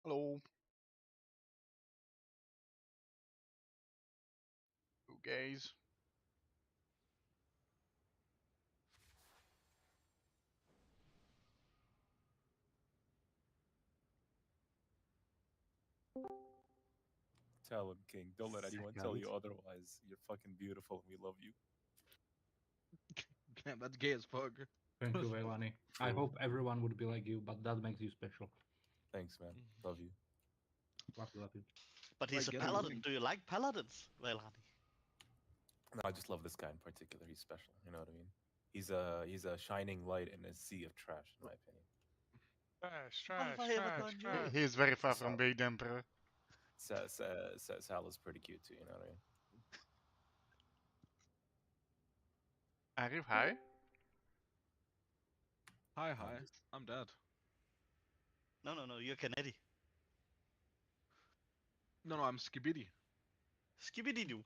Hello. You guys. Tell him, King. Don't let anyone tell you otherwise. You're fucking beautiful and we love you. Damn, that's gay as fuck. Thank you, Leilani. I hope everyone would be like you, but that makes you special. Thanks, man. Love you. Love you. But he's Like a getting paladin. moving. Do you like paladins, Leilani? No, I just love this guy in particular. He's special. You know what I mean? He's a shining light in a sea of trash, in my opinion. Trash, How have trash, I ever trash, done you? trash. He is very far from being the emperor. Sal is pretty cute too. You know what I mean? Are you high? Hi. I'm dead. No, you're Kennedy. No, I'm Skibidi. Skibidi doo.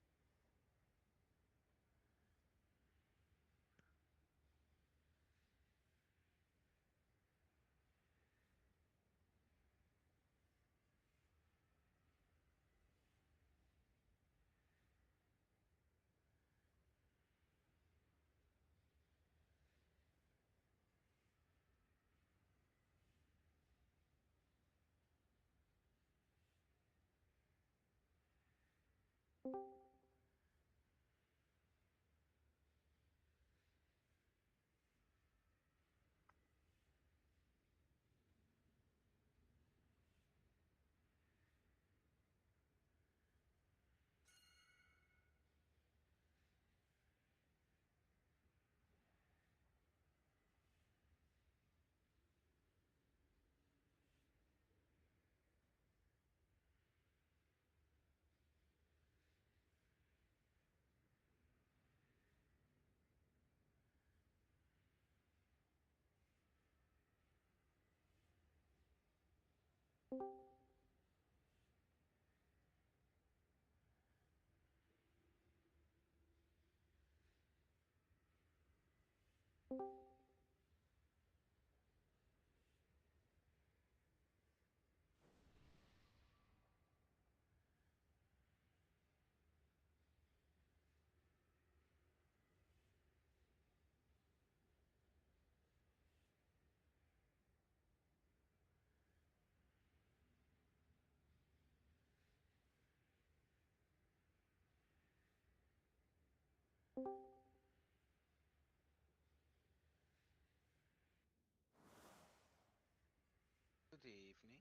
Good evening.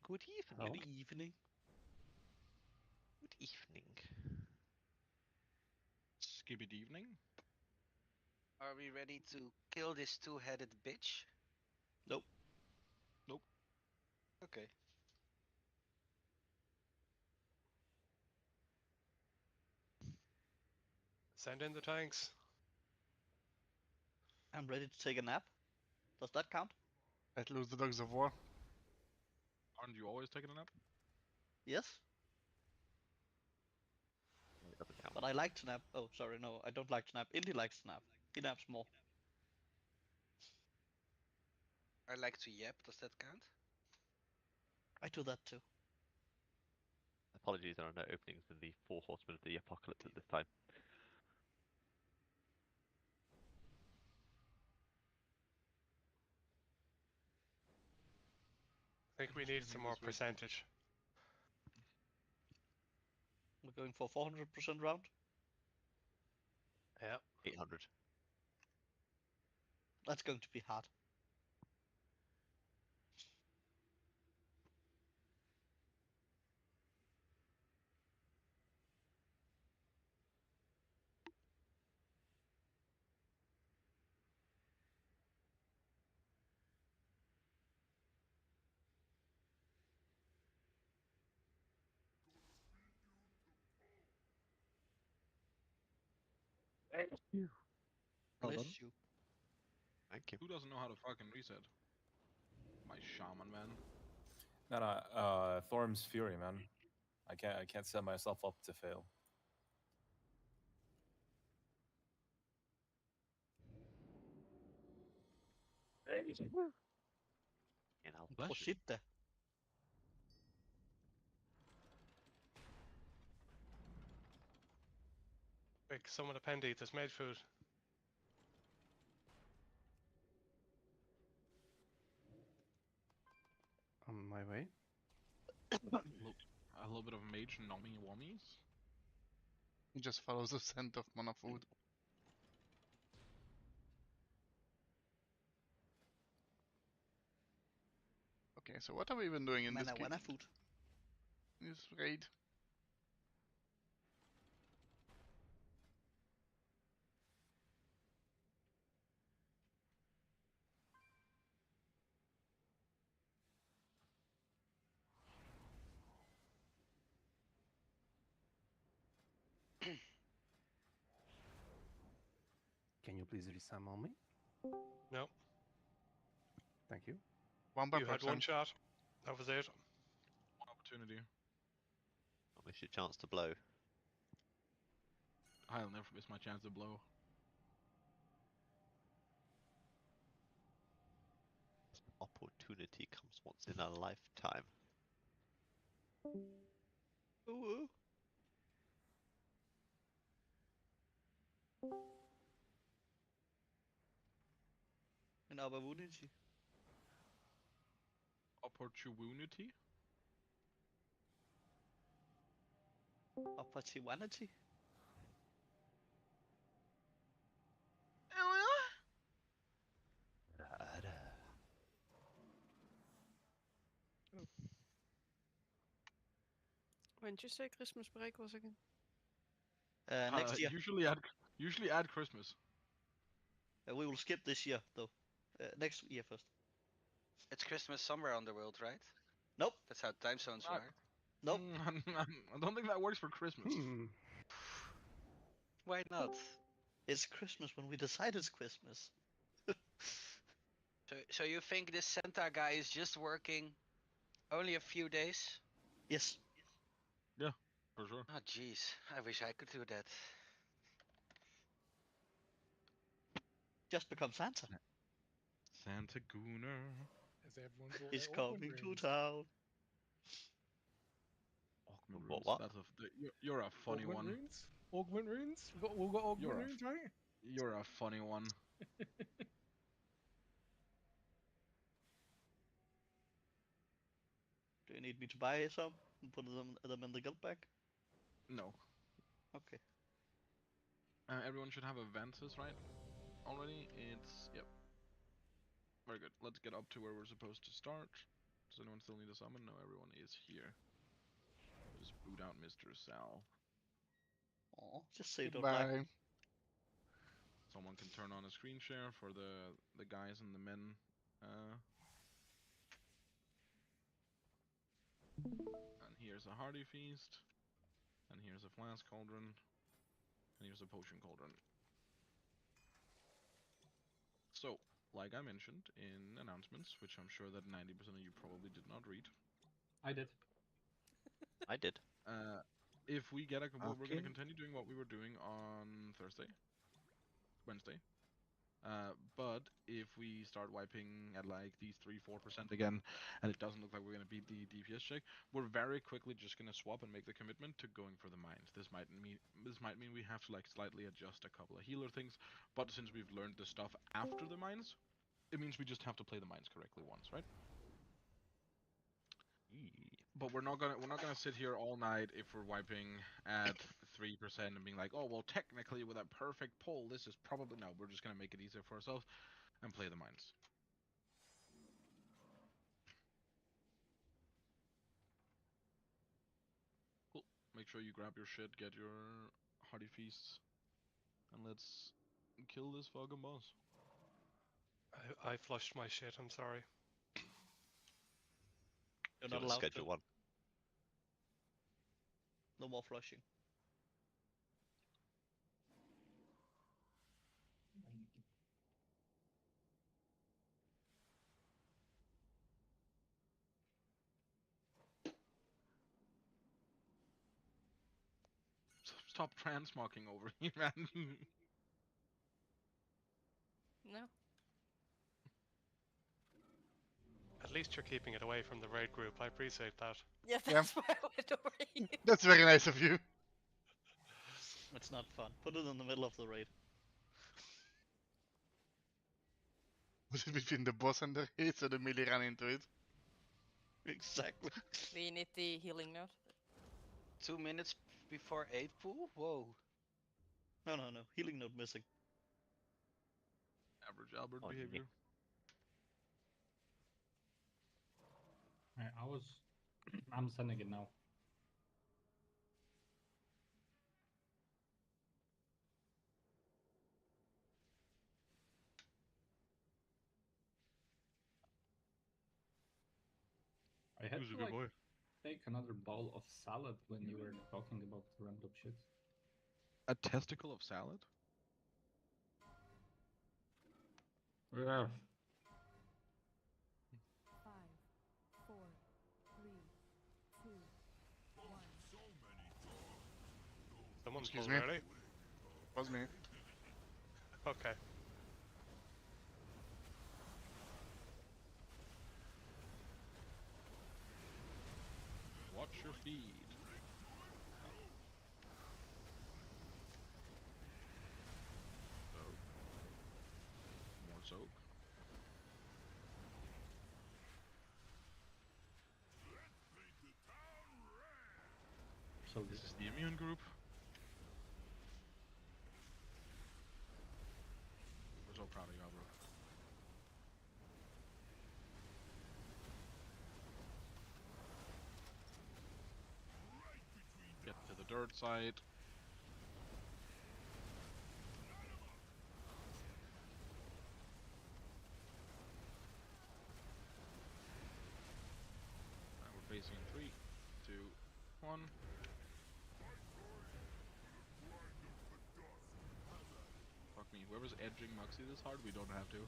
Good evening. Good evening. Good evening. Skibidi evening. Are we ready to kill this two-headed bitch? Nope. Nope. Okay. Send in the tanks. I'm ready to take a nap. Does that count? Let loose the dogs of war. Aren't you always taking a nap? Yes. It doesn't count. But I like to nap. Oh, sorry, no, I don't like to nap. Indy likes to nap. He naps more. I like to yap. Does that count? I do that too. Apologies, there are no openings in the Four Horsemen of the Apocalypse at this time. I think we need some more percentage. We're going for 400% round. Yeah. 800. That's going to be hard. Bless you. Thank you. Who doesn't know how to fucking reset? My shaman, man. No, Thorm's Fury, man. I can't set myself up to fail. You know. Bless you. Prosit. Quick, summon a Pendy that's made food. On my way. A little bit of mage nommy wommies. He just follows the scent of mana food. Okay, so what have we been doing in this Mana food. this raid? Can you please resummon me? No, Thank you. One per you had one person. shot. That was it. One opportunity. Don't miss your chance to blow. I'll never miss my chance to blow. Opportunity comes once in a lifetime. Ooh. An opportunity. Opportunity? Opportunity. When did you say Christmas break was again? Next year. Usually add Christmas. We will skip this year though. Next year first. It's Christmas somewhere on the world, right? Nope. That's how time zones Not- work. Nope. I don't think that works for Christmas. Why not? It's Christmas when we decide it's Christmas. So you think this Santa guy is just working only a few days? Yes. For sure. Oh jeez, I wish I could do that. Just become Santa. Santa Gooner. As everyone brought He's their Ogwen coming to runes. town. Augment What, runes. what? That's you're a funny Augment one. runes? Augment runes? We've got, all got augment You're a runes, right? You're a funny one. Do you need me to buy some and put them in the guild pack? No. Okay. Everyone should have a Ventus, right? Already? Yep. Very good. Let's get up to where we're supposed to start. Does anyone still need a summon? No, everyone is here. Just boot out Mr. Sal. Oh, just say you don't like. Goodbye. Someone can turn on a screen share for the guys and the men. And here's a hearty feast. And here's a flask cauldron. And here's a potion cauldron. So, like I mentioned in announcements, which I'm sure that 90% of you probably did not read. I did. I did. If we get we're going Okay. to continue doing what we were doing on Wednesday. But if we start wiping at like these 3-4% again, and it doesn't look like we're going to beat the DPS check, we're very quickly just going to swap and make the commitment to going for the mines. This might mean we have to like slightly adjust a couple of healer things, but since we've learned this stuff after the mines, it means we just have to play the mines correctly once, right? But we're not gonna sit here all night if we're wiping at 3% and being like, oh well, technically with a perfect pull, this is probably no. We're just gonna make it easier for ourselves and play the mines. Cool. Make sure you grab your shit, get your hearty feasts, and let's kill this fucking boss. I flushed my shit, I'm sorry. You're Do you not want to allowed schedule to. one? No more flushing. Stop transmogging over here, man. No. At least you're keeping it away from the raid group. I appreciate that. Yeah, Yeah. that's why I went over here. That's very nice of you. It's not fun. Put it in the middle of the raid. Was it between the boss and the raid, so the melee ran into it? Exactly. Do you need the healing note? 2 minutes before 8 pool? Whoa. No. Healing note missing. Average Albert Oh, behavior. I'm sending it now. I had Who's a to good like boy? take another bowl of salad when you were talking about random shit. A testicle of salad? Yeah. 5, 4, 3, 2, 1. Someone's Excuse full me. early. Was me. Okay. Watch your feed. Soak. More soak. So This is the immune group. We're so proud of y'all, bro. Get to the dirt site. Alright, we're facing in 3, 2, 1. Fuck me. Whoever's edging MugZee this hard, we don't have to.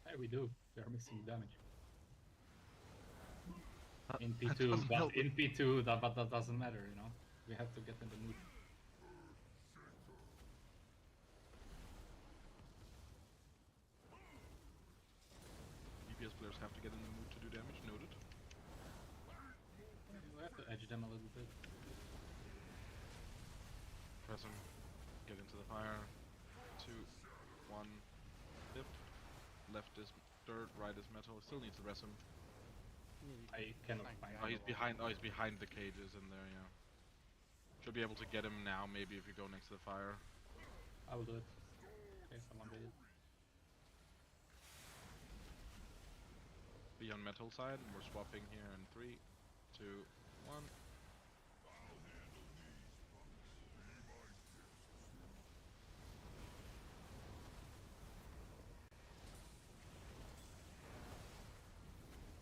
hey, we do. We are missing damage. In that P2, doesn't but help. in P2, but that doesn't matter, you know. We have to get in the mood. DPS players have to get in the mood to do damage. Noted. We have to edge them a little bit. Press him. Get into the fire. 2, 1. Dip. Left is dirt, right is metal. Still needs to rest him. I cannot find Oh, him. he's behind. Oh, he's behind the cages in there. Yeah. Should be able to get him now. Maybe if you go next to the fire. I will do it. Okay, someone did it. Be on metal side. And we're swapping here in 3, 2, 1.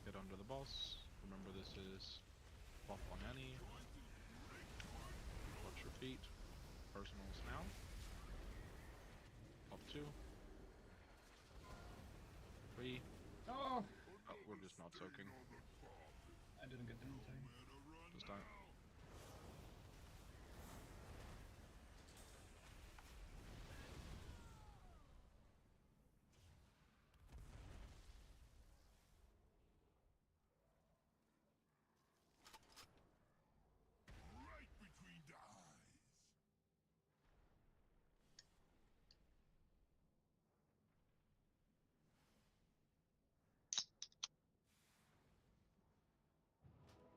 Get under the boss. Remember, this is buff on any. Watch your feet. Personals now. Up 2. 3. Oh! Oh, we're just not soaking. I didn't get them in time. Just die.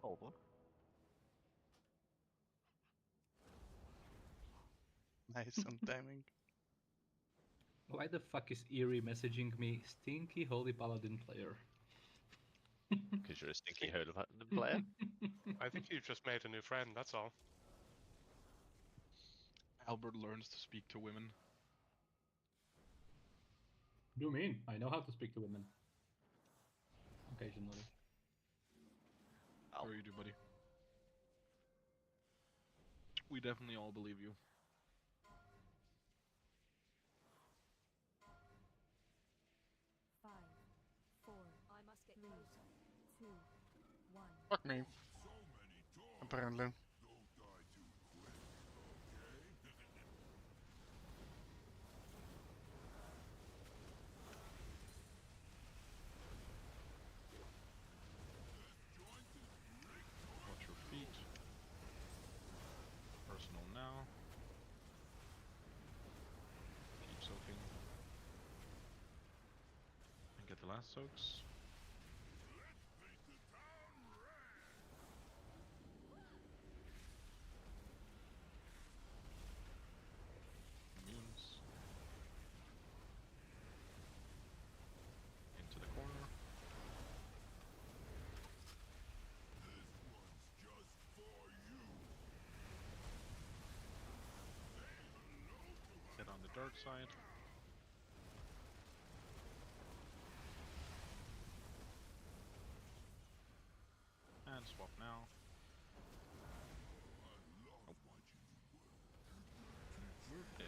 Hold on. Nice on timing. Why the fuck is Eerie messaging me stinky holy paladin player? Because you're a stinky herd of player. I think you've just made a new friend, that's all. Albert learns to speak to women. What do you mean? I know how to speak to women. Occasionally. How are you do, buddy? We definitely all believe you. Five, four, I must get 3, 2, 1. Fuck me. Apparently. Watch your feet. Personal now. fast soaks. Immunes. Into the corner. Get on the dirt side. And swap now. Nope. We're dead.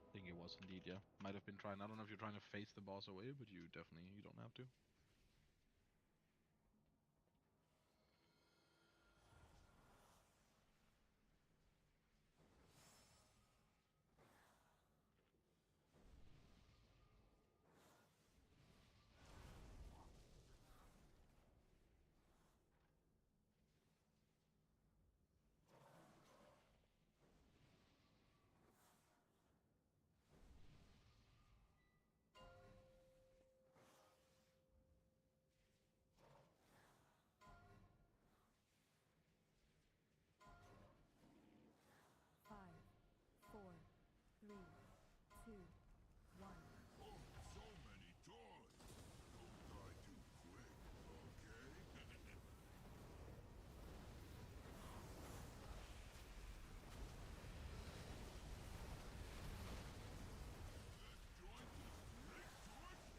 I think it was indeed, yeah. Might have been trying. I don't know if you're trying to face the boss away, but you don't have to. Five, four, three, two, one.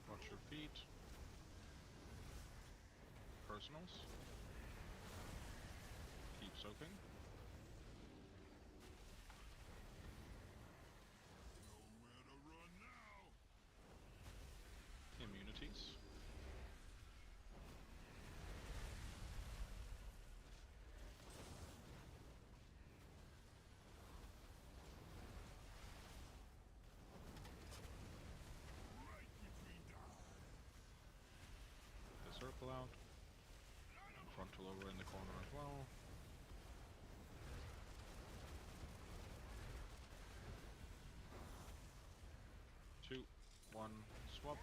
Watch your feet. Personals. Keep soaking. Immunities. The circle out. Frontal over in the corner as well. Two, one, swap.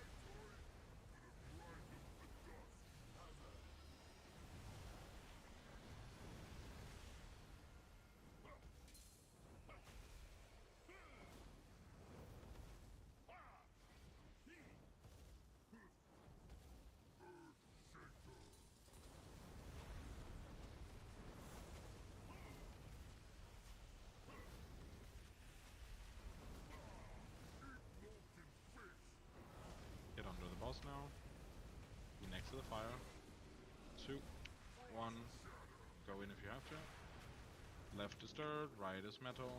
Get under the boss now. Be next to the fire. Two, one. Go in if you have to. Left is dirt, right is metal.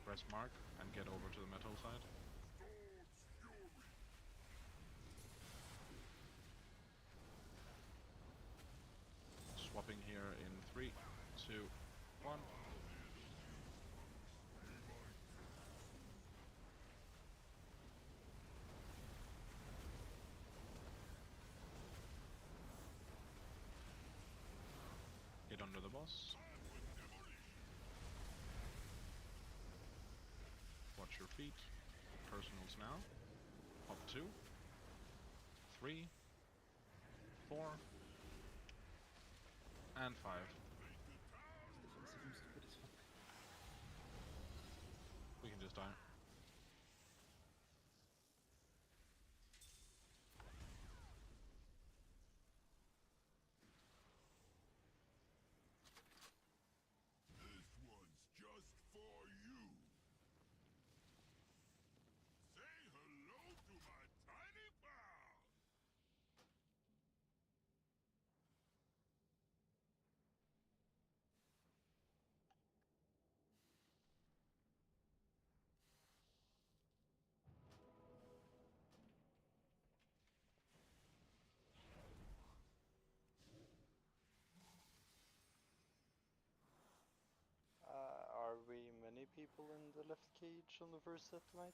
Press mark and get over to the metal side. Swapping here in 3, 2, 1. Get under the boss. Watch your feet. Personals now. Up 2, 3, 4, and 5. We can just die. many people in the left cage on the first set tonight?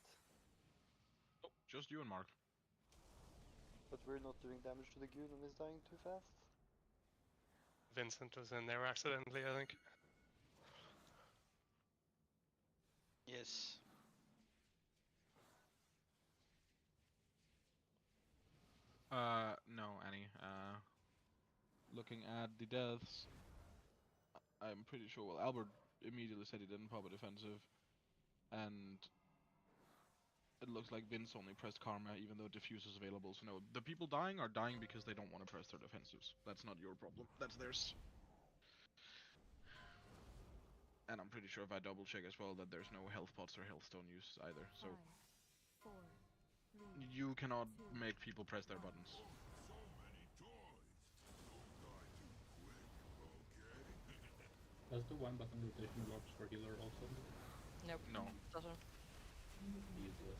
Oh, just you and Mark. But we're not doing damage to the goon and is dying too fast? Vincent was in there accidentally, I think. Yes. No, Annie. Looking at the deaths, I'm pretty sure. Well, Albert immediately said he didn't pop a defensive, and it looks like Vince only pressed Karma even though Diffuse is available. So no, the people dying are dying because they don't want to press their defensives. That's not your problem. That's theirs. And I'm pretty sure if I double check as well that there's no health pots or health stone use either. So 5, 4, 3, you cannot 2, make people press their buttons. Does the one button rotation works for healer also? Nope. No. Doesn't. Useless.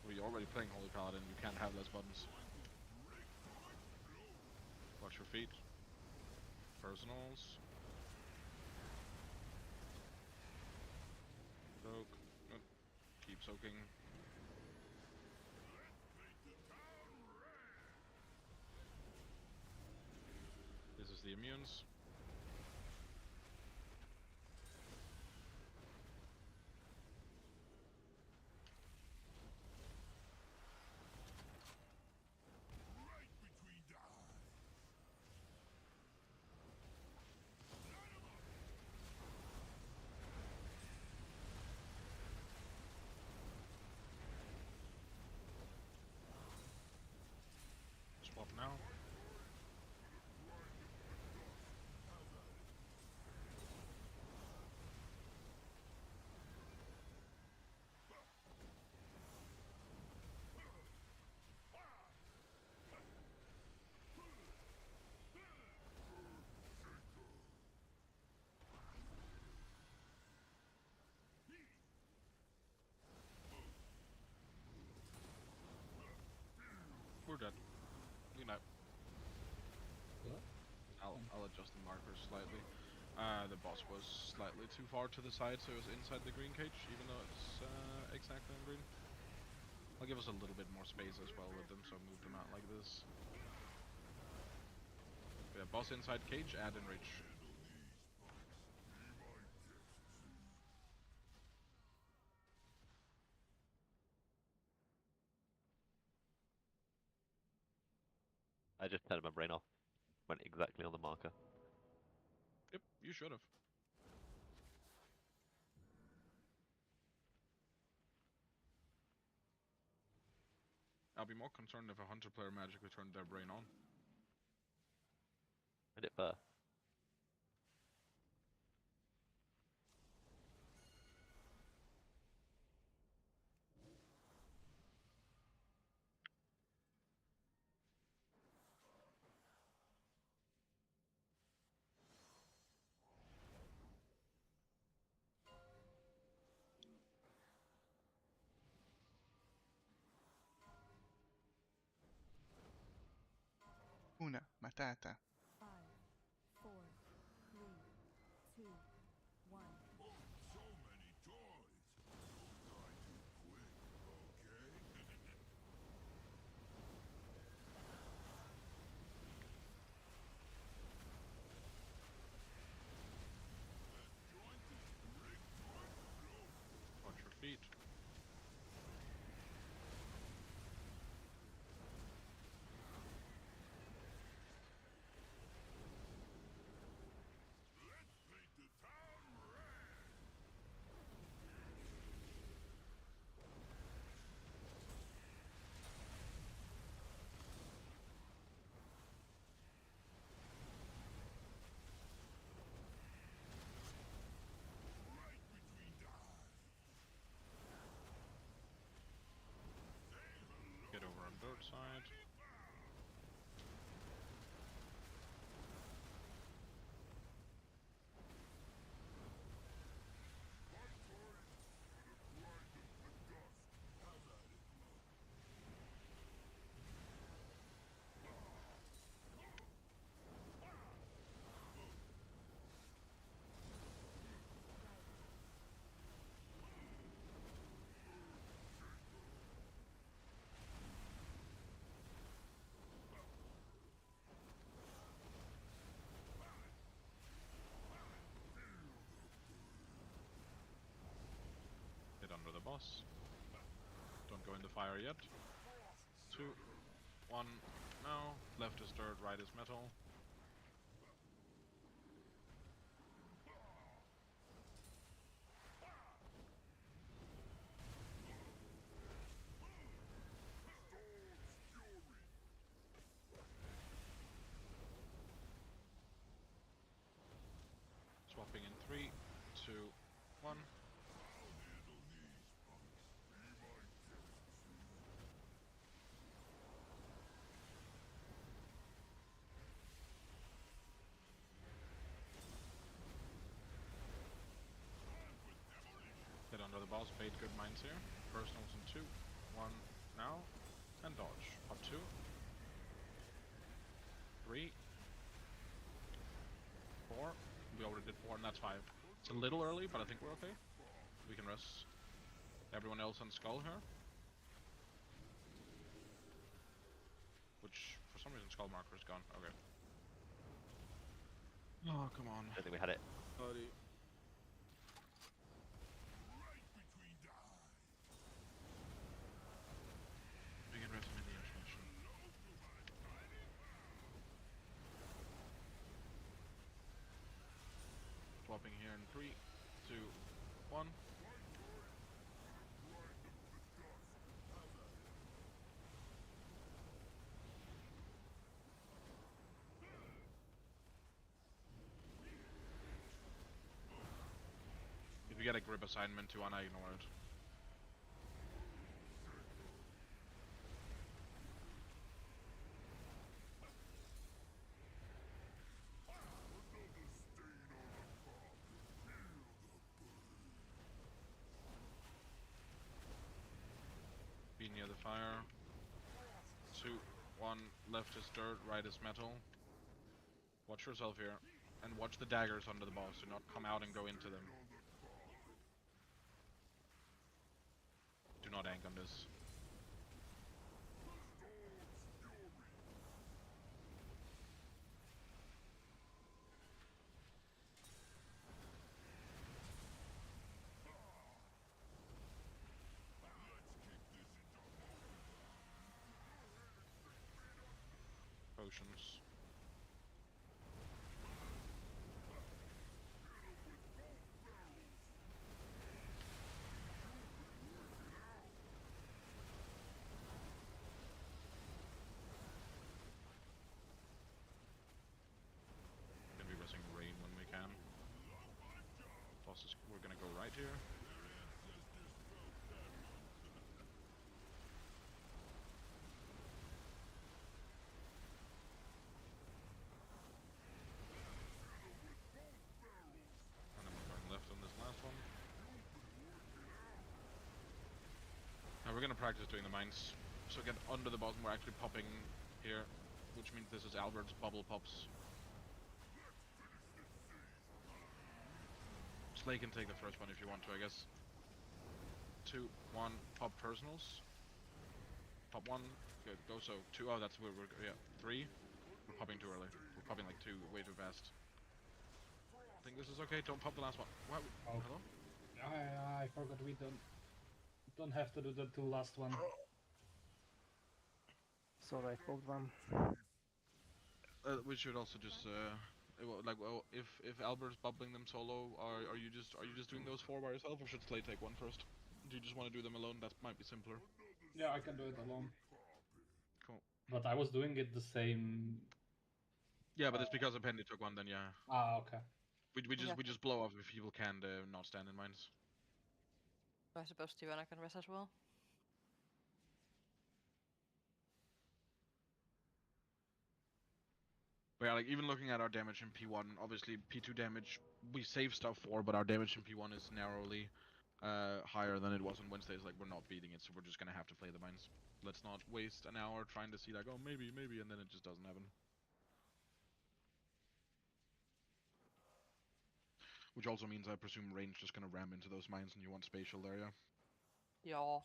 Well, you're already playing Holy Paladin, you can't have less buttons. Watch your feet. Personals. Soak. Keep soaking. This is the immunes. Swap now. We're dead. Good night. What? I'll adjust the markers slightly. The boss was slightly too far to the side, so it was inside the green cage, even though it's exactly on green. I'll give us a little bit more space as well with them, so move them out like this. Yeah, boss inside cage, add and reach. I just turned my brain off. Went exactly on the marker. Yep, you should have. I'll be more concerned if a hunter player magically turned their brain on. Did it first. Una matata. 5, 4, 3, 2, 1. Watch your feet. boss. Don't go in the fire yet. 2, 1, now. Left is dirt, right is metal. Swapping in 3, 2, 1. Get under the boss, bait good mines here. Personals in 2, 1, now. And dodge. Up 2. 3. 4. We already did 4 and that's 5. It's a little early, but I think we're okay. We can rest everyone else on Skull here. Which, for some reason, Skull marker is gone. Okay. Oh, come on. I think we had it. Buddy. We can rest him in the information. Swapping here in 3, 2, 1. If you get a grip assignment to one, I ignore it. Be near the fire. 2, 1, left is dirt, right is metal. Watch yourself here. And watch the daggers under the boss, do not come out and go into them. Do not ank on this. Potions. Gonna be pressing rain when we can. Boss is, we're gonna go right here. And then we're going left on this last one. Now we're gonna practice doing the mines. So get under the boss and we're actually popping here, which means this is Albert's bubble pops. Slay can take the first one if you want to, I guess. 2, 1, pop personals. Pop 1, good, go so. 2, oh that's where we're, yeah. 3, we're popping too early. We're popping like 2, way too fast. I think this is okay, don't pop the last one. Wow, Oh. hello? I forgot we don't have to do the 2 last one. Sorry, I pulled one. We should also just like, well, if Albert's bubbling them solo, are you just doing those 4 by yourself, or should Slay take one first? Do you just want to do them alone? That might be simpler. Yeah, I can do it alone. Cool. But I was doing it the same. Yeah, but it's because Appended took one, then yeah. Ah, okay. We just blow off if people can not stand in mines. I suppose Tiana can rest as well. But yeah, like even looking at our damage in P1, obviously P2 damage we save stuff for, but our damage in P1 is narrowly higher than it was on Wednesdays. Like we're not beating it, so we're just gonna have to play the mines. Let's not waste an hour trying to see like, oh maybe, and then it just doesn't happen. Which also means I presume range just gonna ram into those mines and you want spatial there, yeah? Yeah.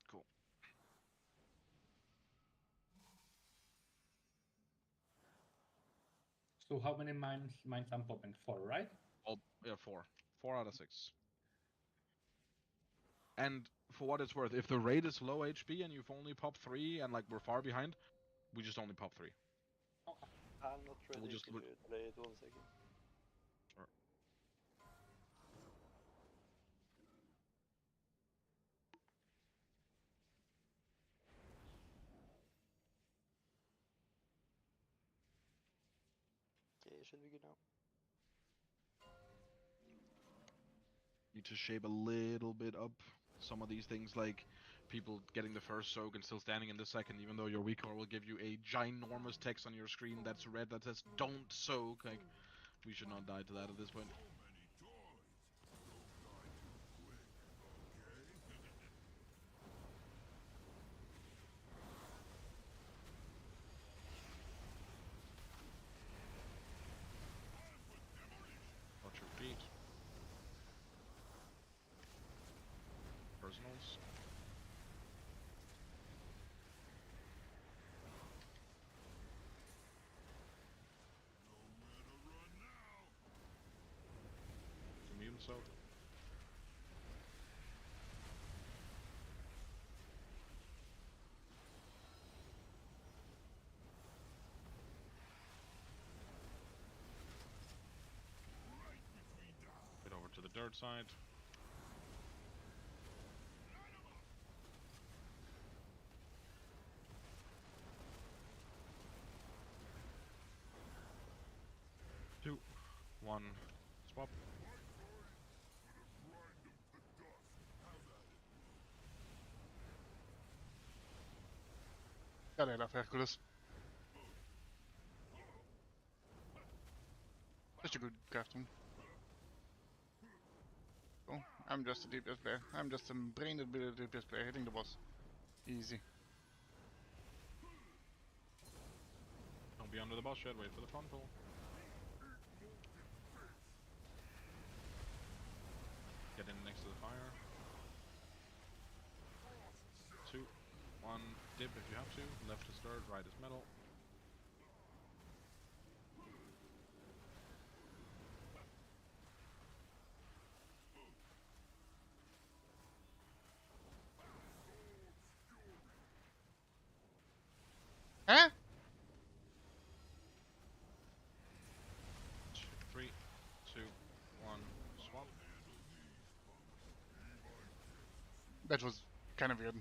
Cool. So how many mines I'm popping? 4, right? All, yeah, 4. 4 out of 6. And for what it's worth, if the raid is low HP and you've only popped 3 and like we're far behind, we just only pop 3. I'm not ready We'll just to play it 1 second. Sure. Okay, should we go now? Need to shape a little bit up some of these things, like people getting the first soak and still standing in the second, even though your recall will give you a ginormous text on your screen that's red that says "Don't soak." Like, we should not die to that at this point. Watch your feet. Personals. Immune soak. Get over to the dirt side. Two, one, swap. Got it off Hercules. Such a good crafting. Cool. I'm just a DPS player. I'm just a brain dead DPS player hitting the boss. Easy. Don't be under the boss yet, wait for the frontal. Get in next to the fire. 2, 1, dip if you have to. Left is dirt, right is metal. Huh? 3, 2, 1, swap. That was kind of weird.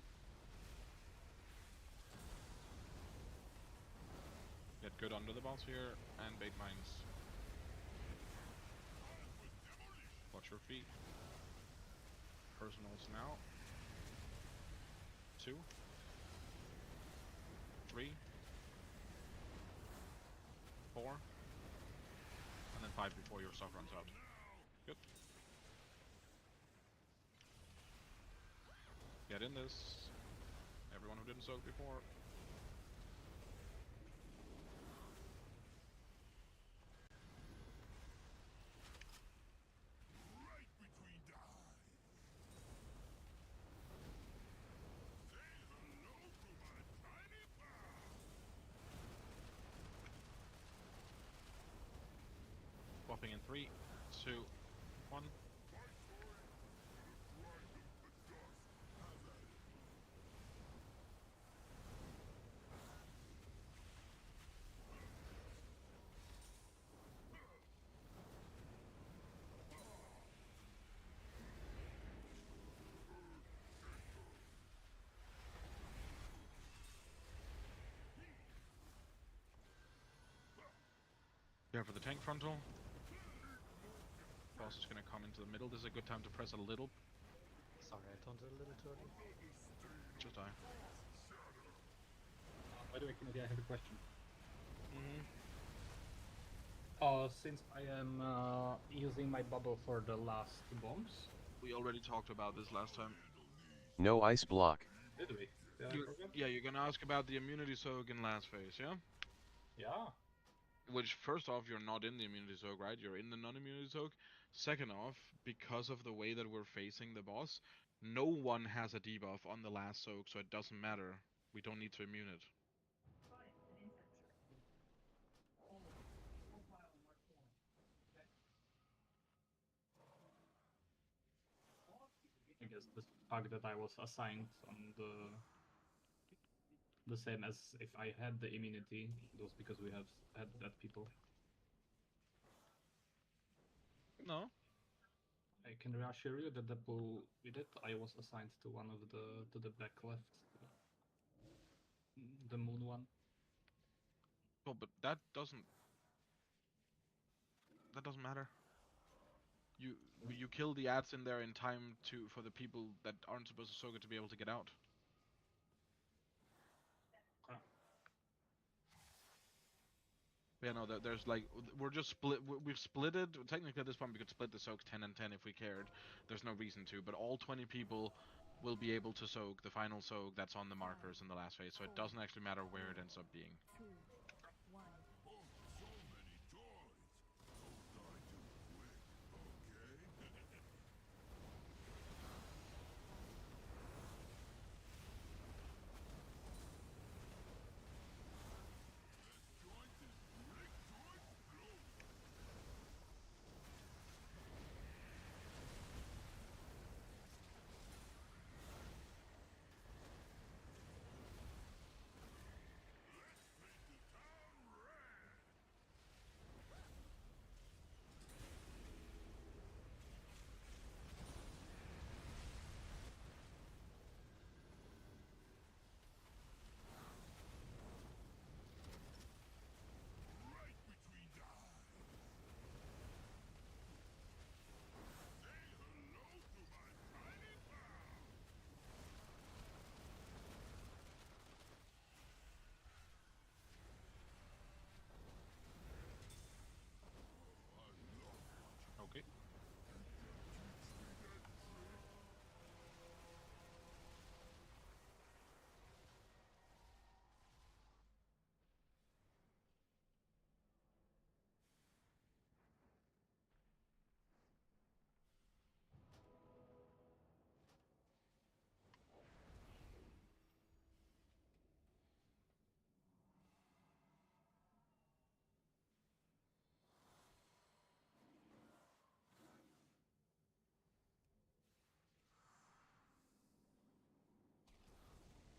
Get good under the boss here, and bait mines. Watch your feet. Personals now. 2, 3, 4, and then 5 before your stock runs out. Good. Get in this. Everyone who didn't soak before. Swapping in 3, 2, 1. Yeah, for the tank frontal. Boss is gonna come into the middle. This is a good time to press a little. Sorry, I taunted a little too early. Just die. By the way, Kennedy, I have a question. Mm-hmm. Since I am using my bubble for the last bombs. We already talked about this last time. No ice block. Did we? Yeah, you're gonna ask about the immunity soak in last phase, yeah? Yeah. Which, first off, you're not in the immunity soak, right? You're in the non-immunity soak. Second off, because of the way that we're facing the boss, no one has a debuff on the last soak, so it doesn't matter. We don't need to immune it. I guess just the fact that I was assigned on the same as if I had the immunity. It was because we have had that people. No. I can reassure you that the pool with it, I was assigned to one of the back left, the moon one. Oh, but that doesn't matter. You kill the ads in there in time for the people that aren't supposed to soak it to be able to get out. Yeah, no, there's like we're just split. We've split it. Technically, at this point, we could split the soaks 10 and 10 if we cared. There's no reason to, but all 20 people will be able to soak the final soak that's on the markers in the last phase. So it doesn't actually matter where it ends up being. 2, 1. Okay.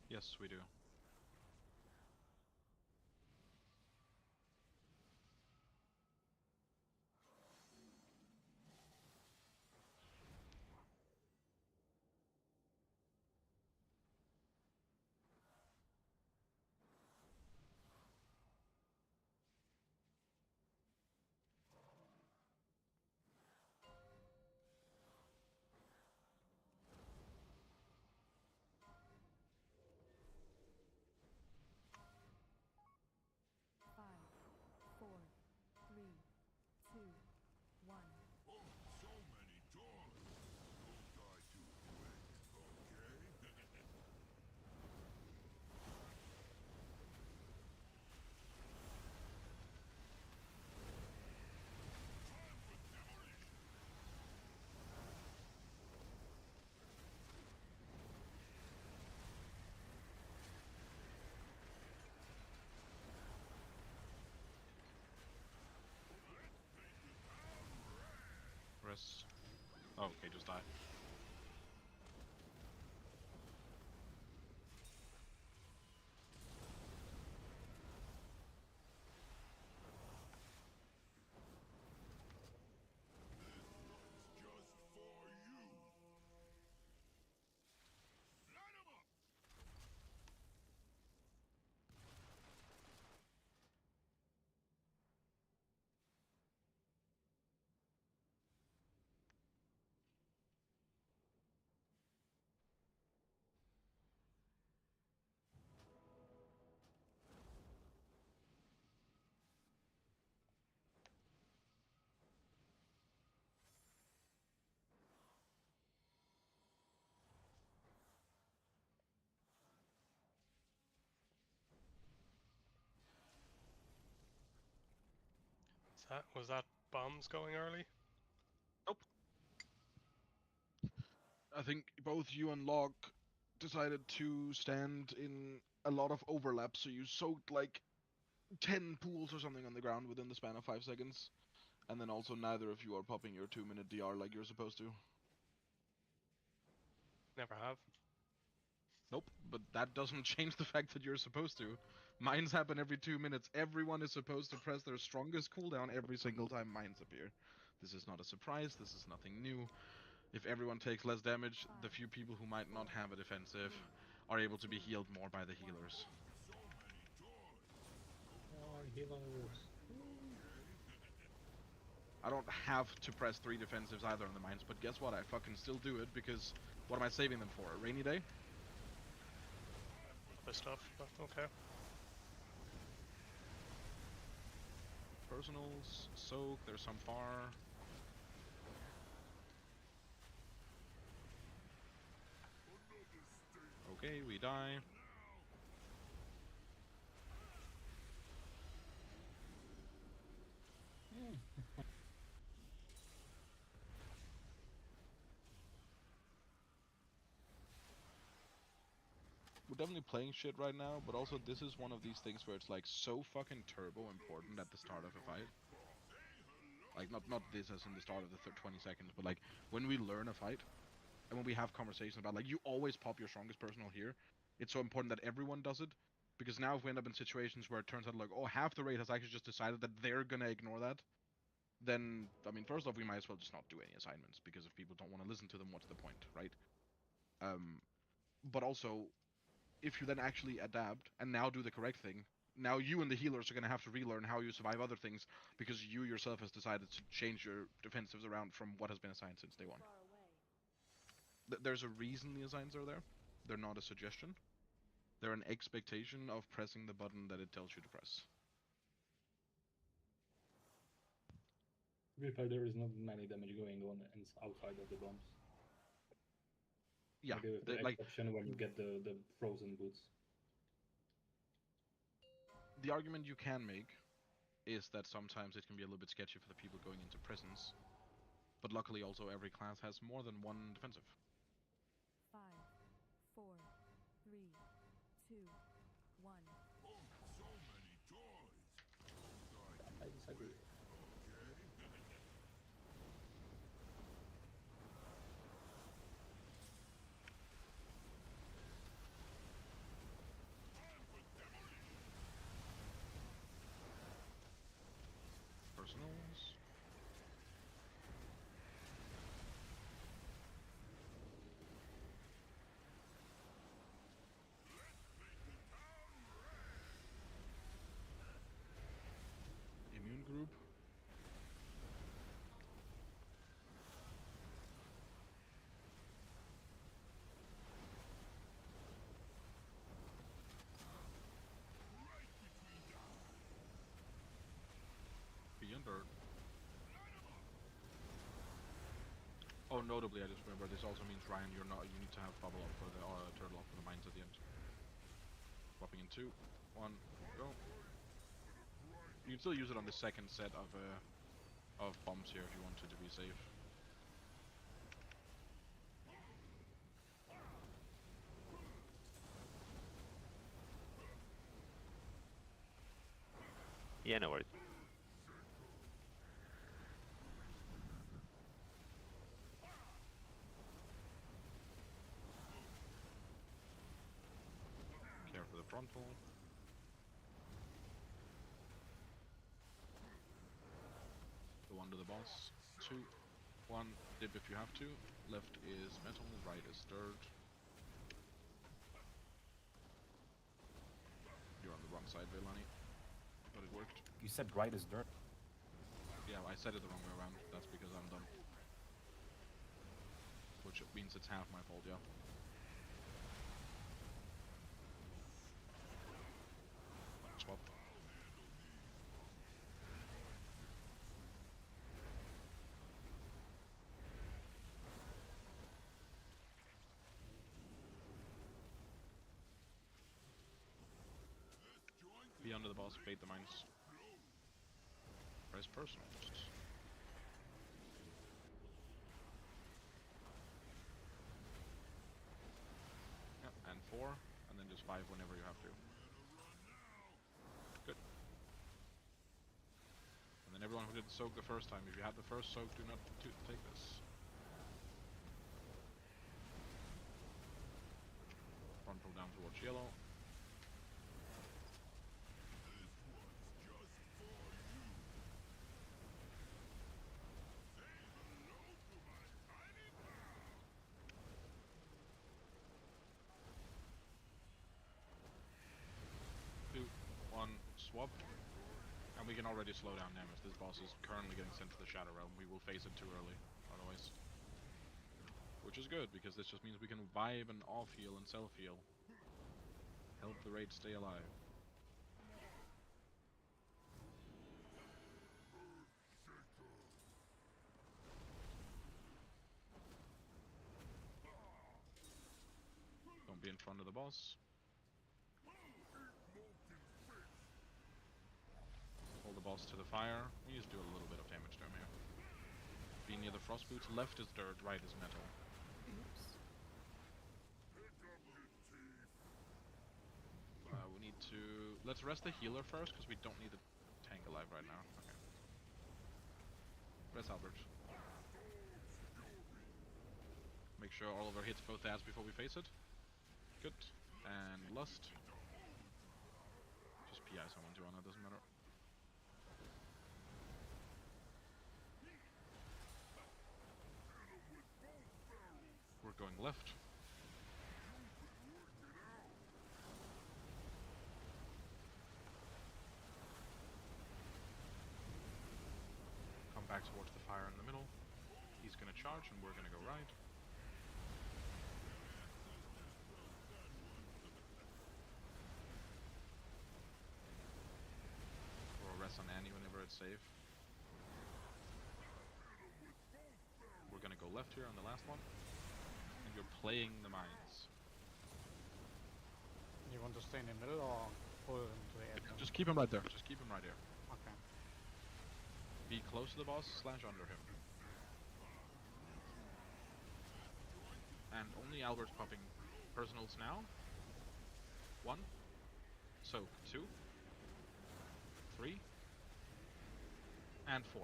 Yes, we do. Rest. Oh, okay, just die. Was that bombs going early? Nope. I think both you and Log decided to stand in a lot of overlap, so you soaked like 10 pools or something on the ground within the span of 5 seconds. And then also neither of you are popping your 2-minute DR like you're supposed to. Never have. Nope, but that doesn't change the fact that you're supposed to. Mines happen every 2 minutes. Everyone is supposed to press their strongest cooldown every single time mines appear. This is not a surprise, this is nothing new. If everyone takes less damage, the few people who might not have a defensive are able to be healed more by the healers. I don't have to press 3 defensives either on the mines, but guess what? I fucking still do it because what am I saving them for? A rainy day? Other stuff, but okay. Personals, soak, there's some far. Okay, we die. We're definitely playing shit right now, but also this is one of these things where it's like so fucking turbo important at the start of a fight. Like not this as in the start of the 20 seconds, but like when we learn a fight and when we have conversations about like you always pop your strongest personal here, it's so important that everyone does it. Because now if we end up in situations where it turns out like, oh, half the raid has actually just decided that they're gonna ignore that, then, I mean, first off, we might as well just not do any assignments, because if people don't want to listen to them, what's the point, right? But also, if you then actually adapt and now do the correct thing, now you and the healers are going to have to relearn how you survive other things, because you yourself has decided to change your defensives around from what has been assigned since day one. There's a reason the assigns are there. They're not a suggestion. They're an expectation of pressing the button that it tells you to press. To be fair, there is not many damage going on outside of the bombs. Yeah, maybe with the like exception when you get the frozen boots. The argument you can make is that sometimes it can be a little bit sketchy for the people going into prisons, but luckily also every class has more than one defensive. 5, 4, 3, 2, 1. So many toys. I disagree. Personals. Immune group. Beyond dirt. Oh, notably, I just remember this also means Ryan, you need to have bubble up for the turtle up for the mines at the end. Swapping in 2, 1, go. You can still use it on the second set of bombs here if you wanted to be safe. Yeah, no worries. Care for the frontal. Go under the boss. 2, 1, dip if you have to. Left is metal, right is dirt. You're on the wrong side, Velani. But it worked. You said right is dirt? Yeah, I said it the wrong way around. That's because I'm dumb. Which means it's half my fault, yeah. Swap. Be under the boss, bait the mines. Press personals. Yep, and 4, and then just 5 whenever you have to. Good. And then everyone who did soak the first time, if you had the first soak, do not take this. down towards yellow. Two, one, swap. And we can already slow down damage. This boss is currently getting sent to the Shadow Realm. We will face it too early, otherwise. Which is good, because this just means we can vibe and off-heal and self-heal. Help the raid stay alive. Don't be in front of the boss. Hold the boss to the fire. We just do a little bit of damage to him here. Be near the frost boots. Left is dirt, right is metal. We need to... Let's rest the healer first, because we don't need the tank alive right now. Okay. Rest Albert. Make sure Oliver hits both ads before we face it. Good. And Lust. Just PI someone to honor, doesn't matter. We're going left. Come back towards the fire in the middle. He's gonna charge and we're gonna go right. Or rest on Annie whenever it's safe. We're gonna go left here on the last one. And you're playing the mines. You want to stay in the middle or pull into the edge? Just keep him right there. Just keep him right here. Okay. Be close to the boss, slash under him. And only Albert's popping personals now. 1. Soak. 2. 3. And 4.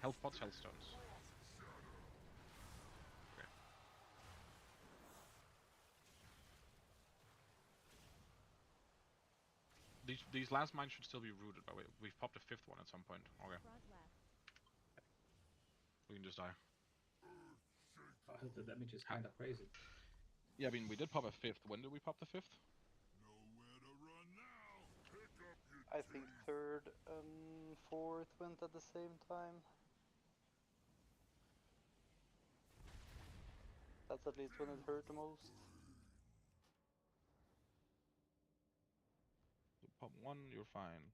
Health pots, health stones. Okay. These last mines should still be rooted, by the way. We've popped a 5th one at some point. Okay. We can just die. The damage is kinda crazy. Yeah, I mean, we did pop a 5th. When did we pop the 5th? I think 3rd and 4th went at the same time. That's at least when it hurt the most. So pop 1, you're fine.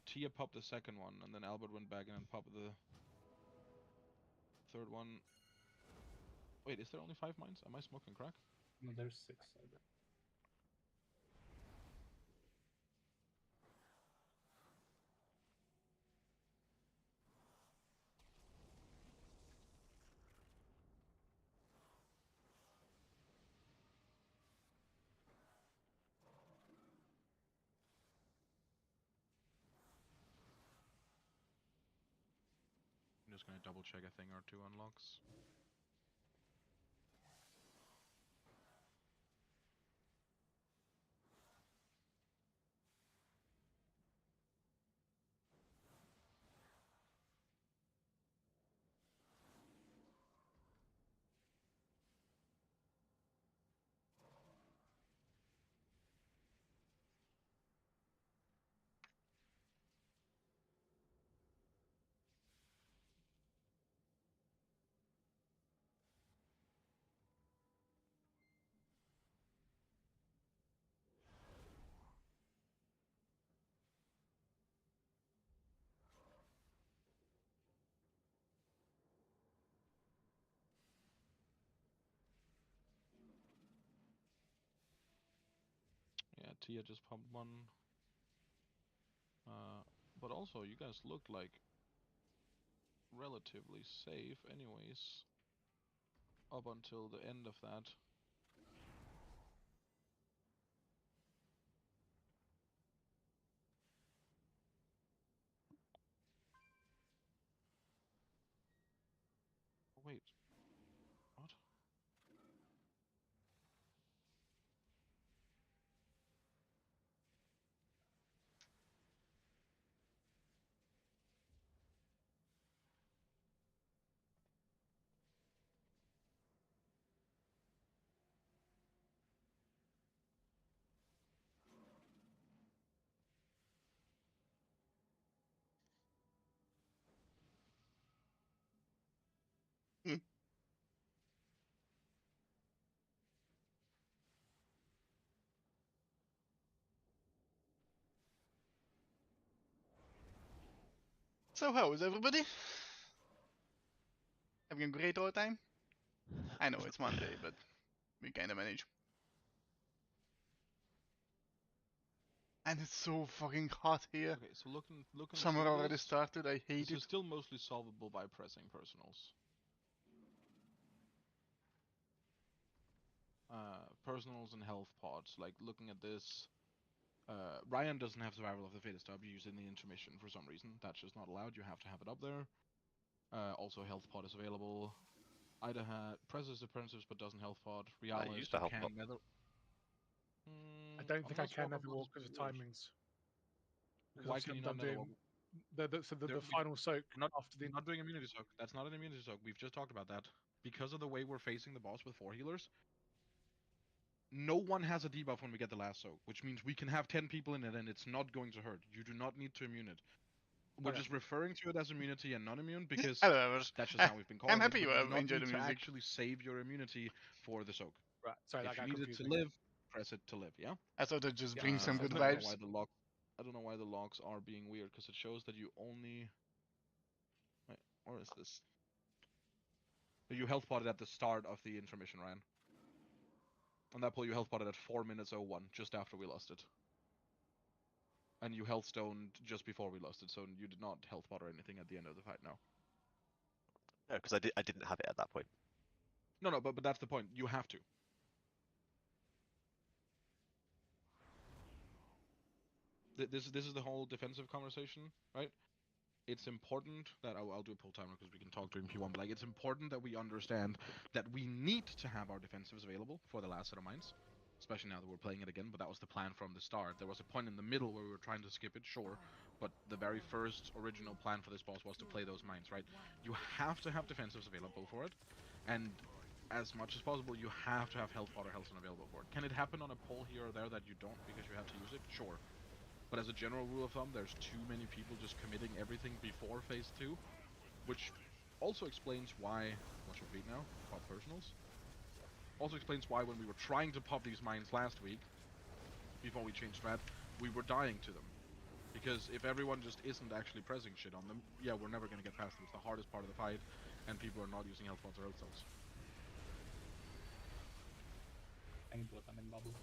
Tia popped the 2nd one, and then Albert went back in and popped the 3rd one. Wait, is there only 5 mines? Am I smoking crack? No, there's 6. I'm just gonna double check a thing or 2 unlocks. Yeah, Tia just popped 1. But also, you guys look like relatively safe anyways. Up until the end of that. Wait, So how is everybody? Having a great old time? I know it's Monday, but we kinda manage. And it's so fucking hot here. Okay, so looking Summer at already this, started, I hate this it. is still mostly solvable by pressing personals. Personals and health pods. Like looking at this, Ryan doesn't have survival of the fittest to be used in the intermission for some reason. That's just not allowed. You have to have it up there. Also, health pod is available. Ida presses the Princess but doesn't health pod. Realist, used to health pod. nether. I don't think I not can swap nether walk because because of it's weird. timings. Because Why obviously can you I'm not nether walk? the final soak after the. We're not doing immunity soak. That's not an immunity soak. We've just talked about that. Because of the way we're facing the boss with 4 healers, no one has a debuff when we get the last soak, which means we can have 10 people in it and it's not going to hurt. You do not need to immune it. We're Okay. just referring to it as immunity and non-immune because Hello, that's just how we've been calling I'm happy it. you But have do not enjoyed need the to music. actually save your immunity for the soak. Right. Sorry, that If you got need it to confusing. live, press it to live. Yeah. I thought it just Yeah, brings some so good it's I don't not- know why vibes. the lock. I don't know why the locks are being weird because it shows that you only. Wait, or is this? You health potted at the start of the intermission, Ryan. On that pull, you health potted at 4 minutes 01, just after we lost it. And you health stoned just before we lost it, so you did not health pot or anything at the end of the fight. No. No, because I didn't have it at that point. No, but that's the point. You have to. This is the whole defensive conversation, right? It's important that I'll do a pull timer because we can talk during P1. But like, it's important that we understand that we need to have our defensives available for the last set of mines, especially now that we're playing it again. But that was the plan from the start. There was a point in the middle where we were trying to skip it, sure, but the very first original plan for this boss was to play those mines, right? You have to have defensives available for it, and as much as possible, you have to have health pot or health stone available for it. Can it happen on a pull here or there that you don't because you have to use it? Sure. But as a general rule of thumb, there's too many people just committing everything before phase 2, which also explains why. What's your feet now? Pop personals. Also explains why when we were trying to pop these mines last week, before we changed strat, we were dying to them. Because if everyone just isn't actually pressing shit on them, yeah, we're never gonna get past them. It's the hardest part of the fight, and people are not using health pots or health stones. Thank you, I'm in bubble.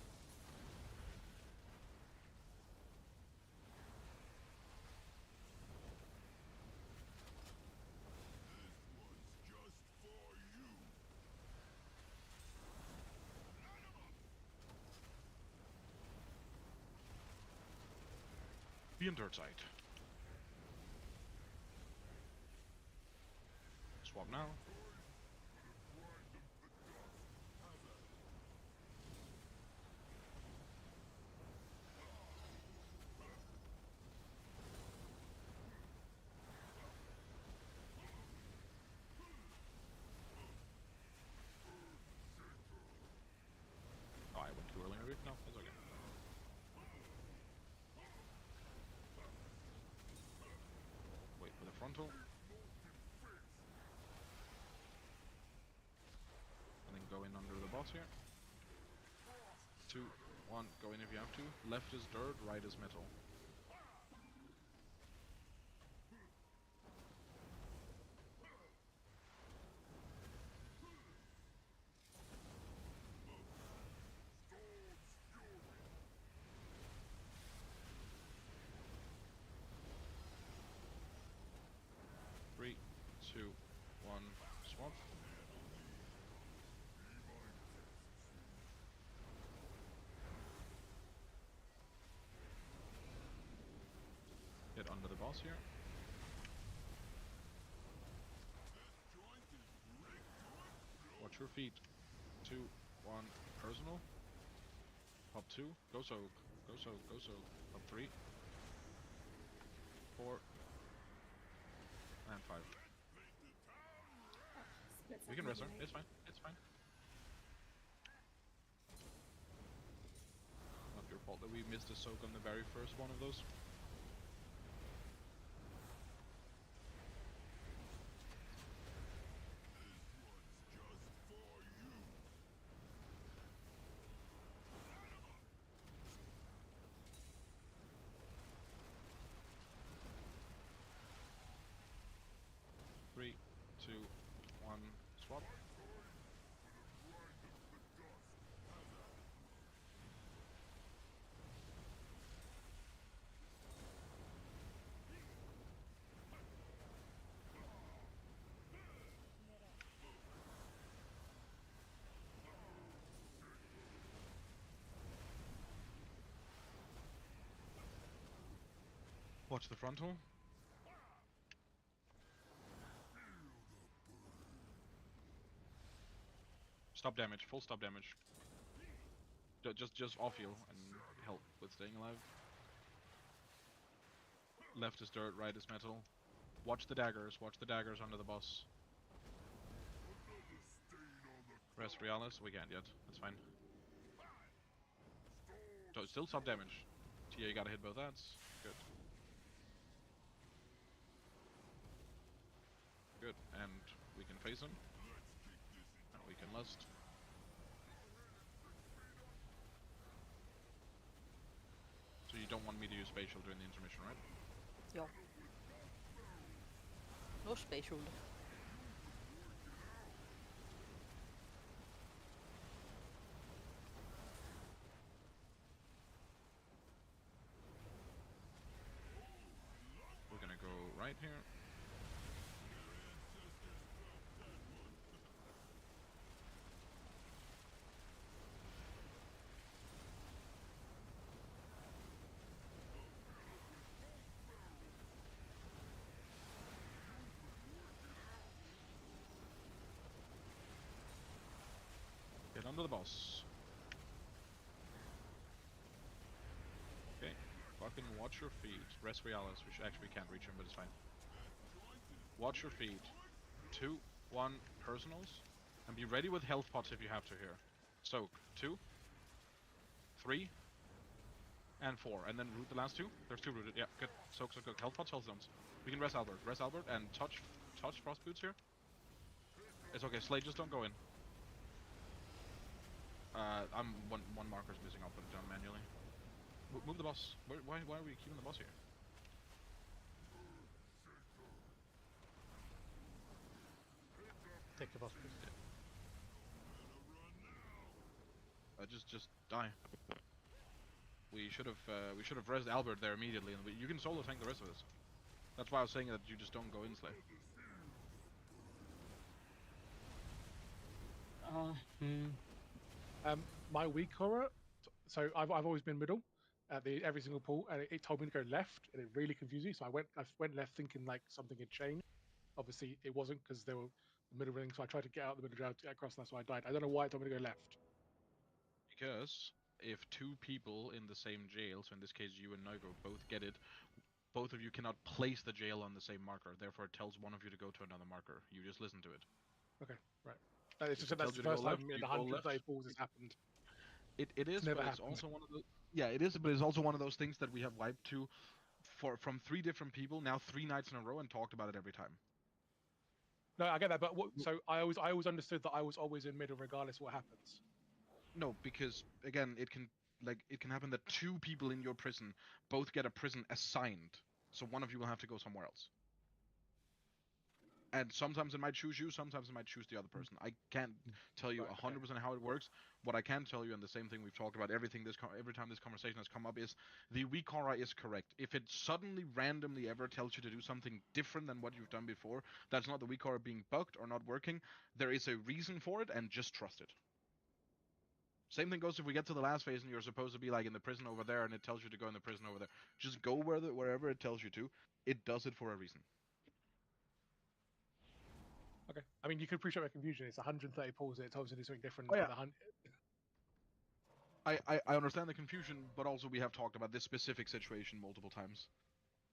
Be in dirt side. Swap now. Oh, I went too early maybe? No, it's okay. Wait for the frontal. And then go in under the boss here. 2, 1, go in if you have to. Left is dirt, right is metal. Three, 2, 1, swap. Get under the boss here. Watch your feet. 2, 1, personal. Up 2, go soak, go soak, go soak. Up 3, 4, and 5. We can rest her. It's fine. It's fine. Not your fault that we missed a soak on the very first one of those. Watch the frontal. Stop damage, full stop damage. Just off heal and help with staying alive. Left is dirt, right is metal. Watch the daggers under the boss. Rest Realis, we can't yet, that's fine. So still sub damage. TA, you gotta hit both ads. Good. Good, and we can face him. And we can lust. So you don't want me to use spatial during the intermission, right? Jo. No spatial. We're gonna go right here. Get under the boss. Okay, fucking watch your feet. Rest Realis, which actually we can't reach him, but it's fine. Watch your feet. 2, 1, personals. And be ready with health pots if you have to here. Soak. 2, 3, and 4. And then root the last 2. There's 2 rooted. Yeah, good. Soak, soak, soak. Health pots, health zones. We can rest Albert. Rest Albert and touch Frost Boots here. It's okay. Slay, just don't go in. I'm one marker's missing. I'll put it down manually. Move the boss. Why are we keeping the boss here? Take the boss, please. Just die. We should have rezzed Albert there immediately, and you can solo tank the rest of this. That's why I was saying that you just don't go in Slay. My weak horror. So I've always been middle at every single pool, and it told me to go left, and it really confused me. So I went left thinking like something had changed. Obviously, it wasn't because there were the middle ring. So I tried to get out the middle ground to get across, and that's why I died. I don't know why it told me to go left. Because if 2 people in the same jail, so in this case you and Noigo, both get it, both of you cannot place the jail on the same marker. Therefore, it tells one of you to go to another marker. You just listen to it. Okay, right. It's just that's the first time in the 130 pools has happened. It is, but it's also one of the it is, but it's also one of those things that we have wiped to from 3 different people now 3 nights in a row and talked about it every time. No, I get that, but so I always understood that I was always in middle regardless of what happens. No, because again, it can happen that 2 people in your prison both get a prison assigned, so one of you will have to go somewhere else. And sometimes it might choose you, sometimes it might choose the other person. I can't tell you 100% how it works. What I can tell you, and the same thing we've talked about, every time this conversation has come up, is the weak aura is correct. If it suddenly randomly ever tells you to do something different than what you've done before, that's not the weak aura being bugged or not working. There is a reason for it, and just trust it. Same thing goes if we get to the last phase and you're supposed to be like in the prison over there and it tells you to go in the prison over there. Just go wherever it tells you to. It does it for a reason. Okay. I mean, you can appreciate my confusion. It's 130 pools and it tells you to do something different. Oh, yeah. I understand the confusion, but also we have talked about this specific situation multiple times.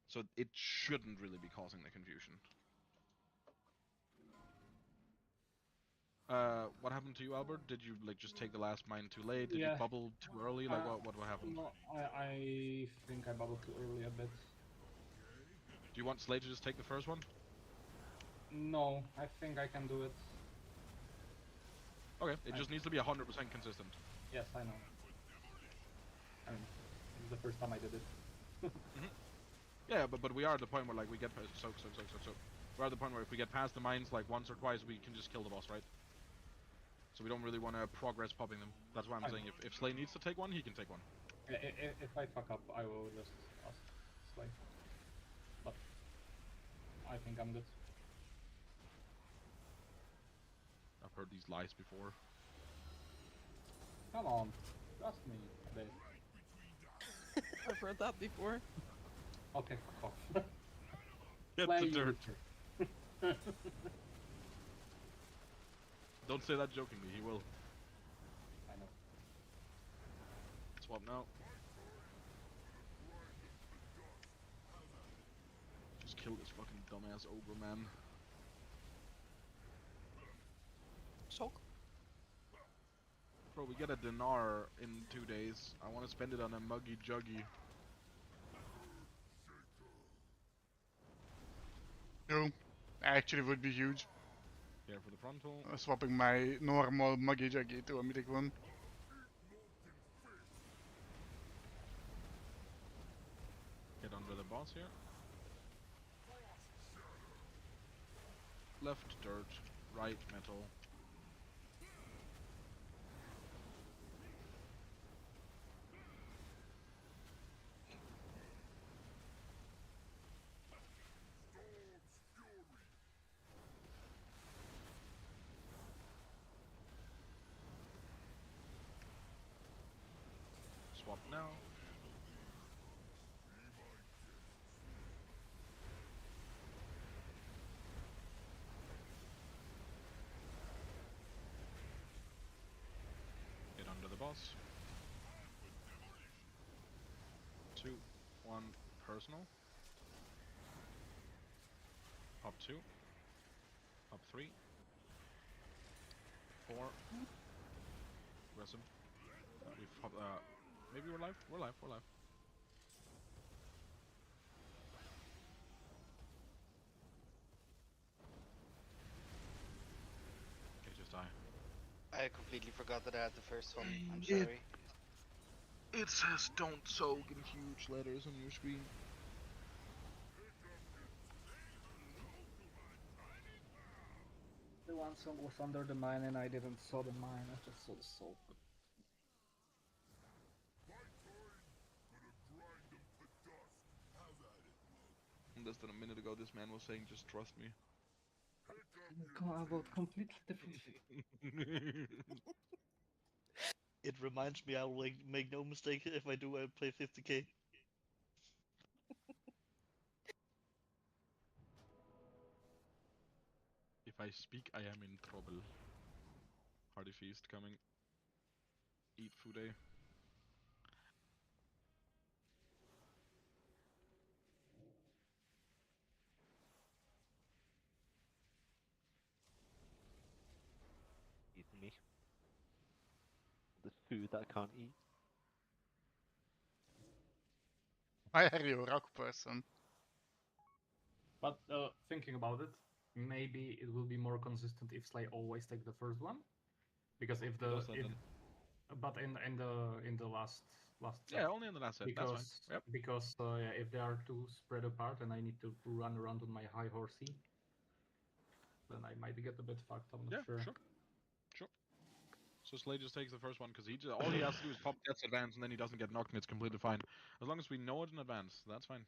So it shouldn't really be causing the confusion. What happened to you, Albert? Did you just take the last mine too late? Did you bubble too early? Like what happened? No, I think I bubbled too early a bit. Do you want Slade to just take the first one? No, I think I can do it. Okay, it just needs to be 100% consistent. Yes, I know. I mean, it's the first time I did it. Yeah, but we are at the point where we get past soak. We're at the point where if we get past the mines once or twice, we can just kill the boss, right? So we don't really want to progress popping them. That's why I'm saying if Slay needs to take one, he can take one. If I fuck up, I will just ask Slay. But I think I'm good. I've heard these lies before. Come on, trust me, Dave. I've heard that before. Okay, fuck off. Get Play the you, dirt. Witcher. Don't say that jokingly, he will. I know. Swap now. Just kill this fucking dumbass ogre man. Sock. Bro, we get a dinar in 2 days. I want to spend it on a muggy juggy. No, actually would be huge. Here for the frontal. Swapping my normal muggy juggy to a mythic one. Get under the boss here. Left dirt, right metal. Swap now. Get under the boss. 2, 1, personal. Up 2. Up 3. 4. Aggressive. We've maybe we're live? We're live, we're live. Okay, just die. I completely forgot that I had the first one. I'm sorry. It says don't soak in huge letters on your screen. The one song was under the mine and I didn't saw the mine, I just saw the soul. Less than a minute ago, this man was saying, just trust me. About completely different shit. It reminds me I will make no mistake. If I do, I'll play 50k. If I speak, I am in trouble. Hearty feast coming. Eat food, eh? Eating me. This food that I can't eat. Why are you a rock person? But thinking about it, maybe it will be more consistent if Slay always take the first one, because if the but in the last set, yeah, only in the last set. because That's fine. Yep. because yeah, if they are too spread apart and I need to run around on my high horsey, then I might get a bit fucked. I'm not sure. Sure. So Slay just takes the first one because all he has to do is pop Death's Advance and then he doesn't get knocked and it's completely fine. As long as we know it in advance, that's fine.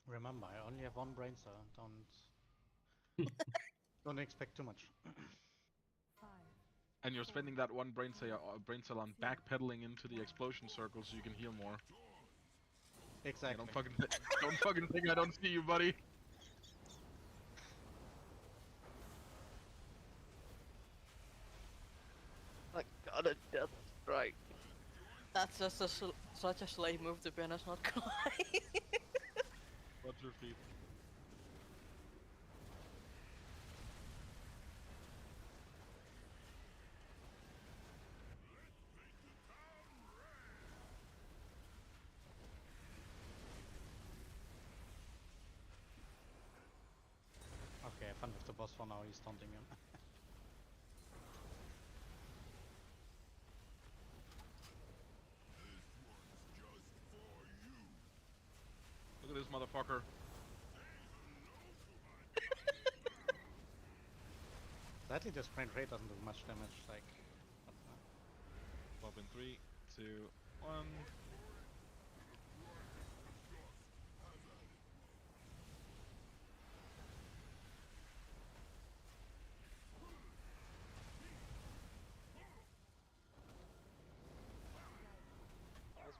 Remember, I only have one brain cell. Don't expect too much. And you're spending that one brain cell on backpedaling into the explosion circle so you can heal more. Exactly. Yeah, don't fucking think I don't see you, buddy. I got a death strike. That's just such a Slay move to be honest, not gonna lie. Watch your feet. Okay, fun with the boss for now, he's taunting him. Look at this motherfucker. Sadly, the sprint rate doesn't do much damage, like... Pop in 3, 2, 1.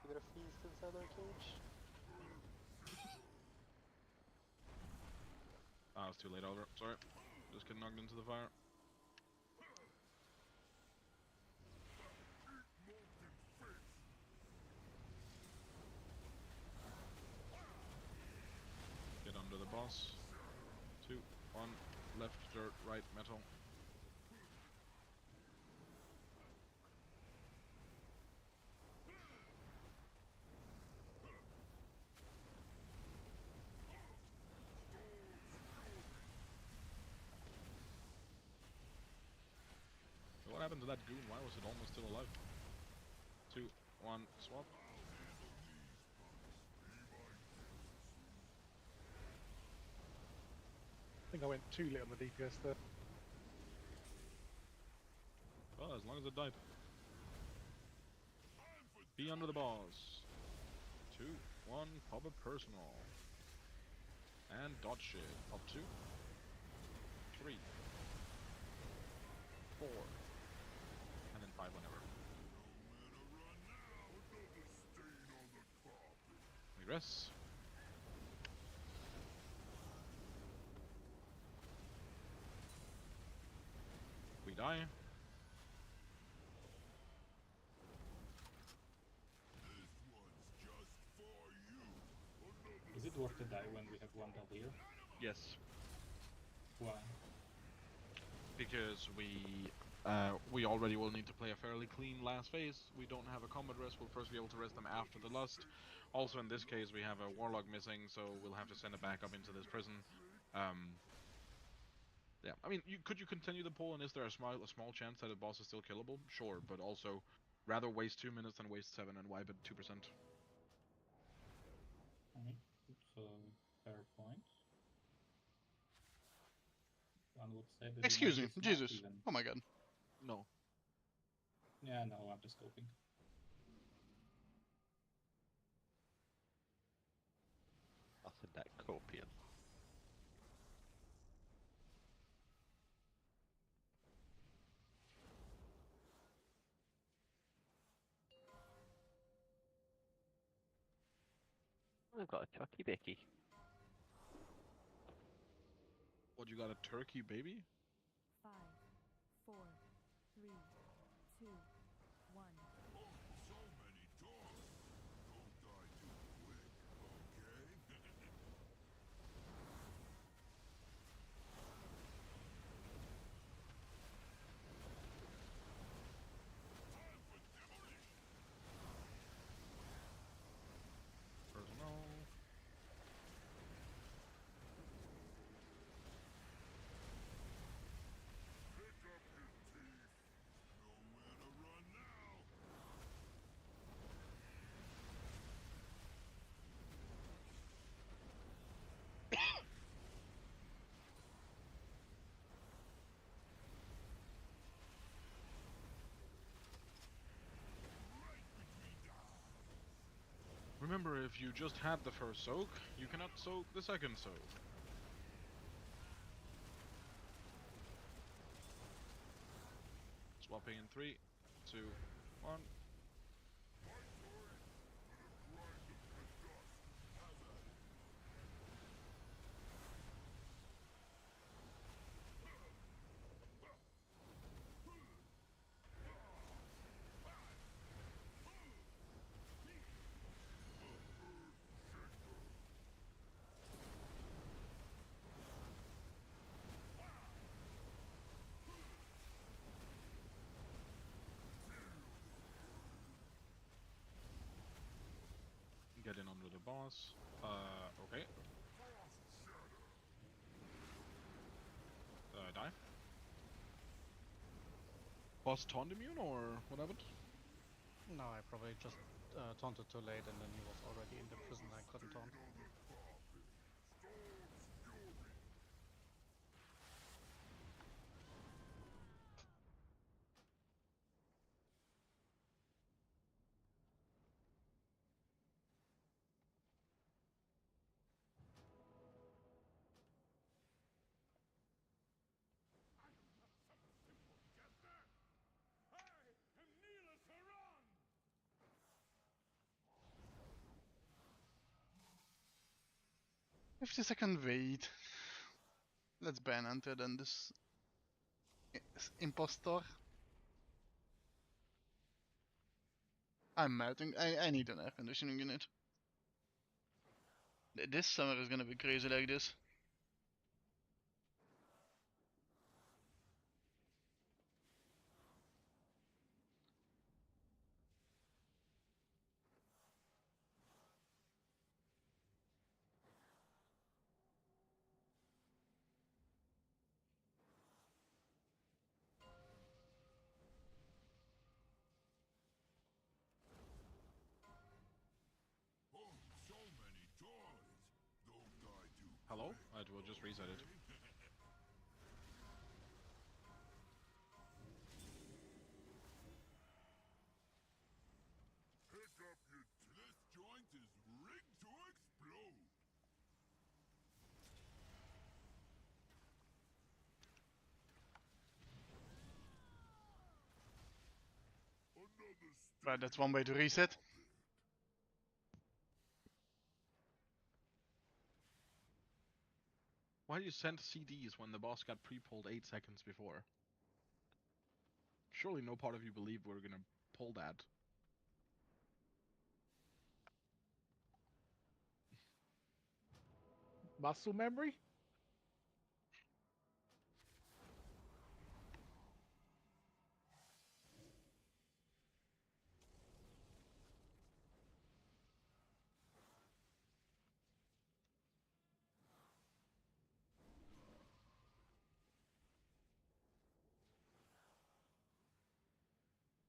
Give it a feast inside our cage. Ah, it's too late, Oliver. Sorry. Just getting knocked into the fire. Get under the boss. 2, 1, left, dirt, right, metal. What happened to that goon? Why was it almost still alive? 2, 1, swap. I think I went too late on the DPS there. Well, as long as it died. Be under the boss. 2, 1, pop a personal. And dodge shit. Pop 2. 3. 4. And then 5 whenever. Regress. We die. Is it worth to die when we have one double here? Yes. Why? Because we already will need to play a fairly clean last phase. We don't have a combat rest. We'll first be able to rest them after the lust. Also, in this case, we have a warlock missing, so we'll have to send it back up into this prison. Yeah, I mean, could you continue the poll, and is there a small chance that the boss is still killable? Sure, but also, rather waste 2 minutes than waste 7 and wipe it 2%. It's a fair point. One would say that Excuse me, it's not Jesus. even. Oh my god. No. Yeah, no, I'm just scoping. That's a deck copium. I've got a Chucky Bicky. What, you got a turkey baby? 5, 4, 3, 2, 1. Oh, so many dogs. Don't die too quick, okay? Personal. Pick up your teeth. Nowhere to run now. Remember, if you just had the first soak, you cannot soak the second soak. Swapping in 3, 2, 1. Get in under the boss. Okay. Die. Boss taunt immune or what happened? No, I probably just taunted too late and then he was already in the prison. I couldn't taunt. 50-second wait. Let's ban Ante then this impostor. I'm melting. I need an air conditioning unit. This summer is gonna be crazy like this. Hello? It will just reset it. Pick up your this joint is rigged to explode. Right, that's one way to reset. Why do you send CDs when the boss got pre-pulled 8 seconds before? Surely no part of you believed we were gonna pull that. Muscle memory?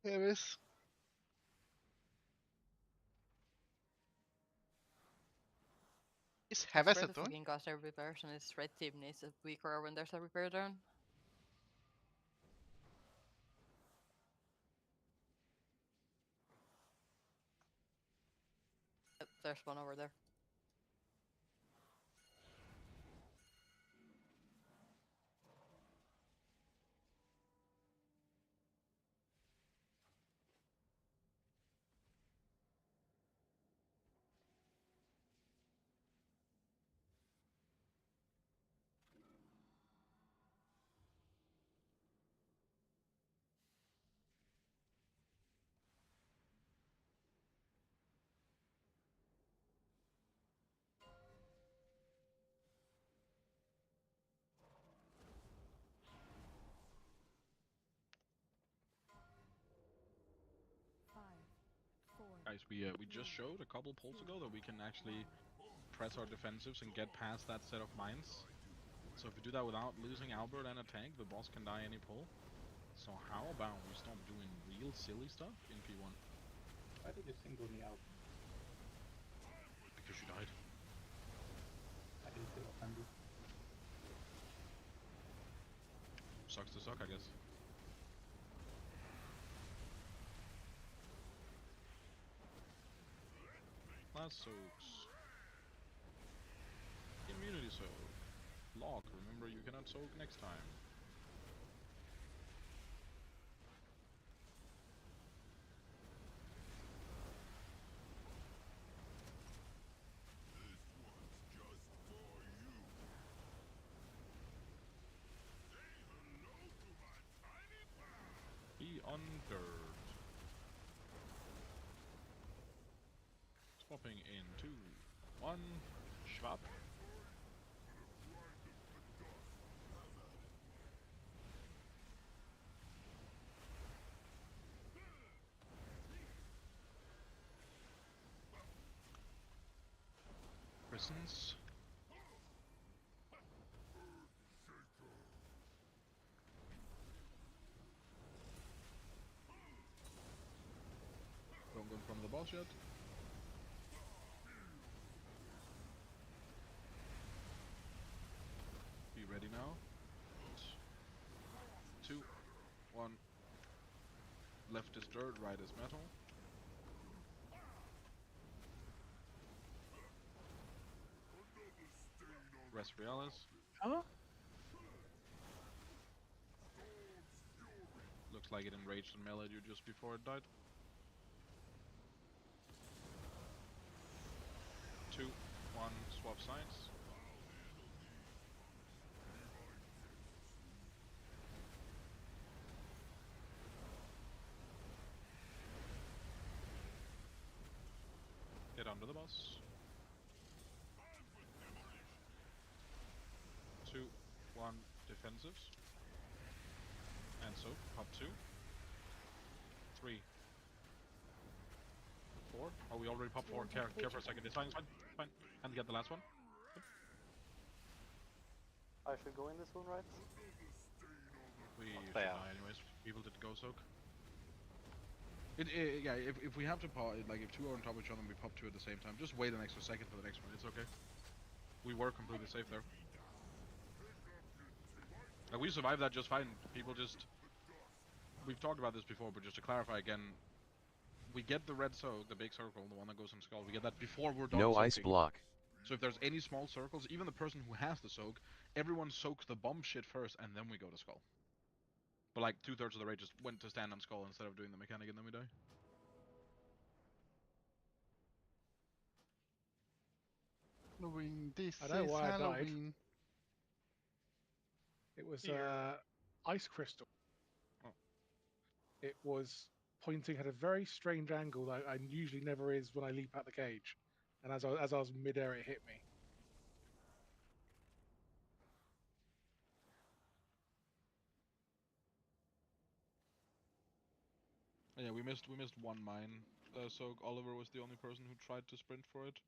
Here is. Is I Heves swear at the all? fucking gosh, every person is red team needs a weaker when there's a repair down. Yep, there's one over there. Guys, we just showed a couple pulls ago that we can actually press our defensives and get past that set of mines. So if we do that without losing Albert and a tank, the boss can die any pull. So how about we stop doing real silly stuff in P1? Why did you single me out? Because you died. I didn't feel offended. Sucks to suck, I guess. Last soaks. Immunity soak. Lock, remember you cannot soak next time. Be under. Swapping in 2, 1, schwap. Prisons. Don't go from the boss yet. Be ready now. 2, 1. Left is dirt, right is metal. Res Realis. Huh? Looks like it enraged and meleeed you just before it died. 2, 1, swap sides. under the boss. 2, 1, defensives. And so, pop 2. 3. 4. Oh, we already popped 4. Care for a second. It's fine, it's fine, it's fine. And get the last one. I should go in this one, right? We should stay out. die anyways. People did go soak. Yeah, if we have to pop, like if 2 are on top of each other and we pop 2 at the same time, just wait an extra second for the next one. It's okay. We were completely safe there. Like we survived that just fine. People just... We've talked about this before, but just to clarify again, we get the red soak, the big circle, the one that goes in skull. We get that before we're done No soaking. ice block. So if there's any small circles, even the person who has the soak, everyone soaks the bomb shit first, and then we go to skull. But like 2/3 of the raid just went to stand on skull instead of doing the mechanic, and then we die. Halloween, this I know is why I died. Halloween. It was Here. ice crystal. Oh. It was pointing at a very strange angle that I usually never is when I leap out the cage. And as I was midair, it hit me. Yeah, we missed one mine. So Oliver was the only person who tried to sprint for it.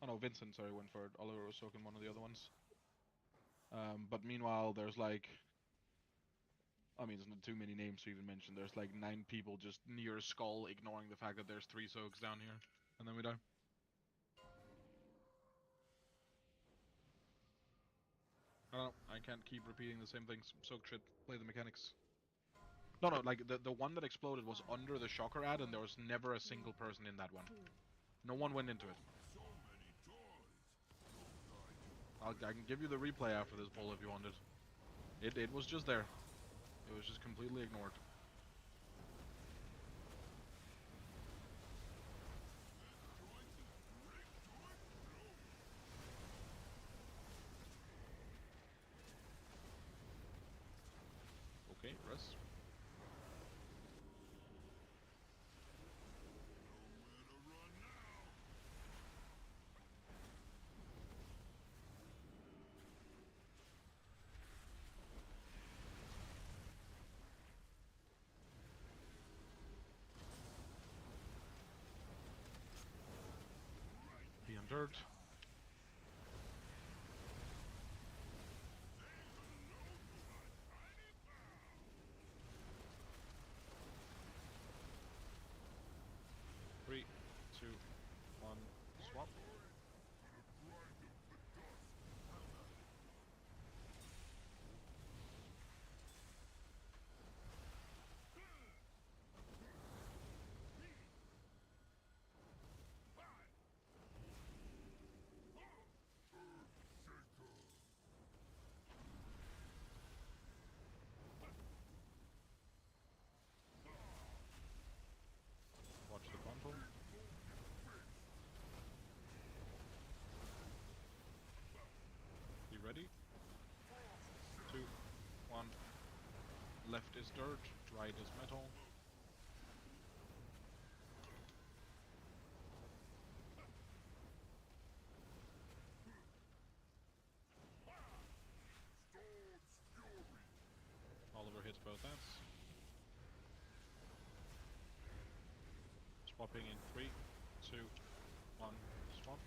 Oh no, Vincent, sorry, went for it. Oliver was soaking one of the other ones. But meanwhile, there's like... I mean, there's not too many names to even mention. There's like 9 people just near skull, ignoring the fact that there's 3 soaks down here. And then we die. I don't know, I can't keep repeating the same things. Soak shit, play the mechanics. No, like the one that exploded was under the shocker ad, and there was never a single person in that one. No one went into it. I can give you the replay after this poll if you want it. It was just there. It was just completely ignored. Okay, rest. Be on dirt. Three, 2, 1, swap. Watch the bundle. You ready? 2, 1. Left is dirt, right is metal. Oliver hits both ends. Swapping in 3, 2, 1, swap.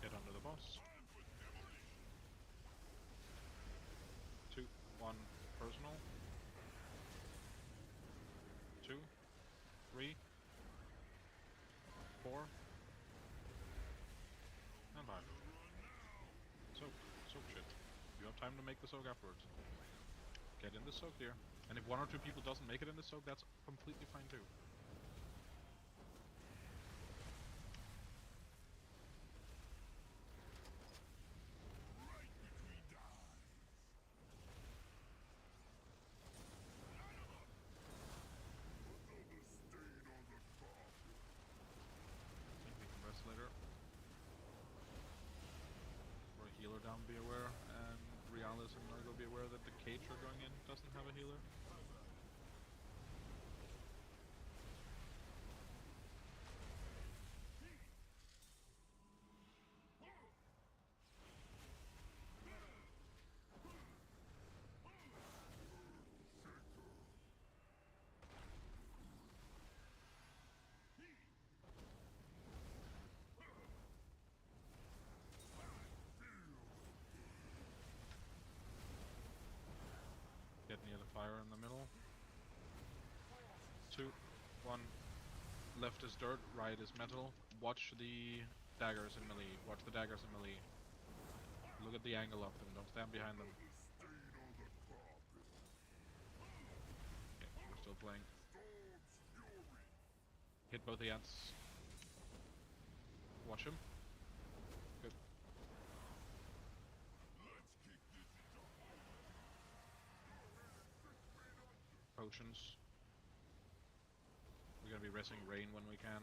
Get under the boss. 2, 1, personal. 2, 3, 4, and 5. Soak shit. You have time to make the soak afterwards. Get in the soak, dear. And if 1 or 2 people doesn't make it in the soak, that's completely fine too. I think we can rest later. down be aware, and Realis and Nargo be aware that the cage we're going in doesn't have a healer. Get near the fire in the middle. 2, 1. Left is dirt, right is metal. Watch the daggers in melee. Watch the daggers in melee. Look at the angle of them. Don't stand behind them. Okay, we're still playing. Hit both the ants. Watch him. Good. Potions. We're gonna be resting rain when we can.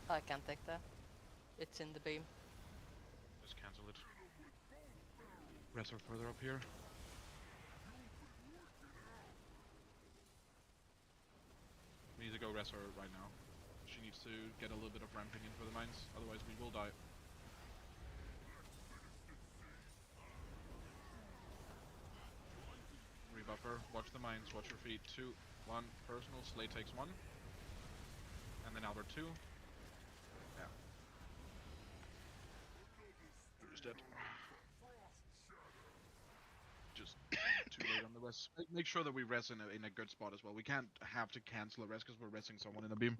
I can't take that. It's in the beam. Just cancel it. Resor further up here. We need to go Resor right now. She needs to get a little bit of ramping in for the mines, otherwise we will die. Rebuffer, watch the mines, watch your feet. 2, 1, personal, Slay takes 1. And then Albert 2. Yeah. Just dead. Just too late on the res. Make sure that we res in a good spot as well. We can't have to cancel a res because we're resing someone in a beam.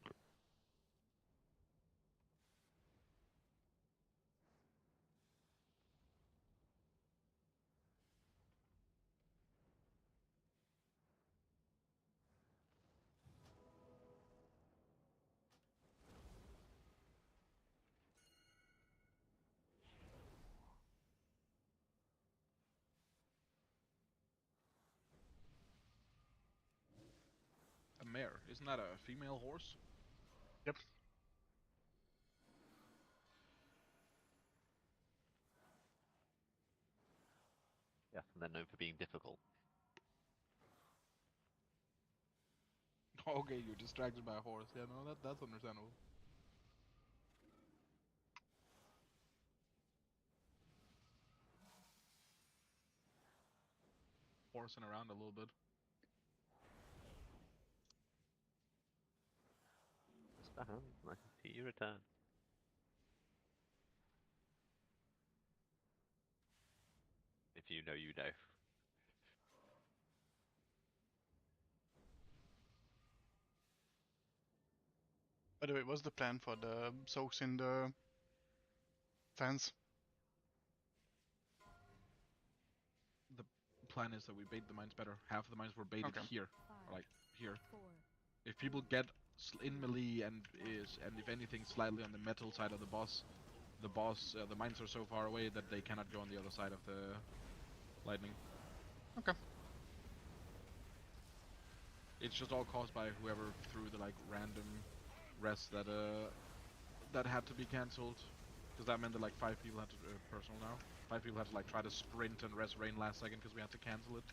A mare. Isn't that a female horse? Yep. Yes, and they're known for being difficult. Okay, you're distracted by a horse. Yeah, no, that's understandable. Horsing around a little bit. Spahan, nice to see you return. If you know, you know. By the way, what's the plan for the soaks in the fence? The plan is that we bait the mines better. Half of the mines were baited here, like here. If people get in melee and if anything slightly on the metal side of the mines are so far away that they cannot go on the other side of the lightning. Okay. It's just all caused by whoever threw the like random rest that had to be cancelled, because that meant that like 5 people had to personal now. 5 people had to like try to sprint and rest rain last second because we had to cancel it.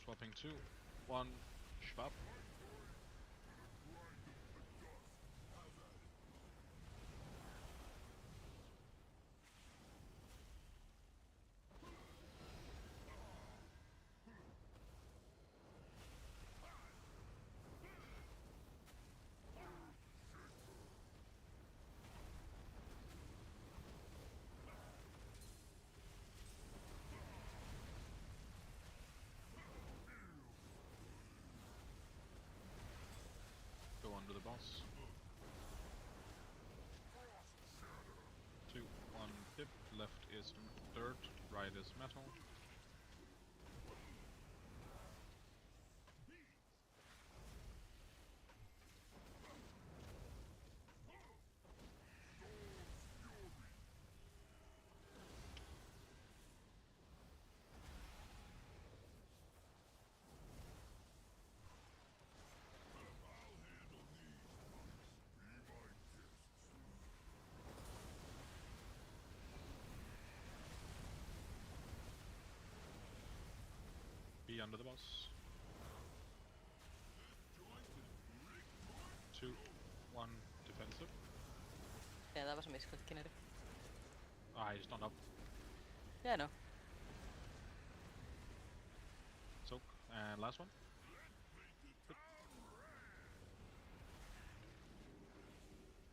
Swapping 2, 1, schwap. right is metal. Be under the boss. 2, 1, defensive. Yeah, that was a misclick, Kennedy. Ah, he's not up. Yeah, I know. Soak. And last one.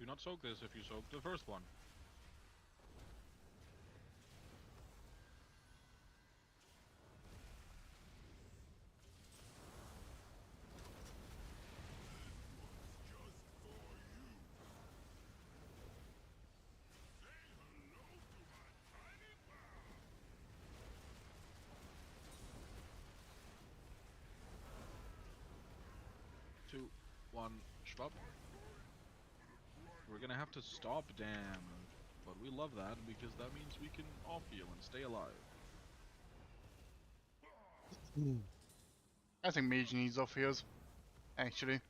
Do not soak this if you soak the first one. Two, one, stop. We're gonna have to stop, damn. But we love that because that means we can off heal and stay alive. I think Mage needs off heals, actually.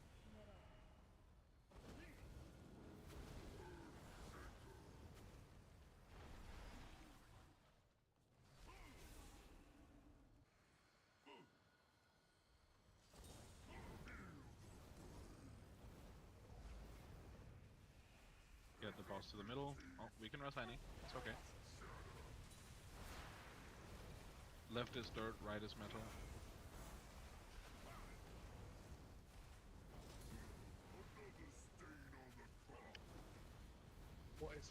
Get the boss to the middle. Oh, we can rest any. It's okay. Left is dirt, right is metal. What is?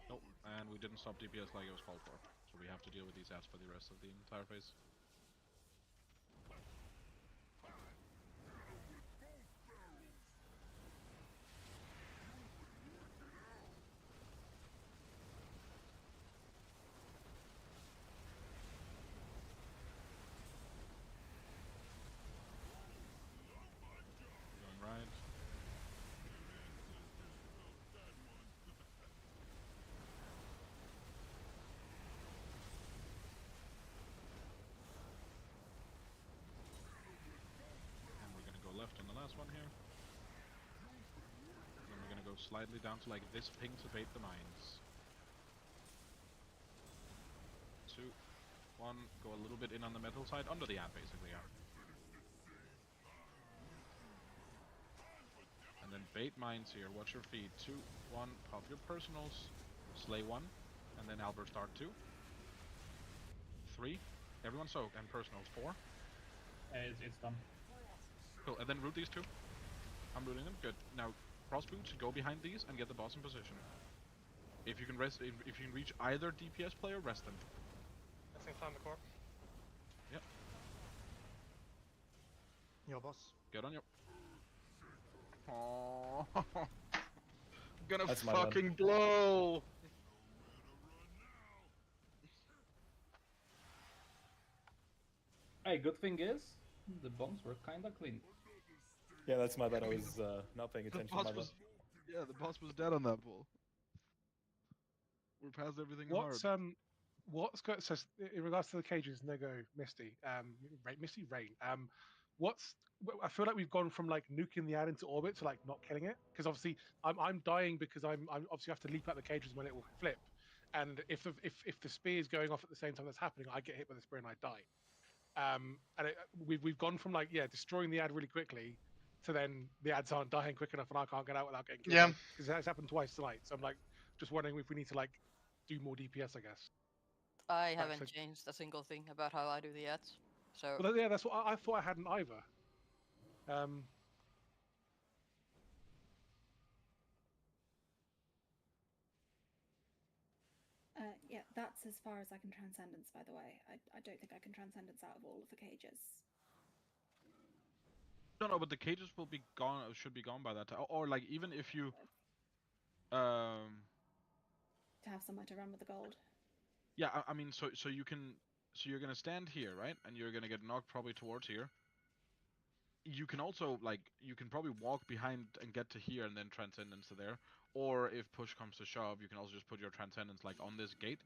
Nope, and we didn't stop DPS like it was called for. So we have to deal with these ads for the rest of the entire phase. Going right. And we're gonna go left on the last one here. And then we're gonna go slightly down to like this ping to bait the mines. 2, 1, go a little bit in on the metal side, under the ad basically, yeah. And then bait mines here, watch your feet. 2, 1, pop your personals, slay 1, and then Albert start 2. 3, everyone soak, and personals 4. It's done. Cool, and then root these 2. I'm rooting them, good. Now, cross boots, go behind these and get the boss in position. If you can rest, if you can reach either DPS player, rest them. Climb the core. Yep. Your boss. Get on your. Oh, gonna That's my fucking blow. Hey, good thing is, the bombs were kinda clean. Yeah, that's my bad. I was not paying The attention. boss My bad. was, yeah, the boss was dead on that pull. We're past everything hard. What's got so in regards to the cages, Nego, Misty, Misty, Rain. I feel like we've gone from like nuking the ad into orbit to like not killing it because obviously I'm dying because I'm obviously have to leap out the cages when it will flip, and if the spear is going off at the same time that's happening, I get hit by the spear and I die. And we've gone from like destroying the ad really quickly to then the ads aren't dying quick enough and I can't get out without getting killed. Yeah. Because it has happened twice tonight. So I'm like just wondering if we need to like do more DPS, I guess. I haven't changed a single thing about how I do the ads. So well, yeah, that's what I thought I hadn't either. Yeah, that's as far as I can transcendence, by the way. I don't think I can transcendence out of all of the cages. No, but the cages will be gone. Should be gone by that time. Or like even if you, to have somewhere to run with the gold. Yeah, I mean, so you can, so you're gonna stand here, right? And you're gonna get knocked probably towards here. You can also, like, you can probably walk behind and get to here and then Transcendence to there. Or if push comes to shove, you can also just put your Transcendence, like, on this gate.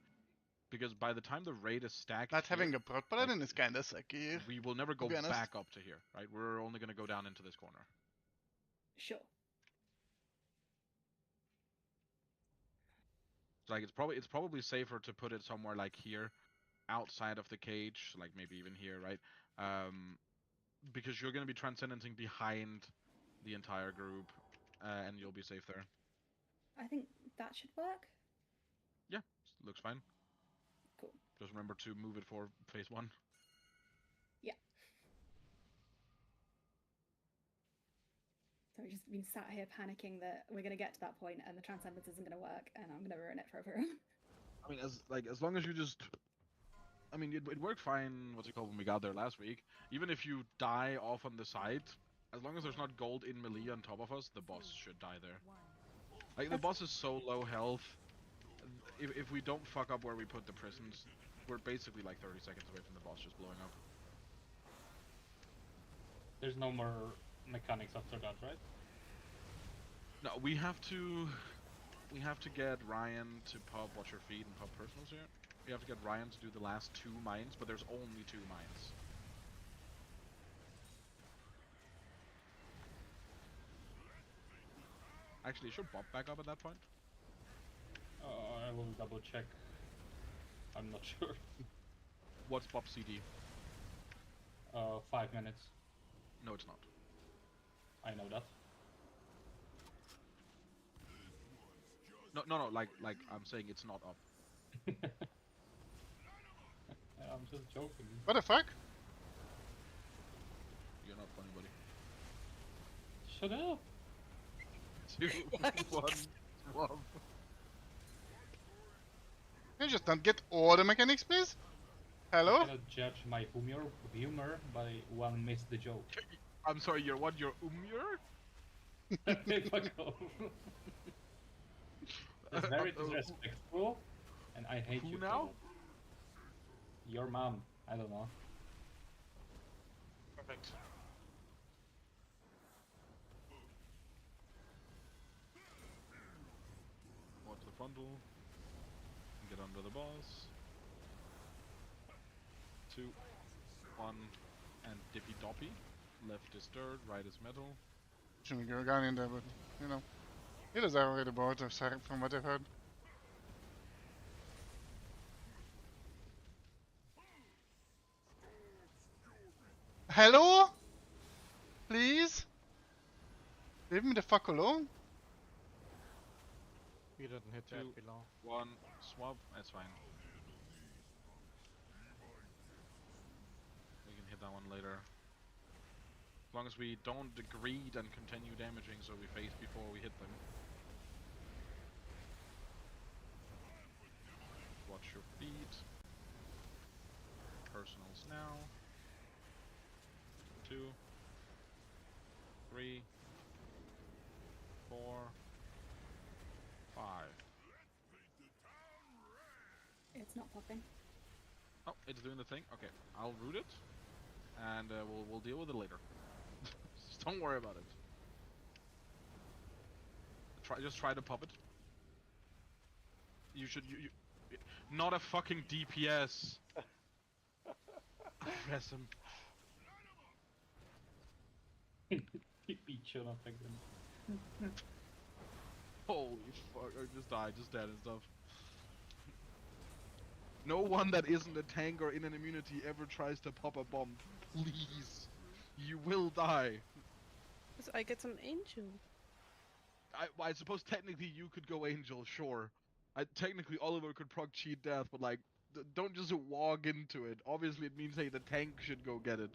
Because by the time the raid is stacked Not having here, a prot paladin is kinda sucky. we will never go be honest. back up to here, right? We're only gonna go down into this corner. Sure. Like, it's probably safer to put it somewhere like here, outside of the cage, like maybe even here, right? Because you're gonna be transcendenting behind the entire group, and you'll be safe there. I think that should work. Yeah, looks fine. Cool. Just remember to move it for phase 1. Yeah. So we've just been sat here panicking that we're going to get to that point and the Transcendence isn't going to work and I'm going to ruin it for everyone. I mean, as long as you just, I mean, it worked fine. What's it called when we got there last week? Even if you die off on the side, as long as there's not gold in melee on top of us, the boss should die there. Like, the boss is so low health. If we don't fuck up where we put the prisons, we're basically like 30 seconds away from the boss just blowing up. There's no more mechanics after that, right? No, we have to get Ryan to pop Watch Your Feet and pop personals here. We have to get Ryan to do the last 2 mines, but there's only 2 mines. Actually, should Bob back up at that point? I will double check. I'm not sure. What's Bob's CD? 5 minutes. No, it's not. I know that. No, like I'm saying it's not up. I'm just joking. What the fuck? You're not funny, buddy. Shut up! 2, 1, swap. Can you just not get all the mechanics, please? Hello? I cannot judge my humor by one missed the joke. I'm sorry, you're what? You're umur? Fuck off. It's very disrespectful, and I hate you. Who now? Your mom. I don't know. Perfect. Watch the frontal. Get under the boss. 2, 1, and dippy doppy. Left is dirt, right is metal. Shouldn't go down in there, but you know. It is already bought, from what I've heard. Hello? Please? Leave me the fuck alone? You didn't hit 2, that below. 1, swap. That's fine. We can hit that one later. As long as we don't greed and continue damaging, so we face before we hit them. Watch your feet. Personals now. 2, 3, 4, 5. It's not popping. Oh, it's doing the thing. Okay, I'll root it, and we'll deal with it later. Just don't worry about it. Just try to pop it. You should you not a fucking DPS. Press him. Beat you up again. Holy fuck! I just died, just dead and stuff. No one that isn't a tank or in an immunity ever tries to pop a bomb. Please, you will die. So I get some angel. I suppose technically you could go angel, sure. Technically Oliver could proc cheat death, but like, don't just walk into it. Obviously it means, hey, the tank should go get it.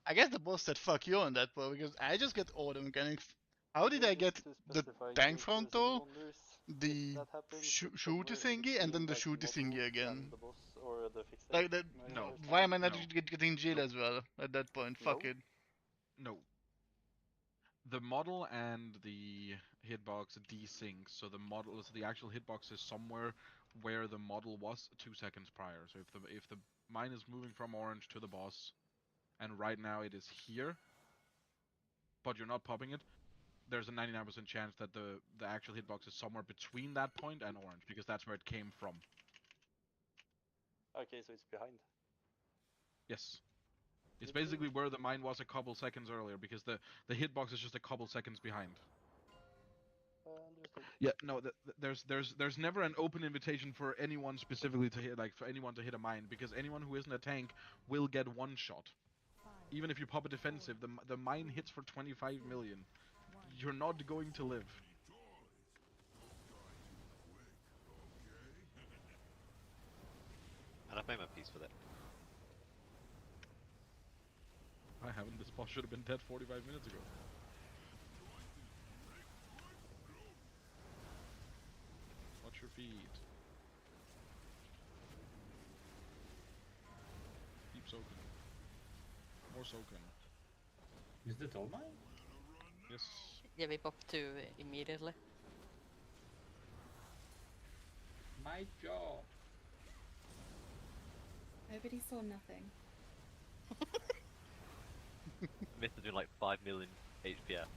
I guess the boss said fuck you on that, bro, because I just get all the mechanics. How did I get the tank frontal, the shooty thingy, and then the shooty thingy again? The boss or the fixed? Like that. No. Why am I not No. getting jail No. as well at that point? Fuck No. it. No. The model and the hitbox desync, so the model, so the actual hitbox is somewhere where the model was 2 seconds prior. So if the mine is moving from orange to the boss, and right now it is here, but you're not popping it, there's a 99% chance that the actual hitbox is somewhere between that point and orange, because that's where it came from. Okay, so it's behind. Yes. It's basically where the mine was a couple seconds earlier, because the hitbox is just a couple seconds behind. Understood. Yeah, no, there's never an open invitation for anyone specifically to hit, like for anyone to hit a mine, because anyone who isn't a tank will get one shot. Even if you pop a defensive, the mine hits for 25 million. You're not going to live. And I've made my peace with it. I haven't. This boss should have been dead 45 minutes ago. Watch your feet. Keep soaking. More soaking. Is that all mine? Yes. Yeah, we pop 2 immediately. My job. Nobody saw nothing. Myth is doing like 5 million HPF.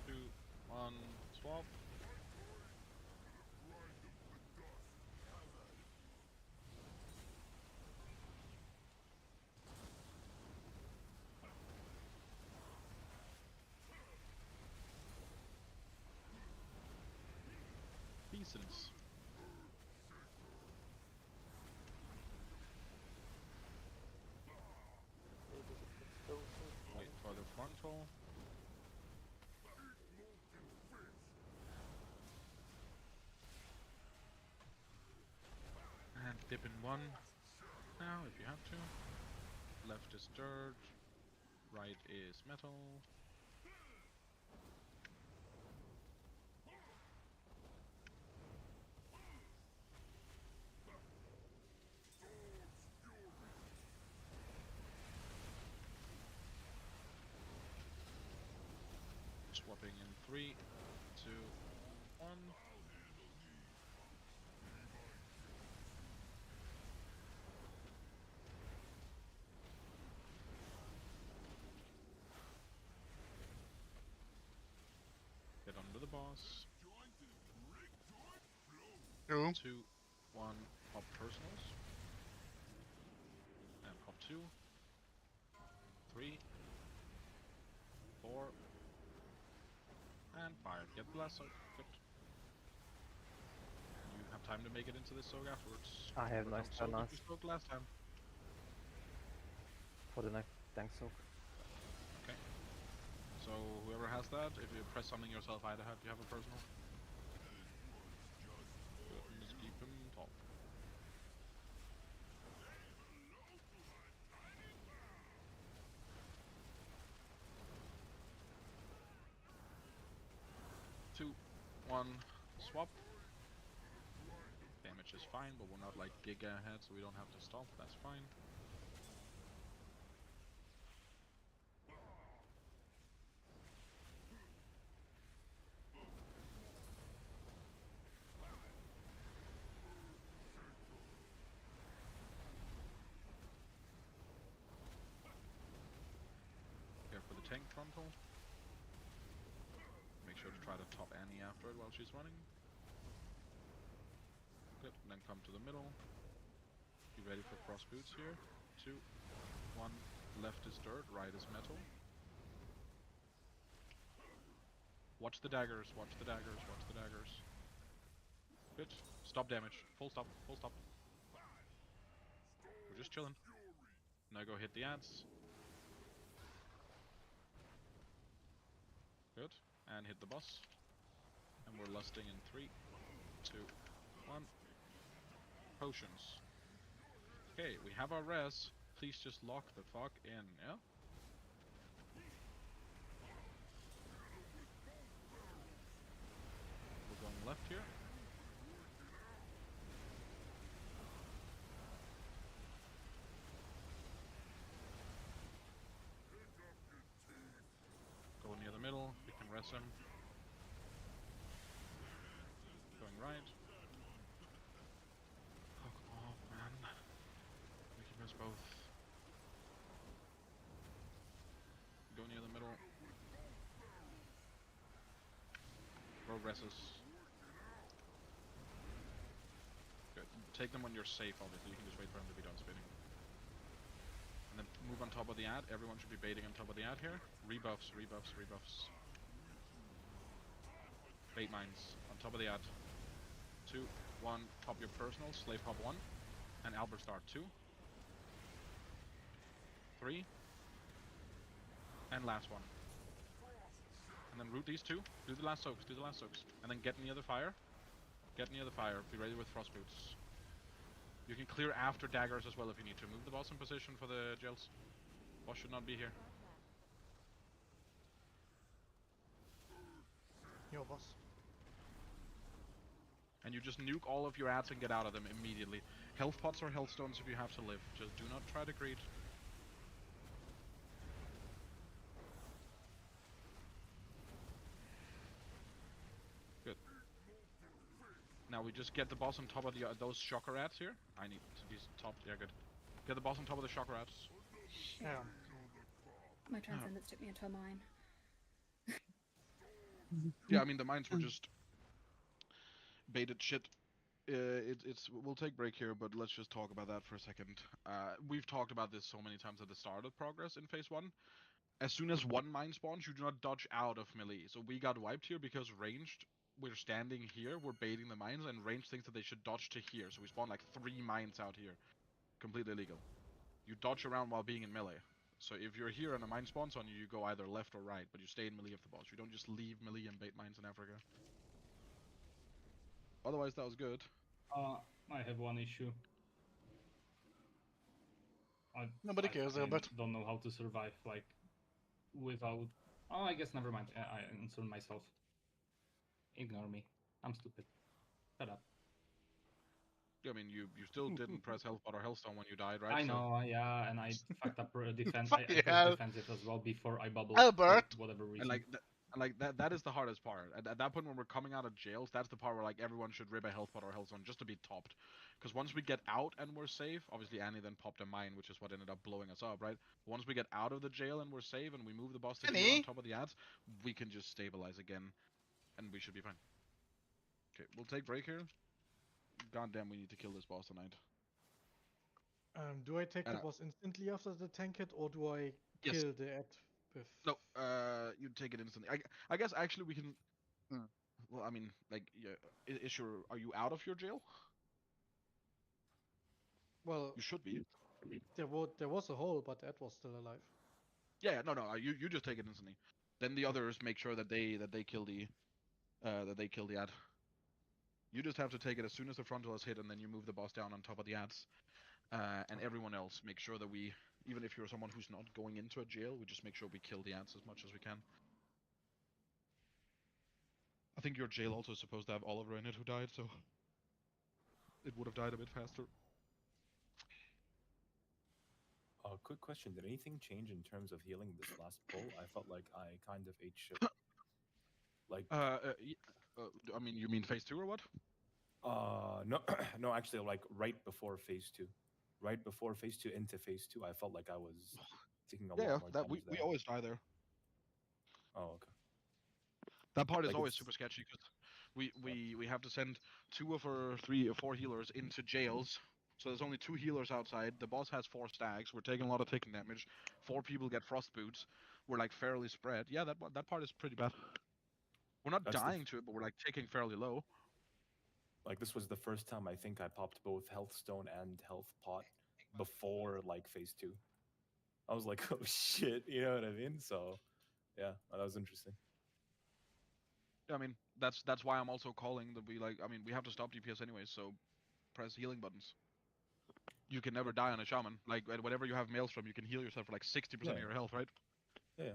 Two, one, swap. Decent. Wait for the frontal. And dip in one. Now, if you have to. Left is dirt. Right is metal. Swapping in 3, 2, 1. Get under the boss. 2, 1, pop personals. And pop 2, 3, 4, and 5. Get the last soak. Good. You have time to make it into this soak afterwards. I have But nice don't soak turn if you soaked last time. for the next tank soak. Okay. So whoever has that, if you press something yourself, either have you have a personal. Good, and just keep him top. Two, 1, swap. Damage is fine, but we're not like giga ahead, so we don't have to stop. That's fine. Here for the tank frontal. Make sure to try to top Annie after it while she's running. Good, and then come to the middle. Be ready for cross boots here. 2, 1, left is dirt, right is metal. Watch the daggers, watch the daggers, watch the daggers. Good. Stop damage. Full stop, full stop. We're just chilling. Now go hit the ads. Good. And hit the boss. And we're lusting in 3, 2, 1. Potions. Okay, we have our res. Please just lock the fuck in, yeah? We're going left here. Go near the middle, we can res him. Going right. Fuck off, man. We can res both. Go near the middle. Row reses. Good. Take them when you're safe, obviously. You can just wait for him to be done spinning. And then move on top of the ad. Everyone should be baiting on top of the ad here. Rebuffs, rebuffs, rebuffs. Bait mines on top of the ad. 2, 1, pop your personal, slave pop 1, and Albert start 2, 3, and last one. And then root these 2, do the last soaks, and then get near the fire. Get near the fire, be ready with frost boots. You can clear after daggers as well if you need to. Move the boss in position for the gels. Boss should not be here. Yo, boss. And you just nuke all of your ads and get out of them immediately. Health pots or health stones if you have to live. Just do not try to greed. Good. Now we just get the boss on top of the those shocker ads here. I need to be top. Yeah, good. Get the boss on top of the shocker ads. Shit. My transcendence took me into a mine. Yeah, I mean the mines were just baited shit. We'll take break here, but let's just talk about that for a second. We've talked about this so many times at the start of progress in phase 1. As soon as one mine spawns, you do not dodge out of melee. So we got wiped here because ranged, we're standing here, we're baiting the mines, and ranged thinks that they should dodge to here. So we spawn like 3 mines out here. Completely illegal. You dodge around while being in melee. So if you're here and a mine spawns on you, you go either left or right, but you stay in melee of the boss. You don't just leave melee and bait mines in Africa. Otherwise, that was good. I have one issue. Nobody cares, Albert. Don't know how to survive like without. Oh, I guess never mind. I answered myself. Ignore me. I'm stupid. Shut up. I mean, you still didn't press health pot or healthstone when you died, right? I know, yeah, and I fucked up defense. I Fucking pressed hell. defensive as well before I bubbled. Albert! For whatever reason. And that is the hardest part. At that point when we're coming out of jails, that's the part where like everyone should rib a health pot or health zone just to be topped. Because once we get out and we're safe, obviously Annie then popped a mine, which is what ended up blowing us up, right? Once we get out of the jail and we're safe and we move the boss to here on top of the ads, we can just stabilize again, and we should be fine. Okay, we'll take break here. Goddamn, we need to kill this boss tonight. Do I take the boss instantly after the tank hit, or do I kill the ad with... No, you take it instantly. I guess actually we can... Well, I mean, like, yeah, are you out of your jail? Well... You should be. There was a hole, but the ad was still alive. Yeah, no, you just take it instantly. Then the others make sure that they kill the ad. You just have to take it as soon as the frontal is hit, and then you move the boss down on top of the ads. And everyone else, make sure that we, even if you're someone who's not going into a jail, we just make sure we kill the ads as much as we can. I think your jail also is supposed to have Oliver in it who died, so it would have died a bit faster. Quick question, did anything change in terms of healing this last pull? I felt like I kind of ate shit. Like... I mean, you mean phase 2 or what? No, no, actually, like right before phase 2. Right before phase 2 into phase 2, I felt like I was taking a lot more damage we always die there. Oh, okay. That part is Like always super sketchy because we have to send 2 of our 3 or 4 healers into jails. So there's only 2 healers outside. The boss has 4 stacks. We're taking a lot of taking damage. 4 people get frost boots. We're like fairly spread. Yeah, that part is pretty bad. We're not dying to it, but we're like taking fairly low. Like this was the first time I think I popped both health stone and health pot before like phase 2. I was like, oh shit, you know what I mean? So yeah, that was interesting. Yeah, I mean that's why I'm also calling that we like. I mean we have to stop DPS anyway, so press healing buttons. you can never die on a shaman. Like whenever you have Maelstrom, you can heal yourself for like 60% of your health, right? Yeah.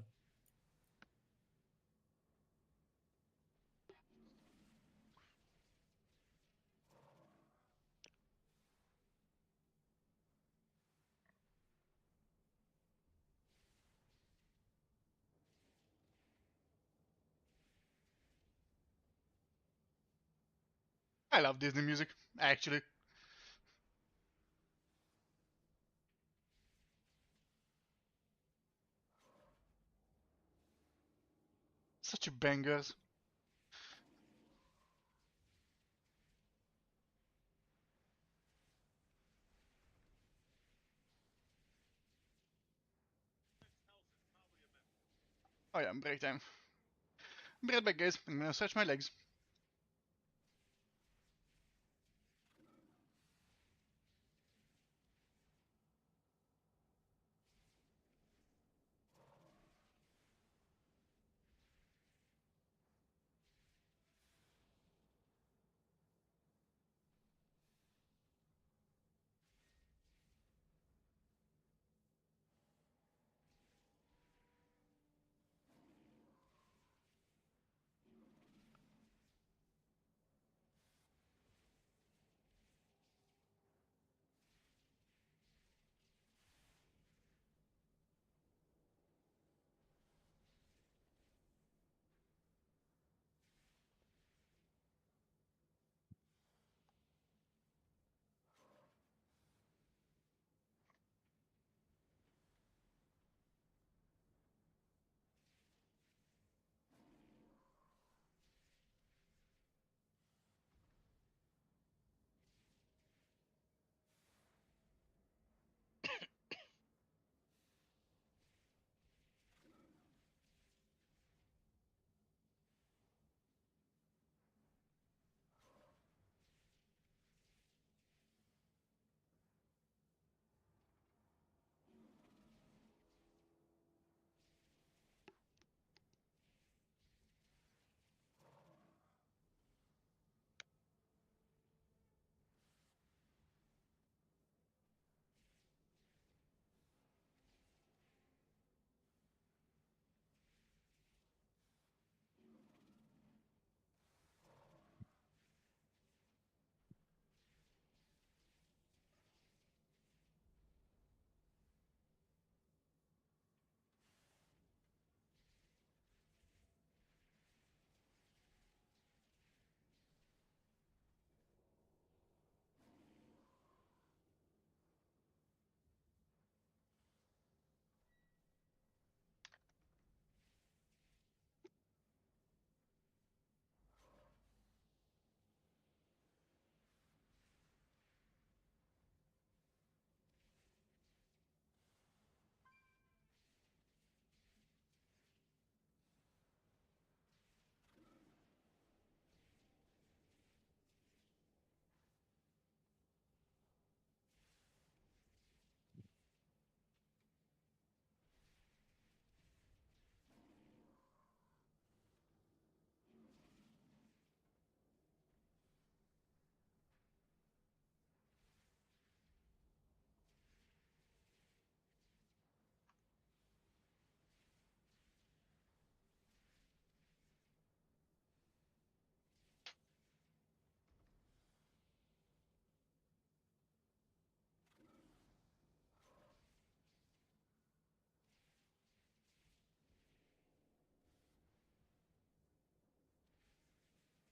I love Disney music, actually. Such a bangers. Oh yeah, break time. Be right back, guys. I'm gonna stretch my legs.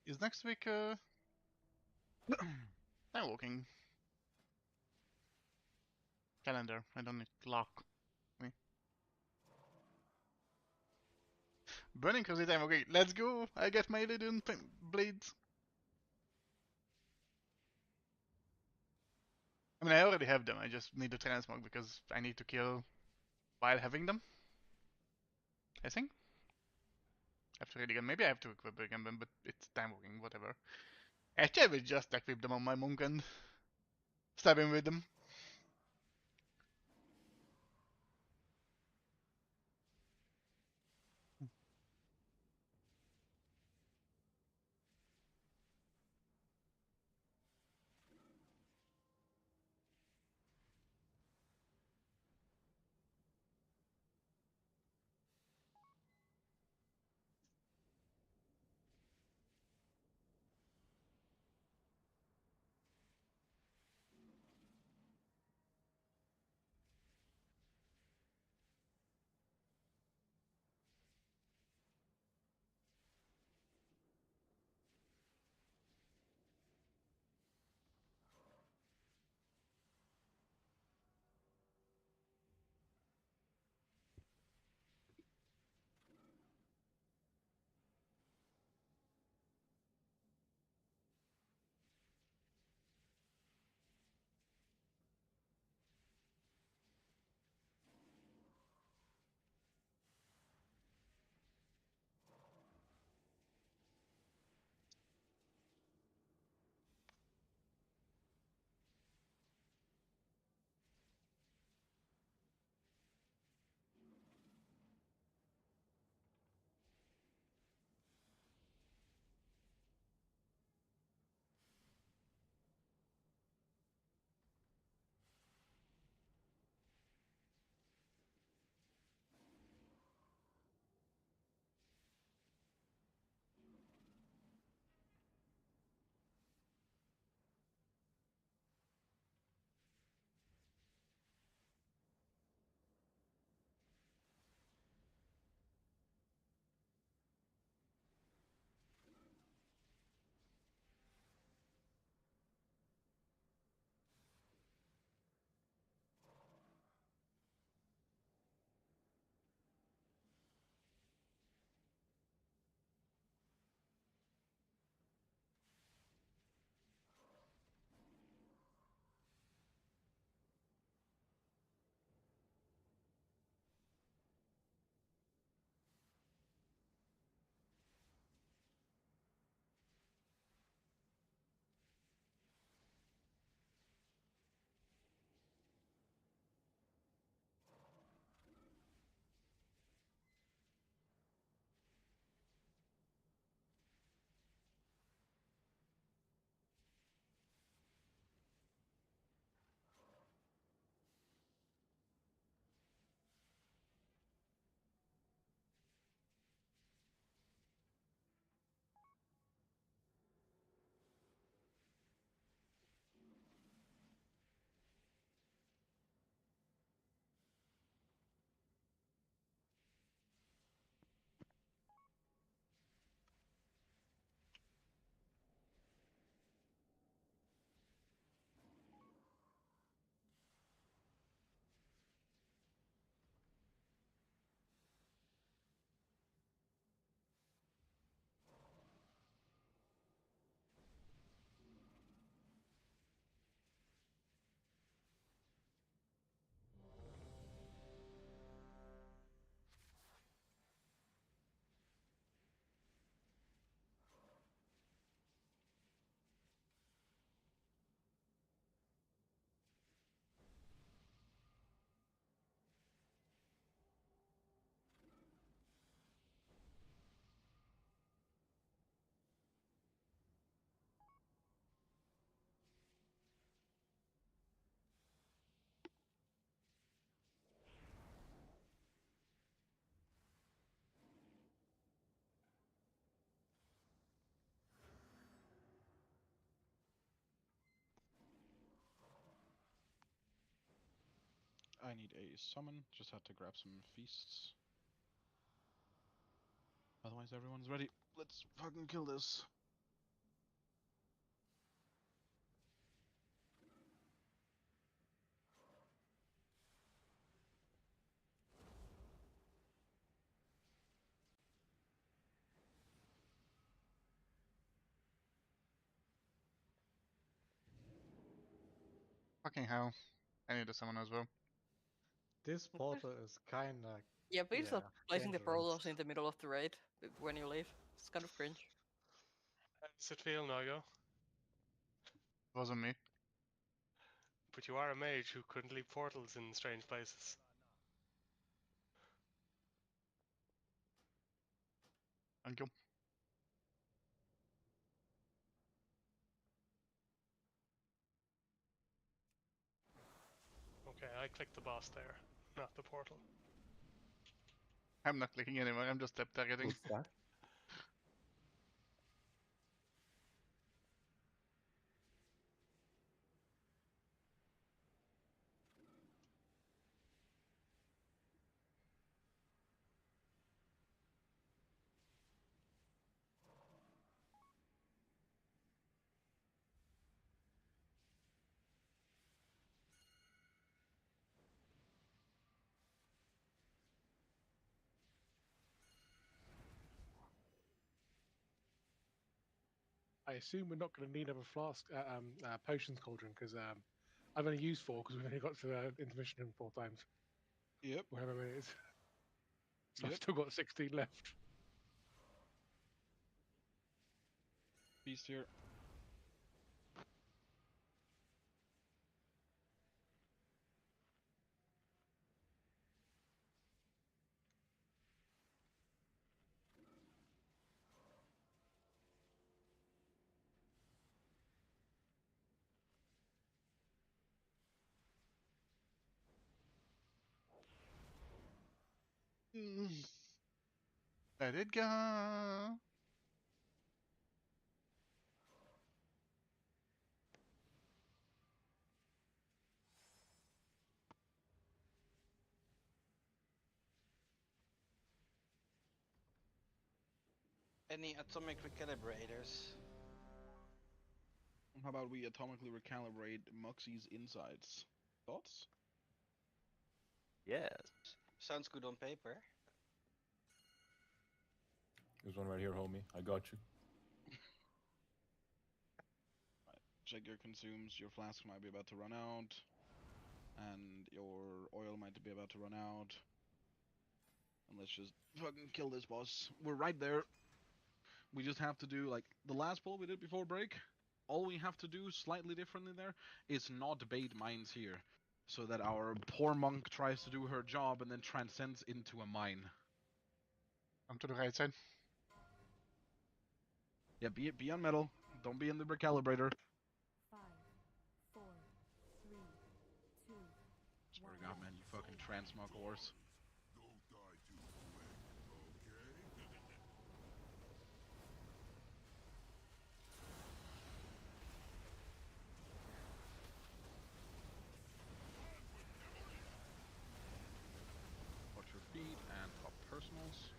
Is next week time walking calendar? I don't need clock. Me. Burning crazy time. Okay, let's go. I get my Lydian blades. I mean, I already have them. I just need the transmog because I need to kill while having them. I think. I have to read again. Maybe I have to equip again, but it's time walking. Whatever. Actually, I will just equip them on my monk and stab him with them. I need a summon. Just had to grab some feasts. Otherwise, everyone's ready. Let's fucking kill this. Fucking hell. I need a summon as well. This portal is kinda Yeah, please stop placing the dangerous. portals in the middle of the raid when you leave. It's kind of cringe. How does it feel, Nago? It wasn't me. But you are a mage who couldn't leave portals in strange places. Thank you. Okay, I clicked the boss there, not the portal. I'm not clicking anymore, I'm just tap targeting. What's that? I assume we're not going to need another flask, potions cauldron, because I've only used 4 because we've only got to intermission 4 times. Yep. Whatever it is. So I've Yep. still got 16 left. Beast here. Let it go. Any atomic recalibrators? How about we atomically recalibrate MugZee's insides? Thoughts? Yes. Sounds good on paper. There's one right here, homie. I got you. Check your consumes. Your flask might be about to run out. And your oil might be about to run out. And let's just fucking kill this boss. We're right there. We just have to do, like, the last pull we did before break. All we have to do slightly differently there is not bait mines here. So that our poor monk tries to do her job and then transcends into a mine. Come to the right side. Yeah, be on metal. Don't be in the recalibrator. 5, 4, 3, 2. Swear to God, man, you fucking transmog horse. Don't die too quick, okay? Watch your feet and pop personals.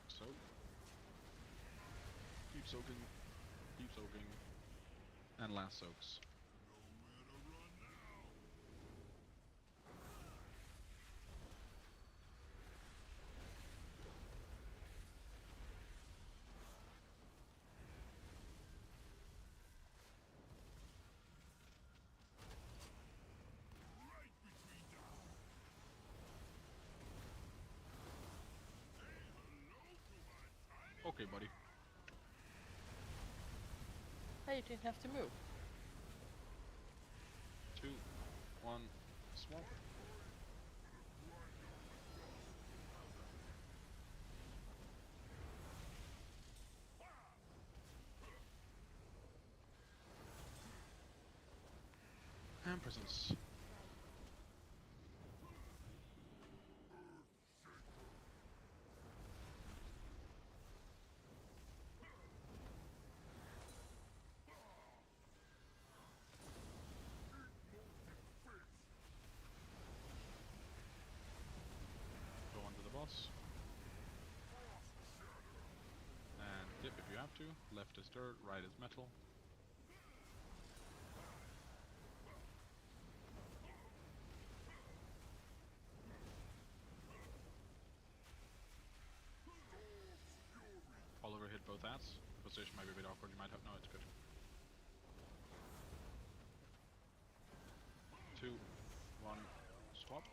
So. Keep soaking. Keep soaking. And last soaks. Okay, buddy. Hey, you didn't have to move. 2, 1, swamp. And presence. 2. Left is dirt, right is metal. Oliver hit both ads. The position might be a bit awkward, you might have... No, it's good. 2, 1, swap.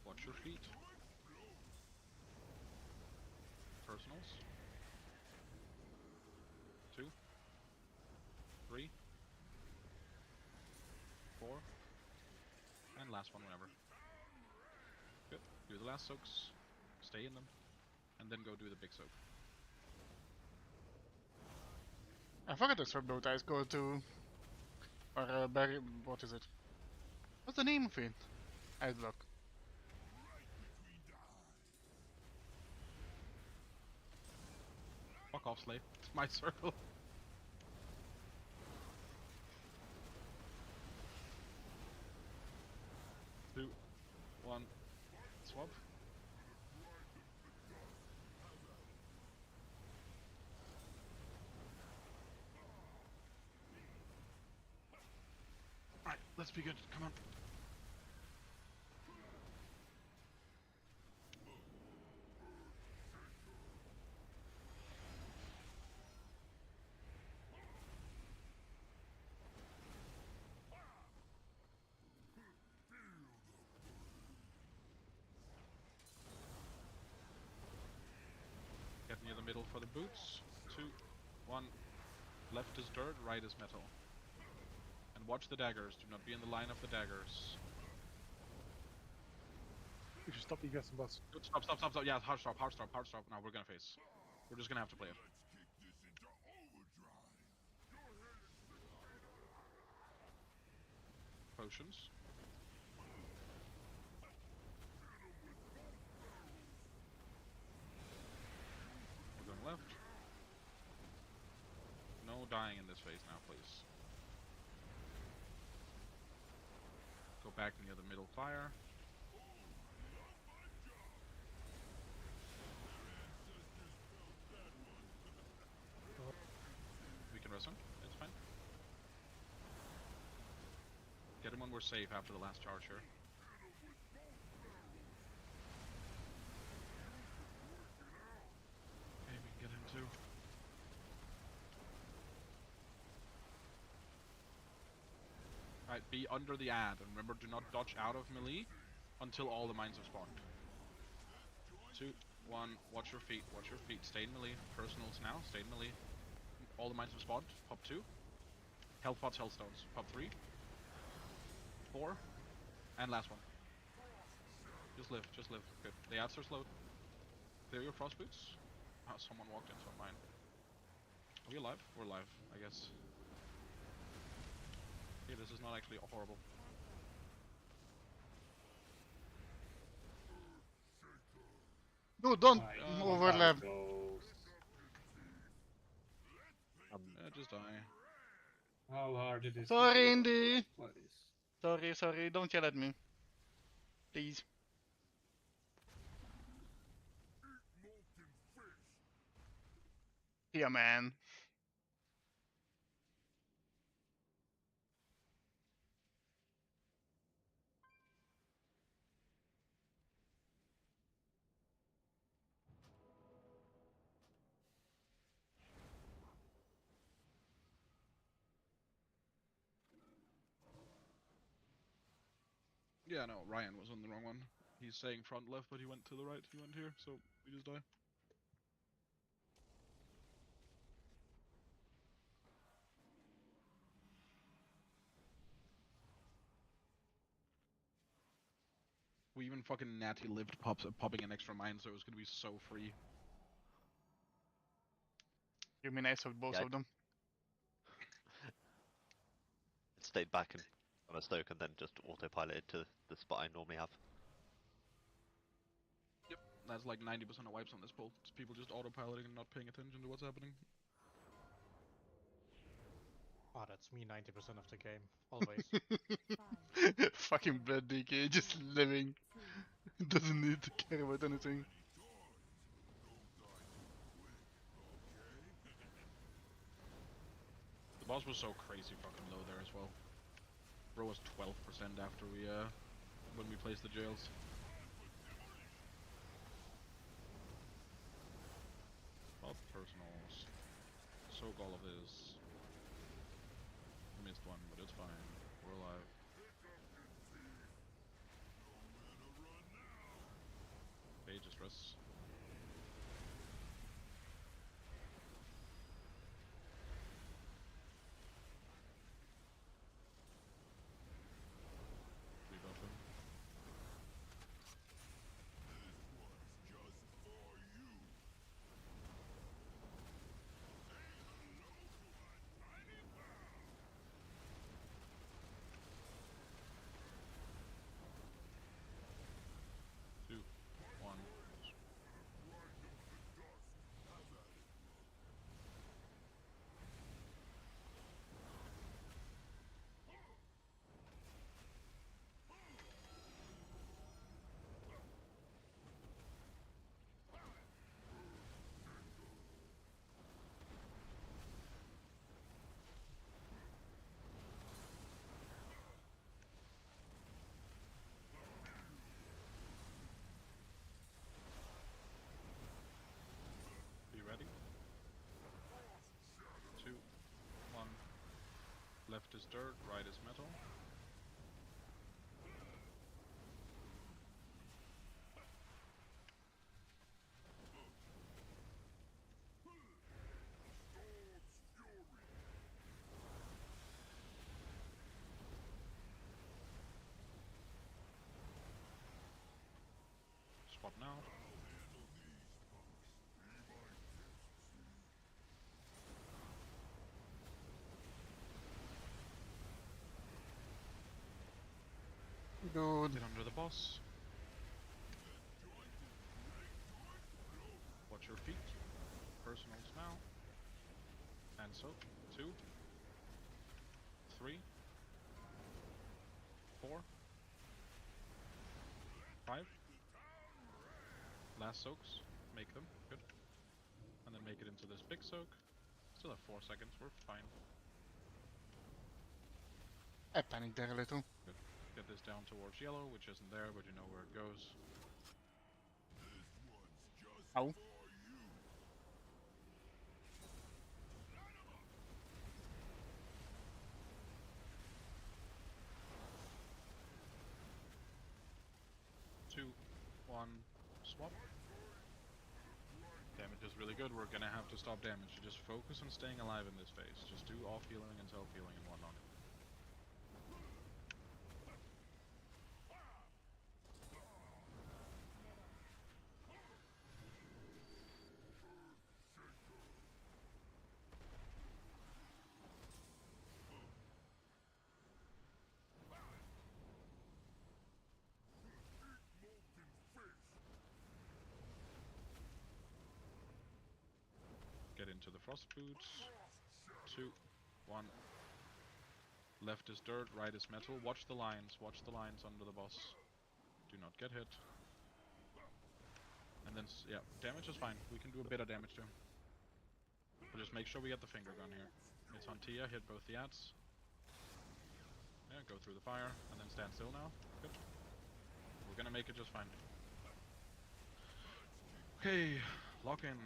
Watch your feet. Personals. 2, 3, 4, and last one whenever. Good. Do the last soaks, stay in them, and then go do the big soak. I forgot the sword bow ties go to... Or Barry... What is it? What's the name of it? Ice block. Fuck off, Slay. It's my circle. Two, 1, swap. Alright, let's be good. Come on. Get near the middle for the boots. 2, 1. Left is dirt, right is metal. And watch the daggers. Do not be in the line of the daggers. You should stop the egress and bus. Good, stop, stop, stop, stop. Yeah, hard stop, hard stop, hard stop. Now we're gonna face. We're just gonna have to play it. Potions. We're going left. No dying in this phase now, please. Go back near the middle fire. We can rest him, it's fine. Get him when we're safe after the last charge here. Okay, we can get him too. Alright, be under the ad, and remember, do not dodge out of melee until all the mines have spawned. 2, 1, watch your feet, stay in melee. Personals now, stay in melee. All the mines have spawned, pop 2. Health pots, health stones, pop 3. 4. And last one. Just live, just live. Good. The ads are slowed. Clear your frost boots. Ah, someone walked into mine. Are we alive? We're alive, I guess. Okay, this is not actually horrible. No, don't overlap. Just die. How hard it is. Sorry, Indy. Sorry, sorry. Don't yell at me. Please. Yeah, man. Yeah, no, Ryan was on the wrong one. He's saying front left, but he went to the right. He went here, so we just die. We even fucking natty lived popping an extra mine, so it was gonna be so free. You mean I sold both of them? It stayed back and on a stoke and then just autopiloted to the spot I normally have. Yep, that's like 90% of wipes on this pull. It's people just autopiloting and not paying attention to what's happening. Oh, that's me 90% of the game. Always. Fucking blood DK, just living. Doesn't need to care about anything. The boss was so crazy fucking low there as well. Bro was 12% after we when we placed the jails. All personals. Soak all of this. Missed one, but it's fine. We're alive. Okay, just rest. Rebuff him. Two, one. Be ready. 2, 1. Left is dirt, right is metal. Swap now. Good. Get under the boss. Watch your feet. Personals now. And so, 2, 3, 4, 5. Last soaks. Make them. Good. And then make it into this big soak. Still have 4 seconds. We're fine. I panicked there a little. Good. Get this down towards yellow, which isn't there, but you know where it goes. Ow. Two, 1, swap. Damage is really good. We're gonna have to stop damage. You just focus on staying alive in this phase. Just do off healing and self healing and whatnot. Get into the frost boots. 2, 1. Left is dirt, right is metal. Watch the lines. Watch the lines under the boss. Do not get hit. And then, yeah, damage is fine. We can do a bit of damage to him. But just make sure we get the finger gun here. It's on Tia. Hit both the ats. Yeah, go through the fire. And then stand still now. Good. We're gonna make it just fine. Okay, lock in.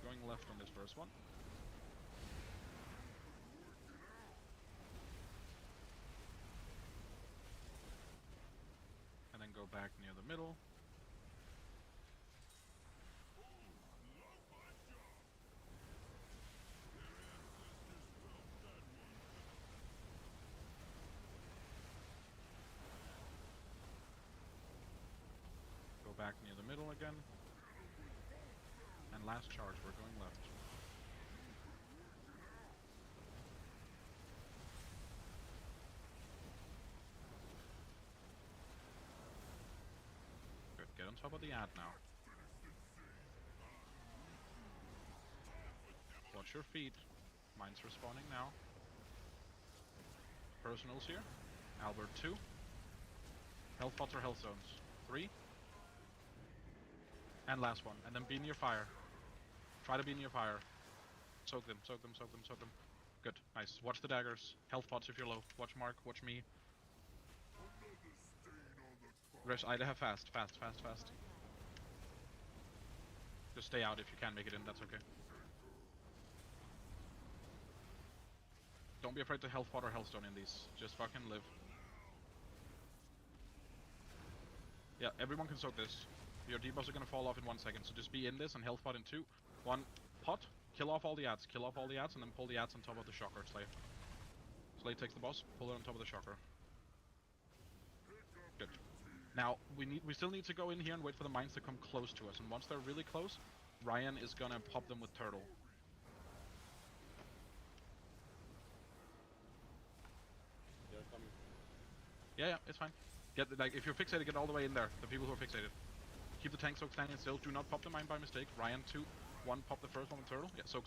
Going left on this first one. And then go back near the middle. Go back near the middle again. And last charge, we're going left. Good, get on top of the ad now. Watch your feet. Mine's respawning now. Personals here. Albert 2. Health pots or health zones. 3. And last one. And then be near fire. Try to be near fire. Soak them, soak them, soak them, soak them. Good, nice. Watch the daggers. Health pots if you're low. Watch Mark, watch me. Resh, either have fast. Just stay out if you can make it in, that's okay. Don't be afraid to health pot or healthstone in these. Just fucking live. Yeah, everyone can soak this. Your debuffs are gonna fall off in 1 second, so just be in this and health pot in 2. 1, pot, kill off all the ads, and then pull the ads on top of the shocker, Slay. Slay takes the boss, pull it on top of the shocker. Good. Now, we still need to go in here and wait for the mines to come close to us, and once they're really close, Ryan is gonna pop them with turtle. Yeah, it's fine. If you're fixated, get all the way in there. The people who are fixated. Keep the tank soak standing still. Do not pop the mine by mistake. Ryan 2, 1, pop the first one with turtle. Yeah, soak.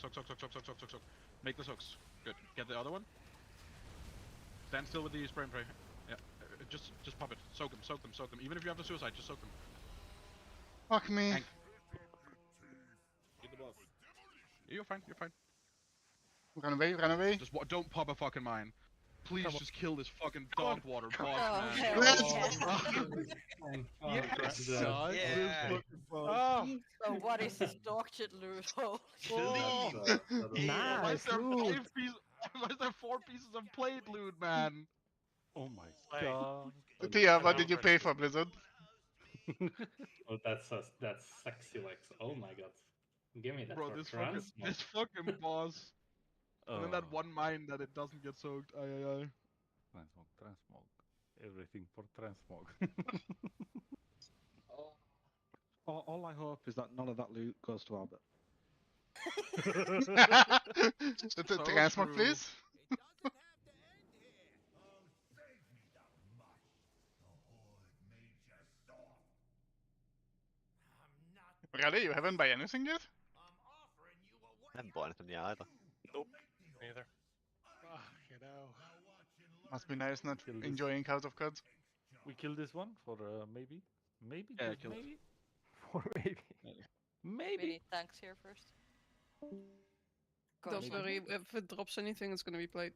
Make the soaks. Good. Get the other one. Stand still with the spray and pray. Yeah, just pop it. Soak them. Even if you have the suicide, just soak them. Fuck me. Get the buff. You're fine. Run away. Just don't pop a fucking mine. Please just kill this fucking dog water boss, Oh, man. Yes. Yeah. Oh, so what is this dog shit loot? Holy shit. Why is Nice, there loot. why is there 4 pieces of plate loot, man? Oh my Like, god. Tia, what did you pay for, Blizzard? Oh, that's sexy legs. Oh my god. Give me that Bro, for this trans. fucking boss. And then that one mine that it doesn't get soaked. Aye. Transmog. Everything for transmog. All I hope is that none of that loot goes to Albert. Transmog, please. Really? You haven't buy anything yet? I haven't bought anything yet either. Nope. Neither. You know. Must be nice not Kill this. enjoying House of Cards. We kill this one for maybe? Maybe? Yeah, just kill it. maybe? For maybe. We Maybe. need tanks here first. Don't worry, if it drops anything, it's gonna be played.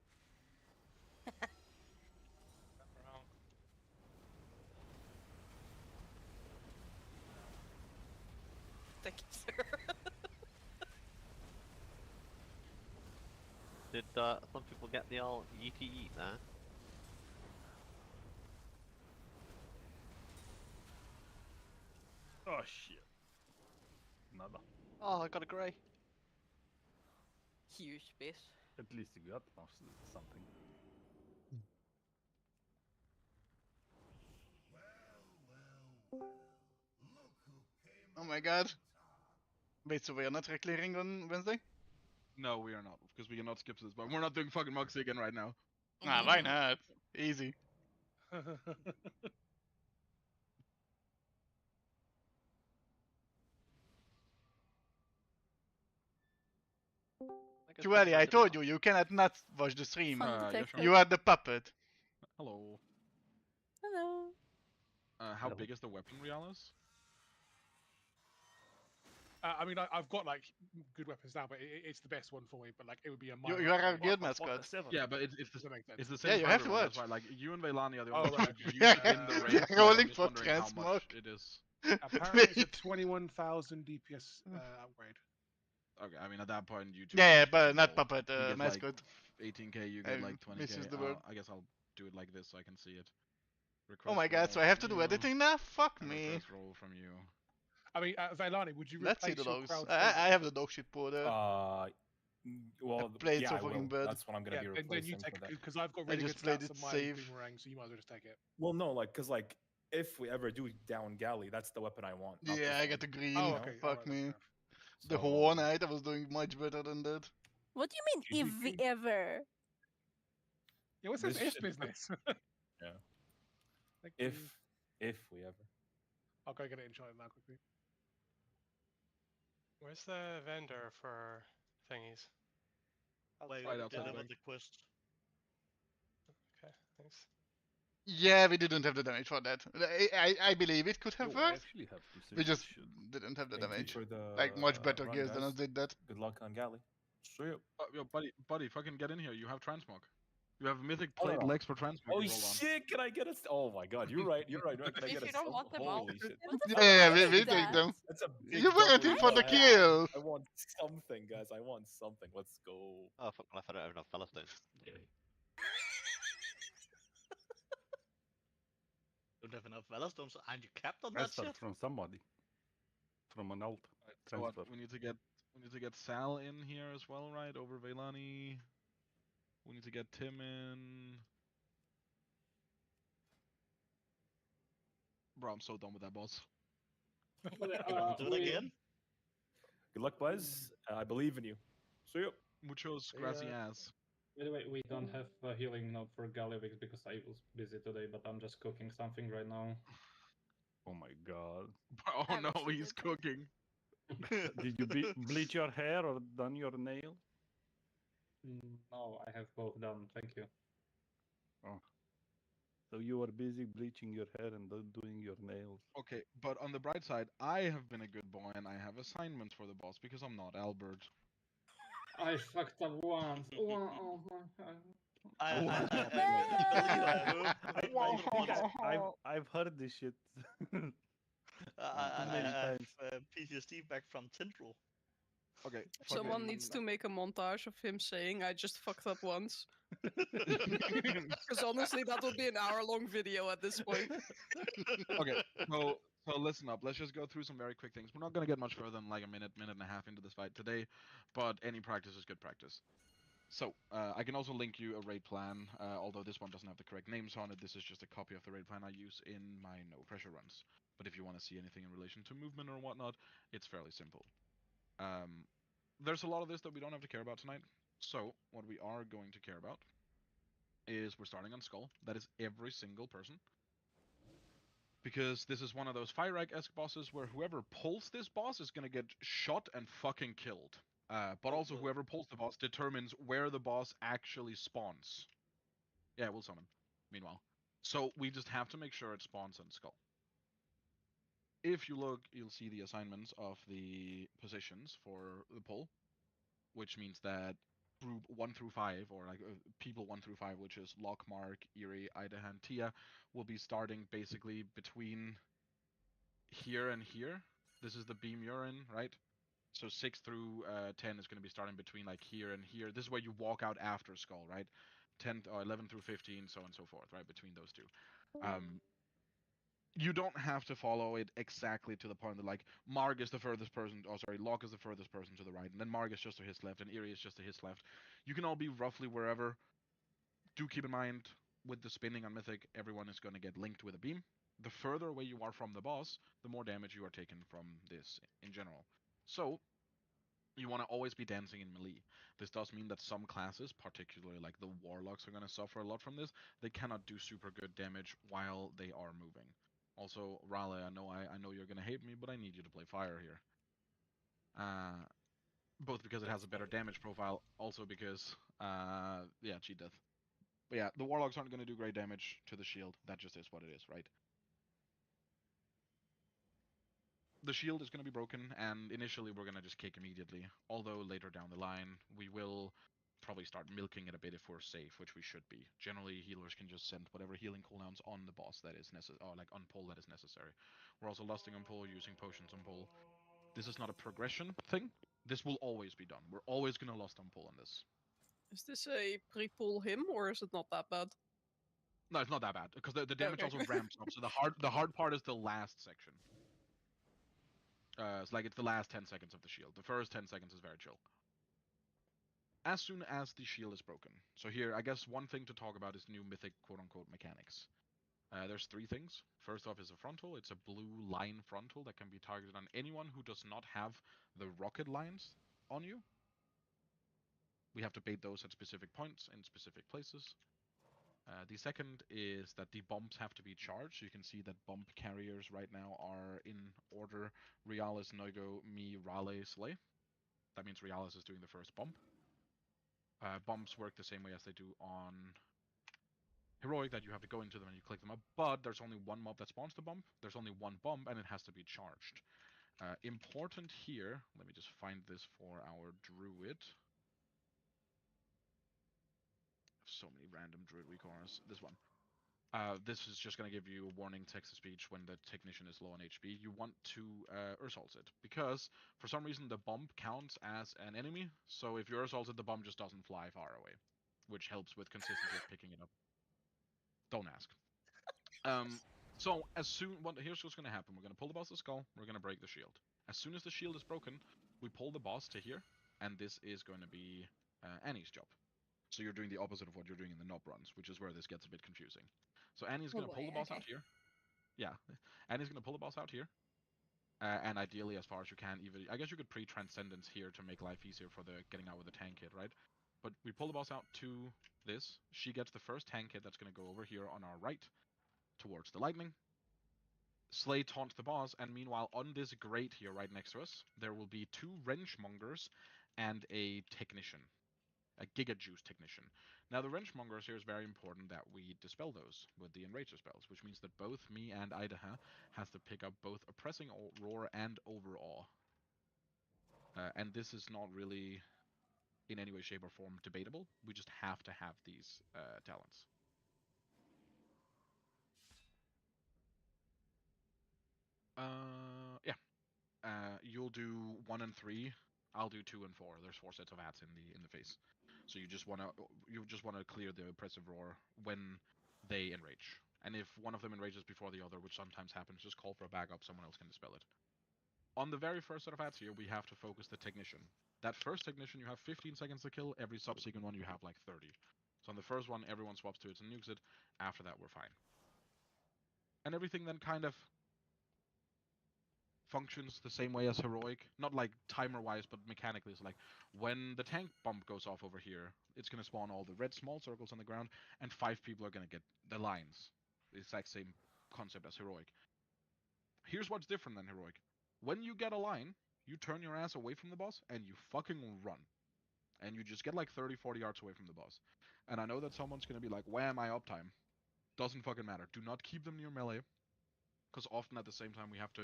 Thank you, sir. Did some people get the old yeet there? Oh shit. Nada. Oh, I got a grey. Huge space. At least you got something. Oh my god. Wait, so we are not clearing on Wednesday? No, we are not, because we cannot skip this, but we're not doing fucking MugZee again right now. Nah, why not? Easy. Joelle, I told you, you cannot not watch the stream. Yeah, sure. You are the puppet. Hello. Hello. How big is the weapon, Realis? I mean, I've got like good weapons now, but it's the best one for me. But like, it would be a minor. You are a guild mascot. Yeah, but it's Does that make sense? the same. Yeah, you have for to everyone, watch. that's why, like you and Veilani are the Oh, only right. ones who use it in the race. They're so rolling I'm just for wondering how transmog. much it is. Apparently, it's a 21,000 DPS upgrade. Okay, I mean at that point you two. Yeah, can but just not roll. puppet, He gets, mascot. Like 18k, you get I like 20k. misses the word. I guess I'll do it like this so I can see it. Oh my Request god, so I roll have to from do you, editing now? Fuck and me. request roll from you. I mean, Veilani, would you Let's see replace the your dogs. crowd? I have the dog shit porter. Well, played yeah, so I will. fucking bad. That's what I'm gonna be and then replacing you take for that. because I've got I really just good played stats it on my safe. boomerang, so you might as well just take it. Well, no, like, cause like if we ever do down galley, that's the weapon I want. not Yeah, this I one. got the green. Oh, okay. Fuck alright, me. that's The So- horn, I was doing much better than that. What do you mean, if we ever? Yeah, what's this This if shit- business? Yeah. Like, If we ever. I'll go get it enchanted now quickly. Where's the vendor for thingies? Wait, Right outside deliver the the quest. Okay, thanks. Yeah, we didn't have the damage for that. I believe it could have Yo, I worked. actually have to say We just shit. didn't have the Thank damage. you for the Like much better run, gears than us guys. did that. Good luck on Galley. See ya. Yo, buddy, fucking get in here. You have transmog. You have mythic Oh, no, plate no. legs for transmog. Oh you roll on. shit! Can I get a? Oh my god, you're right. You're right. Can I If get a? you don't want them, I'll Holy shit! What the fuck? Yeah, I we did take them. That's a big You were double waiting for the win. kill. I want something, guys. I want something. Let's go. Oh fuck! I don't have enough Palestine. Don't have enough Velostones, and you capped on I that start shit? from somebody. From an alt So what? transfer. We need to get Sal in here as well, right? Over Veilani. We need to get Tim in. Bro, I'm so done with that boss. Do it again? Good luck, boys. I believe in you. See ya. Muchos gracias. By the way, we don't have a healing node for Galivix because I was busy today, but I'm just cooking something right now. Oh my god. Oh no, he's cooking. Did you bleach your hair or done your nail? No, I have both done, thank you. Oh. So you were busy bleaching your hair and doing your nails. Okay, but on the bright side, I have been a good boy and I have assignments for the boss because I'm not Albert. I fucked up once. Oh my god. I've heard this shit. I many have times. PTSD back from Tindril. Okay. Someone needs to make a montage of him saying, "I just fucked up once." Because honestly, that would be an hour-long video at this point. Okay, so listen up. Let's just go through some very quick things. We're not gonna get much further than like a minute and a half into this fight today, but any practice is good practice. So, I can also link you a raid plan, although this one doesn't have the correct names on it. This is just a copy of the raid plan I use in my no pressure runs. But if you want to see anything in relation to movement or whatnot, it's fairly simple. There's a lot of this that we don't have to care about tonight. So, what we are going to care about is we're starting on Skull. That is every single person. Because this is one of those Fire Rag-esque bosses where whoever pulls this boss is going to get shot and fucking killed. But also whoever pulls the boss determines where the boss actually spawns. Yeah, we'll summon. Meanwhile. So we just have to make sure it spawns on Skull. If you look, you'll see the assignments of the positions for the pull. Which means that group 1 through 5, or like people 1 through 5, which is Lockmark, Eerie, Idahan, Tia, will be starting basically between here and here. This is the beam you're in, right? So 6 through 10 is going to be starting between like here and here. This is where you walk out after Skull, right? 10 or 11 through 15, so on and so forth, right? Between those two. You don't have to follow it exactly to the point that like Marg is the furthest person, Locke is the furthest person to the right, and then Marg is just to his left, and Eerie is just to his left. You can all be roughly wherever. Do keep in mind, with the spinning on Mythic, everyone is going to get linked with a beam. The further away you are from the boss, the more damage you are taking from this in general. So, you want to always be dancing in melee. This does mean that some classes, particularly like the Warlocks, are going to suffer a lot from this. They cannot do super good damage while they are moving. Also, Raleigh, I know you're gonna hate me, but I need you to play fire here. Both because it has a better damage profile, also because, yeah, cheat death. But yeah, the Warlocks aren't gonna do great damage to the shield. That just is what it is, right? The shield is gonna be broken, and initially we're gonna just kick immediately. Although later down the line, we will probably start milking it a bit if we're safe, which we should be. Generally, healers can just send whatever healing cooldowns on the boss that is necessary, or like on pull that is necessary. We're also lusting on pull, using potions on pull. This is not a progression thing. This will always be done. We're always gonna lust on pull on this. Is this a pre-pull him, or is it not that bad? No, it's not that bad because the damage Okay. also ramps up. So the hard part is the last section. It's like it's the last 10 seconds of the shield. The first 10 seconds is very chill. As soon as the shield is broken. So here, I guess one thing to talk about is new Mythic quote-unquote mechanics. There's 3 things. First off is a frontal. It's a blue line frontal that can be targeted on anyone who does not have the rocket lines on you. We have to bait those at specific points in specific places. The second is that the bombs have to be charged. You can see that bomb carriers right now are in order. Realis, Noigo, me, Raleigh, Slay. That means Realis is doing the first bomb. Bombs work the same way as they do on Heroic, that you have to go into them and you click them up, but there's only one mob that spawns the bomb. There's only one bomb, and it has to be charged. Important here, let me just find this for our druid. So many random druid recallers. This one. This is just going to give you a warning text-to-speech when the technician is low on HP. You want to Ursalts it, because for some reason the bomb counts as an enemy, so if you Ursalts it, the bomb just doesn't fly far away, which helps with consistency of picking it up. Don't ask. So as soon, here's what's going to happen. We're going to pull the boss's skull, we're going to break the shield. As soon as the shield is broken, we pull the boss to here, and this is going to be Annie's job. So you're doing the opposite of what you're doing in the knob runs, which is where this gets a bit confusing. So Annie's going to pull the boss out here. Yeah, Annie's going to pull the boss out here. And ideally, as far as you can, even I guess you could pre-transcendence here to make life easier for the getting out with the tank hit, right? But we pull the boss out to this. She gets the first tank hit that's going to go over here on our right, towards the lightning. Slay taunts the boss, and meanwhile on this grate here right next to us, there will be 2 wrenchmongers and a technician. A Giga Juice technician. Now the wrenchmongers here is very important that we dispel those with the enrager spells, which means that both me and Idaha has to pick up both oppressing roar and overawe. And this is not really in any way, shape, or form debatable. We just have to have these talents. Yeah. You'll do 1 and 3. I'll do 2 and 4. There's 4 sets of hats in the face. So you just wanna clear the oppressive roar when they enrage. And if one of them enrages before the other, which sometimes happens, just call for a backup, someone else can dispel it. On the very first set of hats here, we have to focus the technician. That first technician you have 15 seconds to kill, every subsequent one you have like 30. So on the first one, everyone swaps to it and nukes it. After that, we're fine. And everything then kind of functions the same way as Heroic, not like timer-wise, but mechanically. So like, when the tank bomb goes off over here, it's going to spawn all the red small circles on the ground, and 5 people are going to get the lines. The exact same concept as Heroic. Here's what's different than Heroic. When you get a line, you turn your ass away from the boss, and you fucking run. And you just get like 30-40 yards away from the boss. And I know that someone's going to be like, where am I uptime? Doesn't fucking matter. Do not keep them near melee. Because often at the same time we have to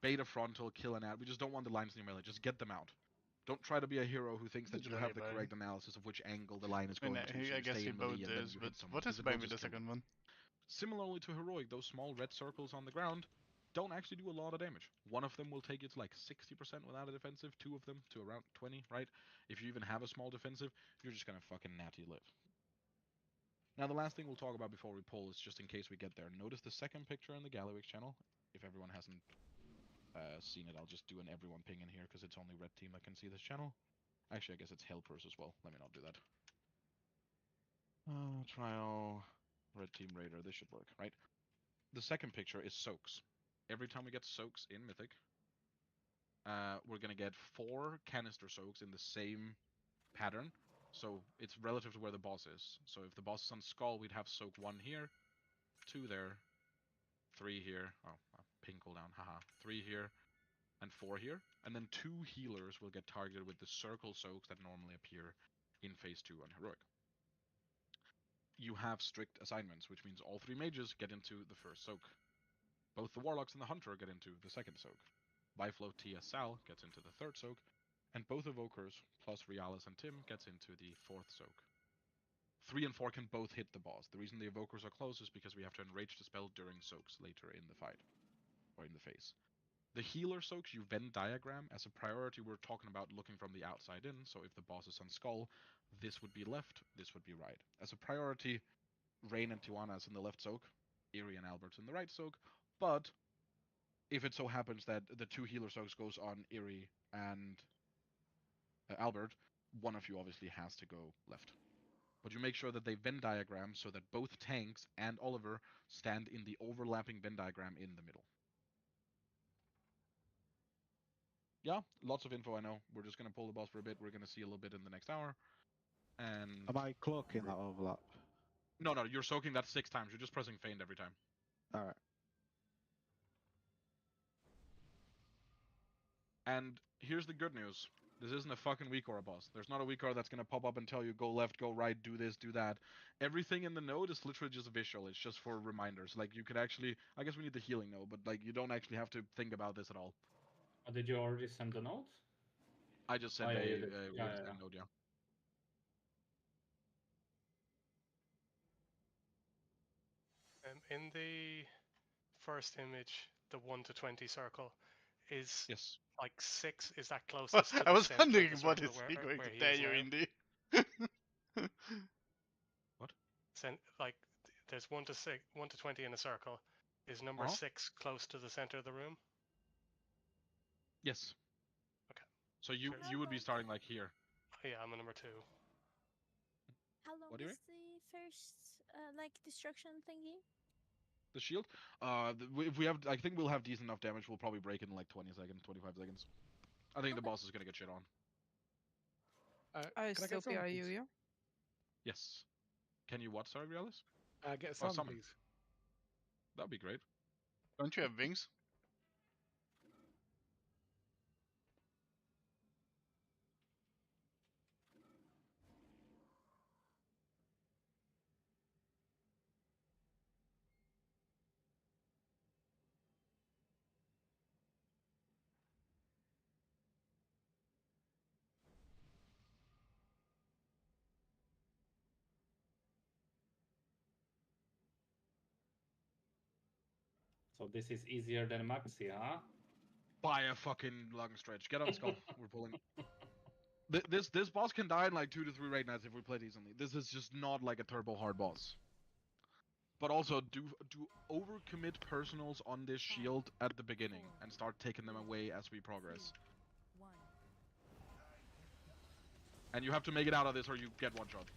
bait a frontal, kill an ad. We just don't want the lines near melee. Just get them out. Don't try to be a hero who thinks that you have the correct analysis of which angle the line is going to. So I guess stay you in both melee and then this, you but hit someone. what is It by will with just the kill second you. one? Similarly to Heroic, those small red circles on the ground don't actually do a lot of damage. One of them will take you to like 60% without a defensive, 2 of them to around 20, right? If you even have a small defensive, you're just gonna fucking natty live. Now the last thing we'll talk about before we pull is just in case we get there. Notice the second picture in the Gallowix channel. If everyone hasn't seen it, I'll just do an everyone ping in here because it's only red team that can see this channel. Actually, I guess it's Hellpers as well. Let me not do that. Trial, red team raider. This should work, right? The second picture is soaks. Every time we get soaks in Mythic, we're gonna get 4 canister soaks in the same pattern. So it's relative to where the boss is. So if the boss is on Skull, we'd have soak 1 here, 2 there, 3 here. Oh, ping cooldown, haha. 3 here, and 4 here. And then 2 healers will get targeted with the circle soaks that normally appear in phase 2 on Heroic. You have strict assignments, which means all 3 mages get into the first soak. Both the Warlocks and the Hunter get into the second soak. Biflo, Tia, Sal gets into the third soak, and both Evokers, plus Realis and Tim, gets into the 4th soak. 3 and 4 can both hit the boss. The reason the Evokers are close is because we have to enrage the spell during soaks later in the fight, or in the phase. The healer soaks you Venn diagram. As a priority, we're talking about looking from the outside in, so if the boss is on Skull, this would be left, this would be right. As a priority, Rain and Tijuana is in the left soak, Eerie and Albert's in the right soak, but if it so happens that the 2 healer soaks goes on Eerie and Albert, one of you obviously has to go left. But you make sure that they Venn diagram so that both tanks and Oliver stand in the overlapping Venn diagram in the middle. Yeah, lots of info, I know. We're just going to pull the boss for a bit. We're going to see a little bit in the next hour. And am I cloaking that overlap? No, you're soaking that 6 times. You're just pressing feint every time. Alright. And here's the good news. This isn't a fucking weak aura boss. There's not a weak aura that's gonna pop up and tell you go left, go right, do this, do that. Everything in the node is literally just visual. It's just for reminders. Like you could actually, I guess we need the healing node, but like you don't actually have to think about this at all. Did you already send the note? I just sent yeah, a you did. with the same node, yeah. In the first image, the 1 to 20 circle is yes. like 6 is that closest to I the was center of wondering the what circle is he going where to he tell is you, now. Indy. What? Like there's 1 to 6, 1 to 20 in a circle. Is number 6 close to the center of the room? Yes. Okay. So you would be starting like here. Yeah, I'm a number 2. How long What do you is the first like destruction thingy? The shield? If we have, I think we'll have decent enough damage. We'll probably break it in like 20 seconds, 25 seconds. I think the boss is gonna get shit on. I Can I still get some, PRU please? you. Yes. Can you what, sorry, Realis? Get Or some, summon. please. That'd be great. Don't you have wings? So this is easier than MugZee, huh? By a fucking long stretch. Get on skull. We're pulling. This boss can die in like 2 to 3 raid nights if we play decently. This is just not like a turbo hard boss. But also do overcommit personals on this shield at the beginning and start taking them away as we progress. And you have to make it out of this or you get one shot.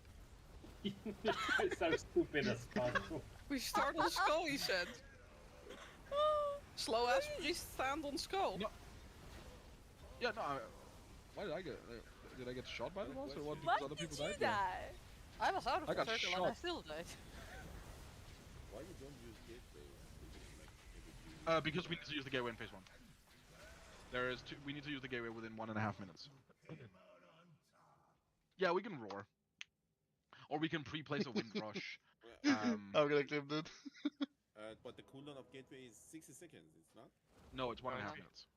It's so stupid as possible. We start on skull, he said. Slow as we stand on skull. No. Yeah, no. Why did I get? Did I get shot by the boss or what? Why Because other people did you died? die? I was out of I the got circle shot. and I still died. Why you don't use gateway? Because we need to use the gateway in phase 1. There is we need to use the gateway within 1.5 minutes. Yeah, we can roar. Or we can pre-place a wind rush. I'm gonna clip that. But the cooldown of gateway is 60 seconds, it's not? No, it's 1.5 minutes.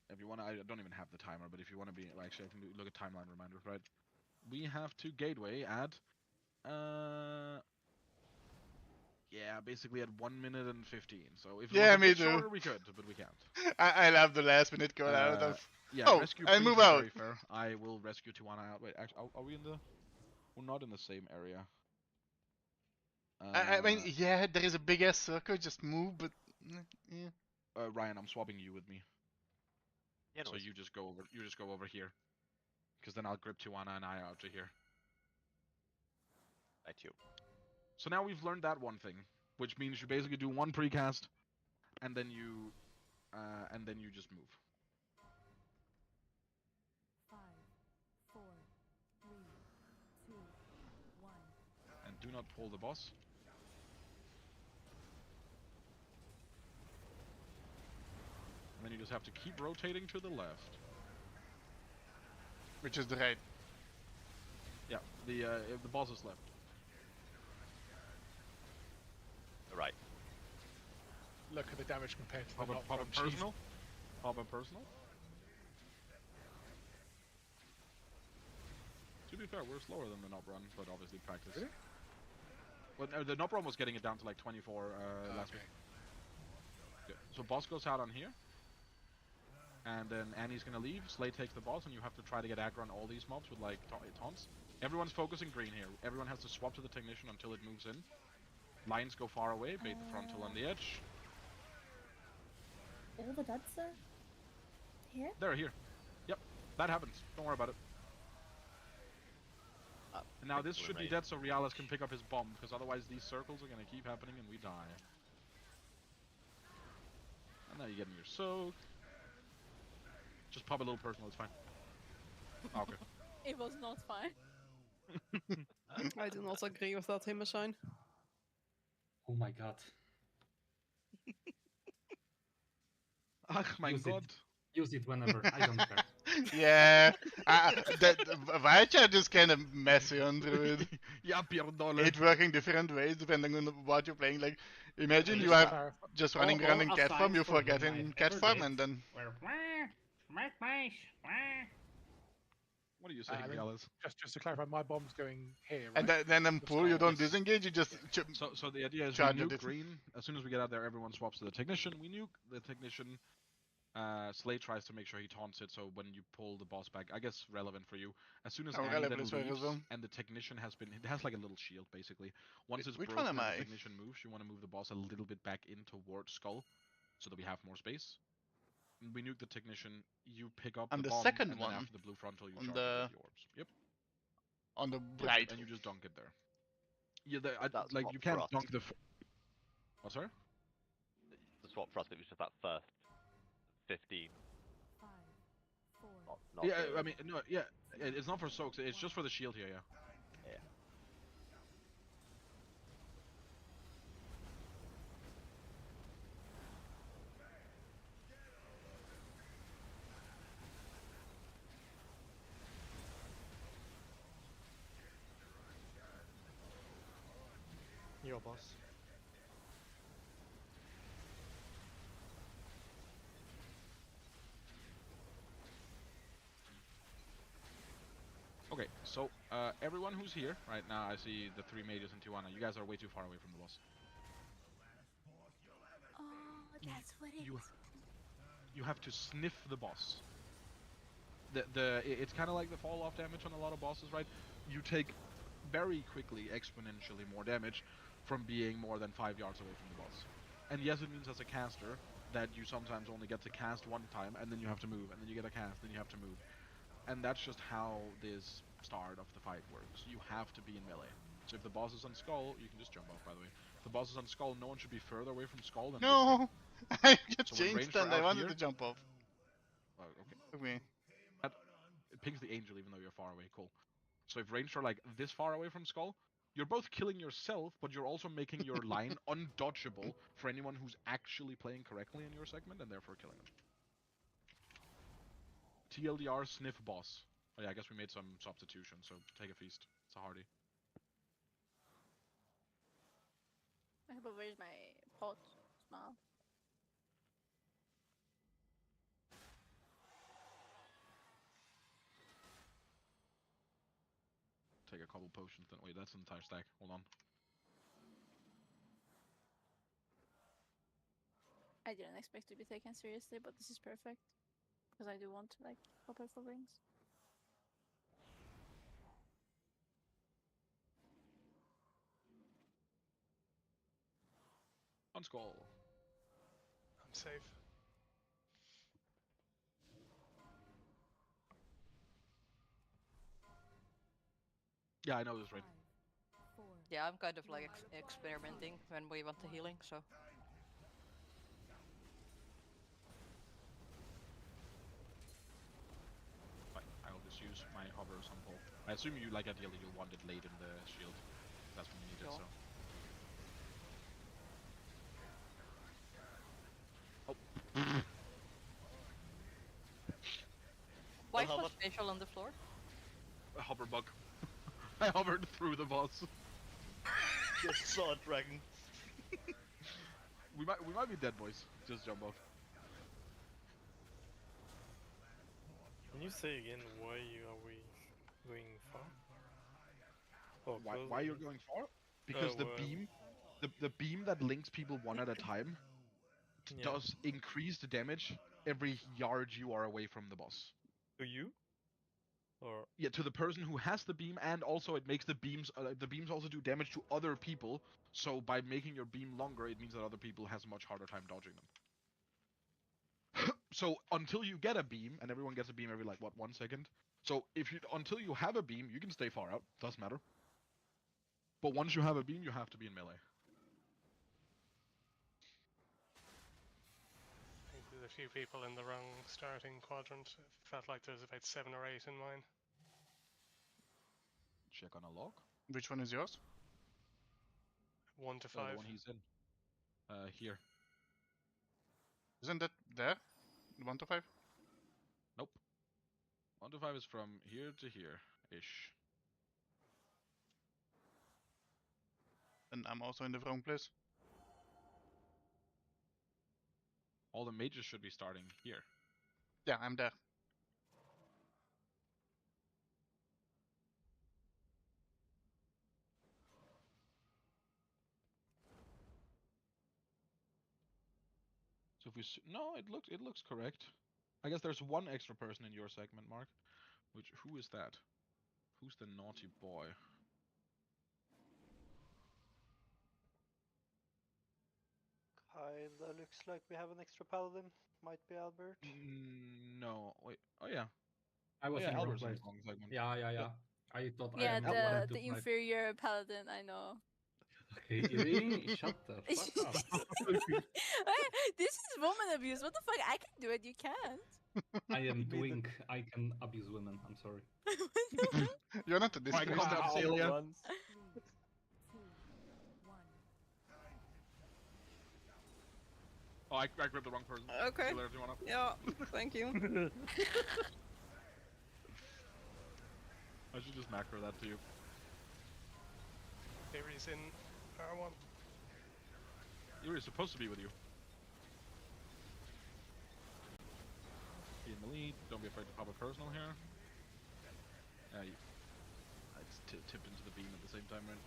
If you want to, I don't even have the timer, but if you want to be, actually, I can look at timeline reminder, right? We have to gateway at, yeah, basically at 1 minute and 15. So if it was a me bit too. shorter, we could, but we can't. I love the last minute call out of. Yeah, oh, rescue and Priest move is out. very fair. I will rescue Tijuana out. Wait, actually, are we in the? We're not in the same area. I mean, yeah, there is a big ass circle. Just move, but yeah. Ryan, I'm swapping you with me. Yeah, no so worries. you just go over. You just go over here. Because then I'll grip Tijuana and I out to here. Right, you. So now we've learned that one thing, which means you basically do one precast, and then you just move. 5, 4, 3, 2, 1. And do not pull the boss. And then you just have to keep rotating to the left. Which is the right. Yeah, the boss is left. Right. Look at the damage compared to Pop the a not from personal. Pop a personal. To be fair, we're slower than the knob run, but obviously practice. Really? Well, the knob run was getting it down to like 24 last week. Good. So boss goes out on here. And then Annie's gonna leave, Slay takes the boss, and you have to try to get aggro on all these mobs with like taunts. Everyone's focusing green here. Everyone has to swap to the technician until it moves in. Lines go far away, bait the frontal on the edge. All the duds are here? They're here. Yep, that happens. Don't worry about it. And now this should be dead so Realis can pick up his bomb, because otherwise these circles are gonna keep happening and we die. And now you're getting your soak. Just pop a little personal, it's fine. Okay. It was not fine. I do not agree with that Himmersign. Oh my god. Ach, mein Use Gott. it. Use it whenever. I don't care. Yeah, Wildchat is kind of messy on Druid. Yeah, pierdolę. It working different ways depending on what you're playing. Like, imagine Okay, you just are just running all around in cat form, assigns you for forget him in I've cat ever form, did and then were make nice. What are you saying, Gallus? Just to clarify, my bomb's going here, right? and then in The pool you start. don't disengage, you just So the idea is we charge at nuke it. green. As soon as we get out there, everyone swaps to the technician. We nuke the technician. Slate tries to make sure he taunts it, so when you pull the boss back, I guess relevant for you. As soon as Annie relevant then is very leaves, well. and the technician has been, it has like a little shield basically. Once it's Which one broken am and I? the technician moves, you want to move the boss a little bit back in towards Skull, so that we have more space. We nuke the technician, you pick up I'm the the bomb, second and then one after the blue frontal, you on charge it the with the orbs. Yep. on the Yep, right. and you just dunk it there. Yeah, That's like not you can't thrust. dunk the. What, sorry? The swap thrust, it was just that first 15. 5, 4, Not Yeah, the- I mean, no, yeah, it's not for soaks, it's just for the shield here, yeah. Yeah. Your boss. Okay, so everyone who's here right now, I see the 3 mages and Tijuana. You guys are way too far away from the boss. Oh, that's what it You is. you have to sniff the boss. It's kind of like the fall off damage on a lot of bosses, right? You take very quickly exponentially more damage from being more than 5 yards away from the boss. And yes, it means as a caster that you sometimes only get to cast one time, and then you have to move, and then you get a cast, then you have to move. And that's just how this start of the fight works. You have to be in melee. So if the boss is on Skull, you can just jump off, by the way. If the boss is on Skull, no one should be further away from Skull than No, I just So when changed ranged are and I out wanted here- to jump off. Oh, okay. Okay. It pings the angel even though you're far away. Cool. So if ranged are like this far away from Skull, you're both killing yourself, but you're also making your line undodgeable for anyone who's actually playing correctly in your segment and therefore killing them. TLDR sniff boss. Oh yeah, I guess we made some substitutions, so take a feast. It's a hardy. But where's my pot now? Take a couple potions then. Wait, that's an entire stack. Hold on. I didn't expect to be taken seriously, but this is perfect. Because I do want to, like, hop for rings. On Skull. I'm safe. Yeah, I know this, right? Yeah, I'm kind of like experimenting when we want the healing, so. Fine, I'll just use my hover or some pull. I assume you, like, ideally you'll want it late in the shield. That's when you need it, Sure. so. Why how was much- facial on the floor? A hover bug. I hovered through the boss. Just saw a dragon. We might be dead, boys. Just jump off. Can you say again why are we going far? Oh, Why you're going far? Because the well- beam, the beam that links people one at a time, Yeah. does increase the damage every yard you are away from the boss. To you? Or Yeah, to the person who has the beam, and also it makes the beams also do damage to other people. So by making your beam longer, it means that other people has a much harder time dodging them. So until you get a beam, and everyone gets a beam every like what 1 second. So until you have a beam, you can stay far out. Doesn't matter. But once you have a beam, you have to be in melee. I think there's a few people in the wrong starting quadrant. It felt like there was about 7 or 8 in mine. check on a log. Which one is yours? 1 to 5. The one he's in. Here. Isn't that there? 1 to 5? Nope. 1 to 5 is from here to here-ish. And I'm also in the wrong place. All the mages should be starting here. Yeah, I'm there. So if we no, it looks correct. I guess there's one extra person in your segment, Mark. Who is that? Who's the naughty boy? Kinda looks like we have an extra paladin. Might be Albert. No, wait. Oh yeah. I was yeah, in the wrong Albert's in place. the wrong segment. Yeah. I thought Yeah, I am the inferior paladin, I know. Okay, Iri, shut the fuck up. This is woman abuse. What the fuck? I can do it. You can't. I am doing. I can abuse women. I'm sorry. You're not a disgrace. Oh, I grabbed the wrong person. Okay. See you later, if you wanna. Yeah, thank you. I should just macro that to you. Ares in R1. Yuri's supposed to be with you. Be in the lead. Don't be afraid to pop a personal here. I just tipped into the beam at the same time, right?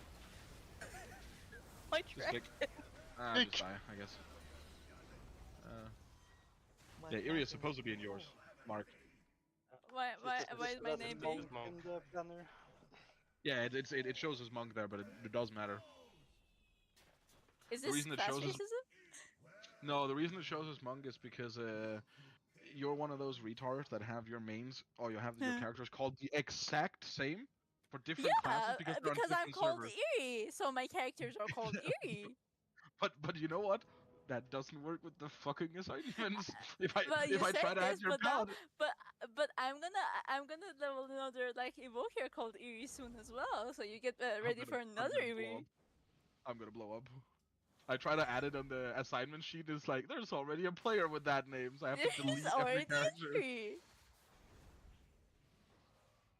My Just kick. Just die, I guess. Yeah, Iri is supposed to be in yours, Mark. Why is my name being? In the planner. Yeah, it shows as monk there, but it does matter. Is The this reason it class shows as racism? No, the reason it shows as monk is because you're one of those retards that have your mains or you have your characters called the exact same for different classes because they're on because I'm different called servers. Eerie, so my characters are called Eerie. But you know what? That doesn't work with the fucking assignments. If Well, you I say try to add this, your paladin, but I'm gonna level another like evoker called Eerie soon as well, so you get ready for another Eerie. I'm gonna blow up. I try to add it on the assignment sheet. It's like there's already a player with that name, so I have to delete every character. Eerie.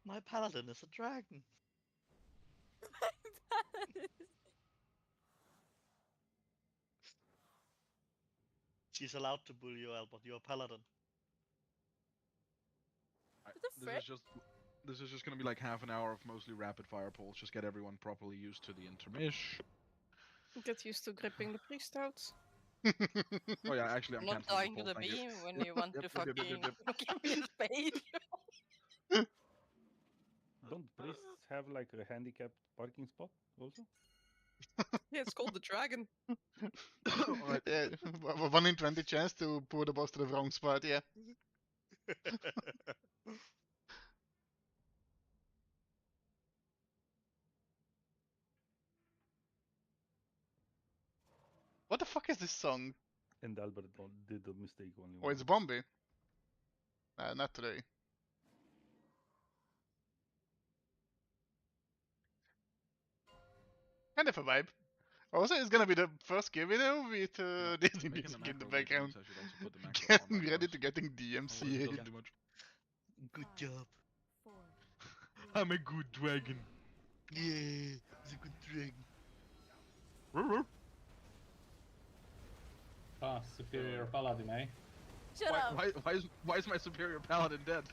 My paladin is a dragon. She's allowed to bully you, Albert. You're a paladin. This is just gonna be like half an hour of mostly rapid fire polls. Just get everyone properly used to the intermish. Get used to gripping the priest out. Oh yeah, actually I'm not canceling dying the to the poll, thank you. beam when you want to Yep, fucking give me a spade. Don't priests have like a handicapped parking spot also? Yeah, it's called the dragon. Alright, yeah, 1 in 20 chance to put the boss to the wrong spot, yeah. What the fuck is this song? And Albert did a mistake only Oh, it's Bombi. Not today. Kind of a vibe. Also, it's gonna be the first game video with Disney music in the background. Getting ready to getting DMCA. Good job. I'm a good dragon. Yeah, it's a good dragon. Ah, superior paladin, eh? Shut up. Why is my superior paladin dead?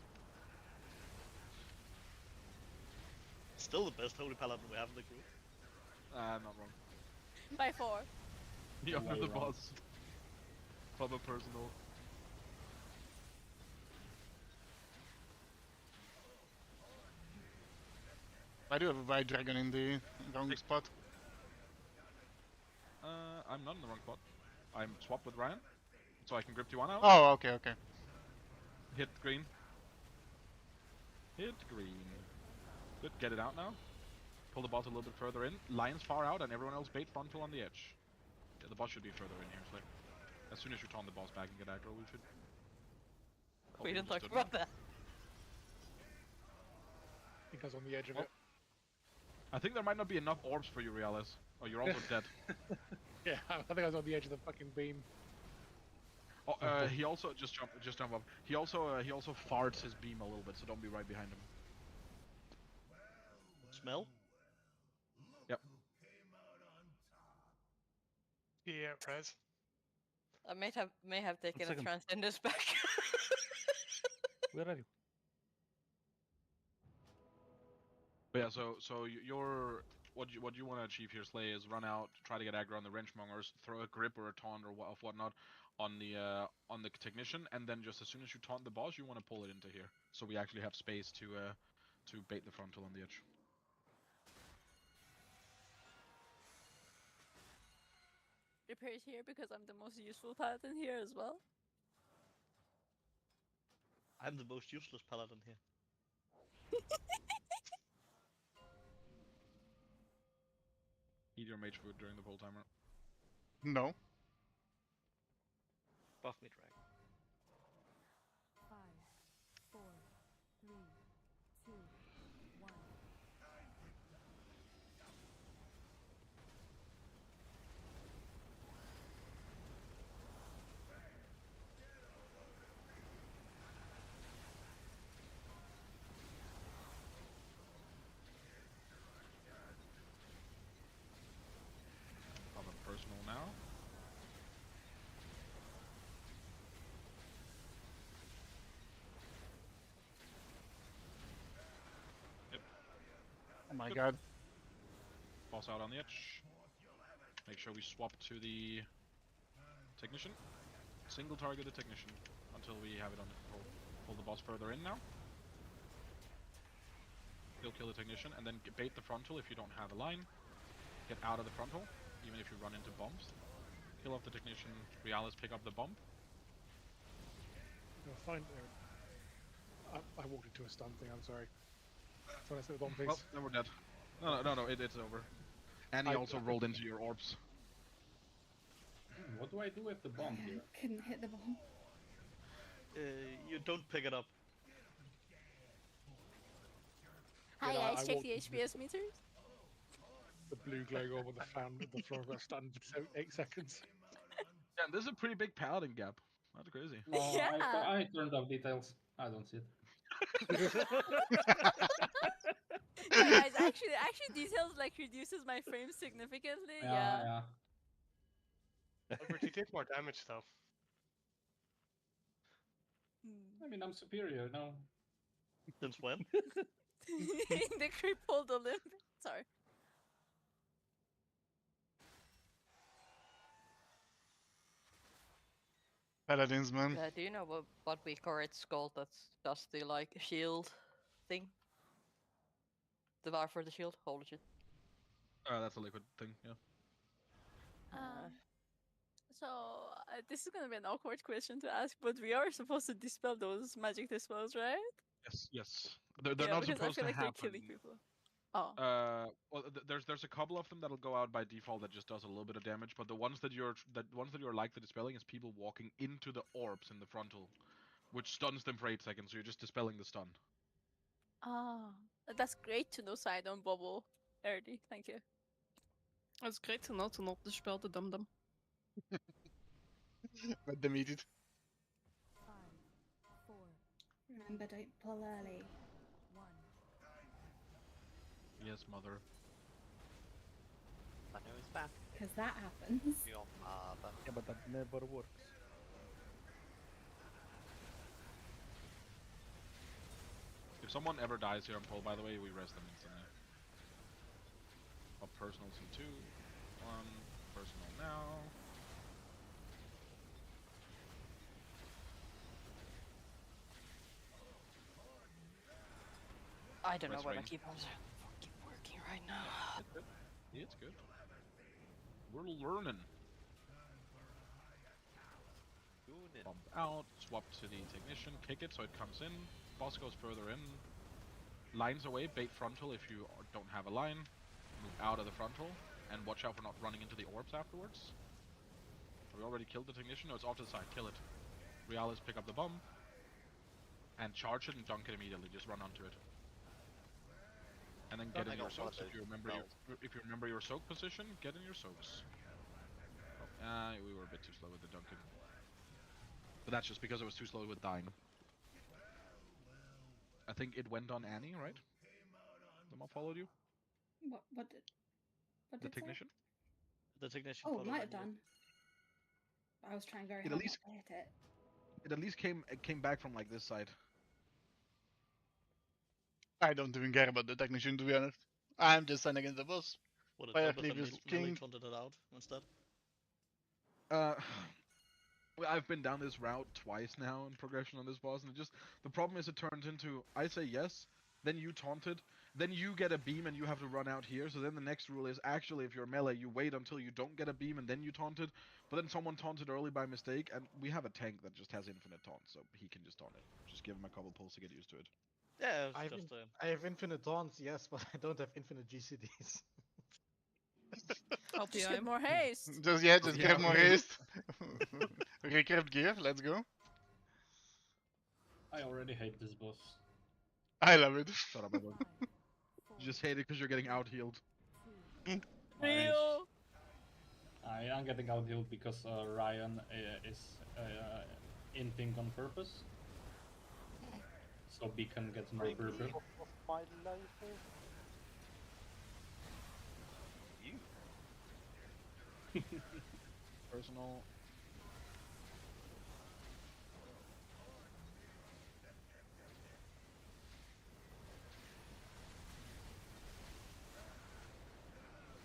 Still the best holy paladin we have in the group. I'm not wrong. By 4. You're the boss. Proper personal. I do have a white dragon in the wrong spot. I'm not in the wrong spot. I'm swapped with Ryan, so I can grip you on out. Oh, okay. Hit green. Hit green. Good, get it out now. Pull the boss a little bit further in. Lions far out and everyone else bait frontal on the edge. Yeah, the boss should be further in here. So like, as soon as you taunt the boss back and get aggro, we should... We didn't talk about that. I think I was on the edge of it. I think there might not be enough orbs for you, Reales. Oh, you're also dead. Yeah, I think I was on the edge of the fucking beam. Oh, he also just jump up. He also farts his beam a little bit, so don't be right behind him. Smell? Yep. Yeah, Res. I may have taken a second. transcendence back. Where are you? But yeah, so you're what you want to achieve here, Slay, is run out, try to get aggro on the wrenchmongers, throw a grip or a taunt or whatnot on the technician, and then just as soon as you taunt the boss, you want to pull it into here, so we actually have space to bait the frontal on the edge. Repairs here because I'm the most useful paladin here as well. I'm the most useless paladin here. Eat your mage food during the pull timer. No. Buff me, drag. 5, 4, 3, 2, 1. Have a personal now. Yep. Oh my god. Boss out on the edge. Make sure we swap to the technician. Single target the technician until we have it under control. Pull the boss further in now. He'll kill the technician and then bait the frontal if you don't have a line. Get out of the frontal, even if you run into bombs. Kill off the technician. Reales pick up the bomb. No, fine. I walked into a stun thing. I'm sorry. So I said the bomb, please. Well, then we're dead. No, it's over. And he also rolled into your orbs. What do I do with the bomb here? Couldn't hit the bomb. You don't pick it up. Hi Yeah, guys, I check walked the into HPS meters. The blue glow orb on the floor got stunned for 8 seconds. Yeah, this is a pretty big paladin gap. That's crazy. Yeah. I turned off details. I don't see it. Yeah, guys, actually details like reduces my frames significantly. Yeah. Albert, you did more damage though. I mean, I'm superior now. Since when? The crippled Olympic. Sorry. Paladins, man. Do you know what we call it's called? That's just the like shield thing. The bar for the shield. Holy shit. That's a liquid thing. Yeah. So this is gonna be an awkward question to ask, but we are supposed to dispel those magic dispels, right? Yes. They're Yeah, not because I supposed feel to like they're happen. killing people. Oh. Well, there's a couple of them that'll go out by default that just does a little bit of damage, but the ones that you're like the dispelling is people walking into the orbs in the frontal, which stuns them for 8 seconds. So you're just dispelling the stun. Ah, that's great to know. So I don't bubble early. Thank you. It's great to know to not dispel the dum-dum. Let them eat it. 5, 4, Remember, don't pull early. 1. Yes, mother. I know it's bad. Because that happens. Your mother. Yeah, but that never works. If someone ever dies here on pull, by the way, we rest them instantly. Up personal C2. 1. Personal now. I don't know Rest why my range. keyboards keep working right now. It's good. We're learning. Bump out, swap to the technician, kick it so it comes in. Boss goes further in. Lines away, bait frontal if you don't have a line. Move out of the frontal, and watch out for not running into the orbs afterwards. Have we already killed the technician? No, it's off to the side. Kill it. Reales pick up the bomb. And charge it and dunk it immediately. Just run onto it. And then Oh, get I in your got one of soaks if those you remember if you remember your soak position. Get in your soaks. Oh, we were a bit too slow with the dunking. But that's just because I was too slow with dying. I think it went on Annie, right? The mob followed you. What did? What The did it say? technician. The technician. Oh, it followed might have Annie. done. I was trying very It hard at least not to hit it. it at least came back from like this side. I don't even care about the technician, to be honest. I'm just standing against the boss. What did Fire Elbeth and Cleaver's Nelly king. taunted it out instead? Well, I've been down this route twice now in progression on this boss, and the problem is it turns into I say yes, then you taunt it, then you get a beam and you have to run out here. So then the next rule is actually if you're melee, you wait until you don't get a beam and then you taunt it. But then someone taunted early by mistake, and we have a tank that just has infinite taunts, so he can just taunt it. Just give him a couple pulls to get used to it. Yeah, I have infinite taunts, yes, but I don't have infinite GCDs. Just get more haste. Just get more haste. Recraft gear, let's go. I already hate this boss. I love it. Shut up, Edward. You just hate it because you're getting out healed. Real. I am getting out healed because Ryan is inting on purpose. So Beacon gets more burger. Of my life. Personal.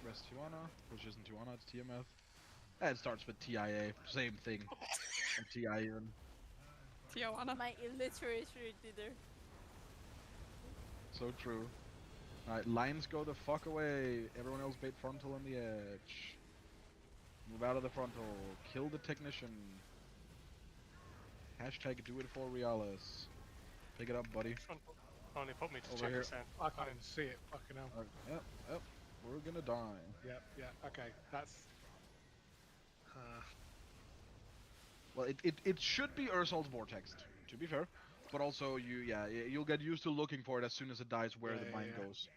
Rest Tijuana, which isn't Tijuana, it's TMF. It starts with TIA, same thing. Or TI even. Tijuana. My illiterate reader. So true. Alright, lines go the fuck away. Everyone else bait frontal on the edge. Move out of the frontal. Kill the technician. Hashtag do it for Realis. Pick it up, buddy. Only put me to Over here. 10%. I can't even see it. Fucking hell. Yep, yep. We're gonna die. Yeah. Okay, that's. Well, it should be Ursol's Vortex, to be fair. But also, you'll get used to looking for it as soon as it dies where the mine goes.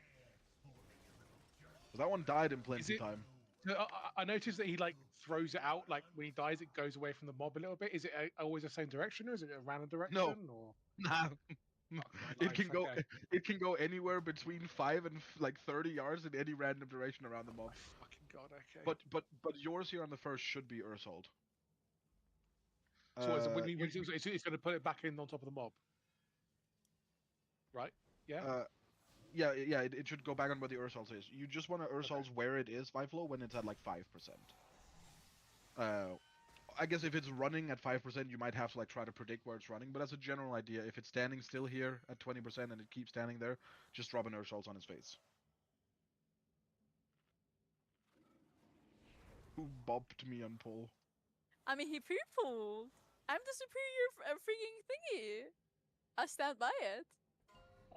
But that one died in plenty time. I noticed that he like throws it out, like when he dies, it goes away from the mob a little bit. Is it always the same direction, or is it a random direction? No. Or Nah. It can go. It can go anywhere between 5 and like 30 yards in any random direction around the mob. Fucking god. Okay. But yours here on the first should be Ursold. So when it's going to put it back in on top of the mob, right? Yeah. Yeah. It should go back on where the Ursols is. You just want to Ursols where it is by flow when it's at like 5%. I guess if it's running at 5%, you might have to like try to predict where it's running. But as a general idea, if it's standing still here at 20% and it keeps standing there, just drop an Ursols on his face. Who bopped me on pull? I mean, he pre-pulled. I'm the superior freaking thingy. I stand by it.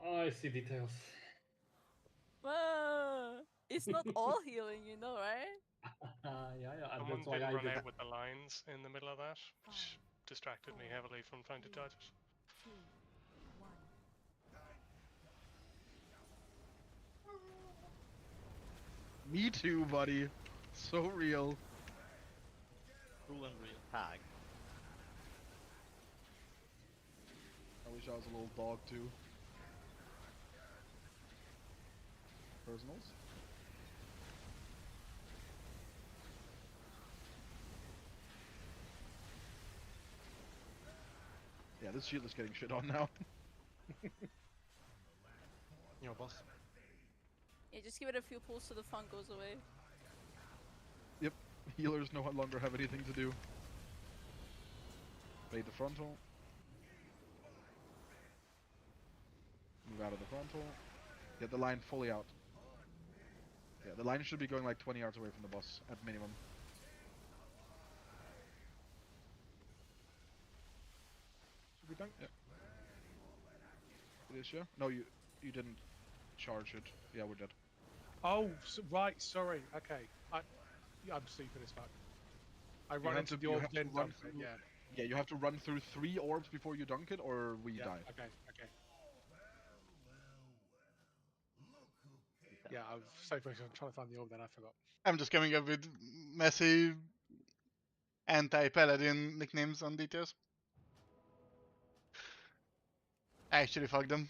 I see details. Whoa. It's not all healing, you know, right? Yeah. Someone That's why did I run did. out with the lines in the middle of that, which distracted me heavily from trying to dodge it. 2, 1. Me too, buddy. So real. Cool and real. Tag. I wish I was a little dog too. Personals? Yeah, this shield is getting shit on now. Your boss. Yeah, just give it a few pulls so the fun goes away. Yep, healers no longer have anything to do. Bait the frontal. Move out of the frontal. Get the line fully out. Yeah, the line should be going like 20 yards away from the boss at minimum. Should we dunk? Yep. It is, yeah? No, you didn't charge it. Yeah, we're dead. Oh, right. Sorry. Okay. I'm stupid as fuck. I run into the orb then dunk it. Yeah. Yeah, you have to run through 3 orbs before you dunk it, or we die. Okay. Yeah, I was so focused on trying to find the orb, then I forgot. I'm just coming up with messy anti-paladin nicknames on details. I actually fucked them.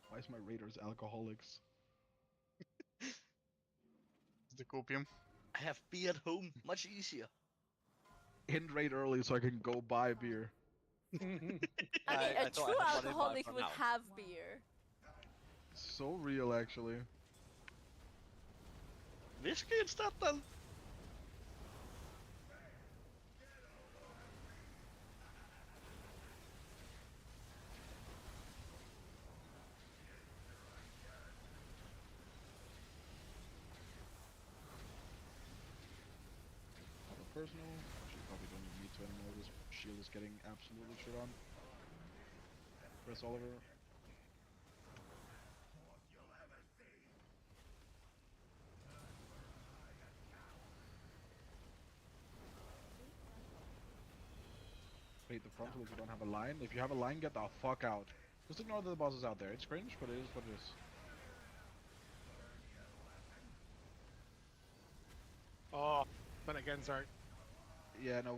Why is my raiders alcoholics? The copium. I have beer at home, much easier. End raid early so I can go buy beer. I mean, I a thought true I had money, but alcoholic for would now. have beer. So real, actually. Whiskey instead then. Personal. Actually, probably don't even need to anymore. This shield is getting absolutely shit on. Press Oliver. Bait the frontal if you don't have a line. If you have a line, get the fuck out. Just ignore that the boss is out there. It's cringe, but it is what it is. Oh, but again, sorry. Yeah, no,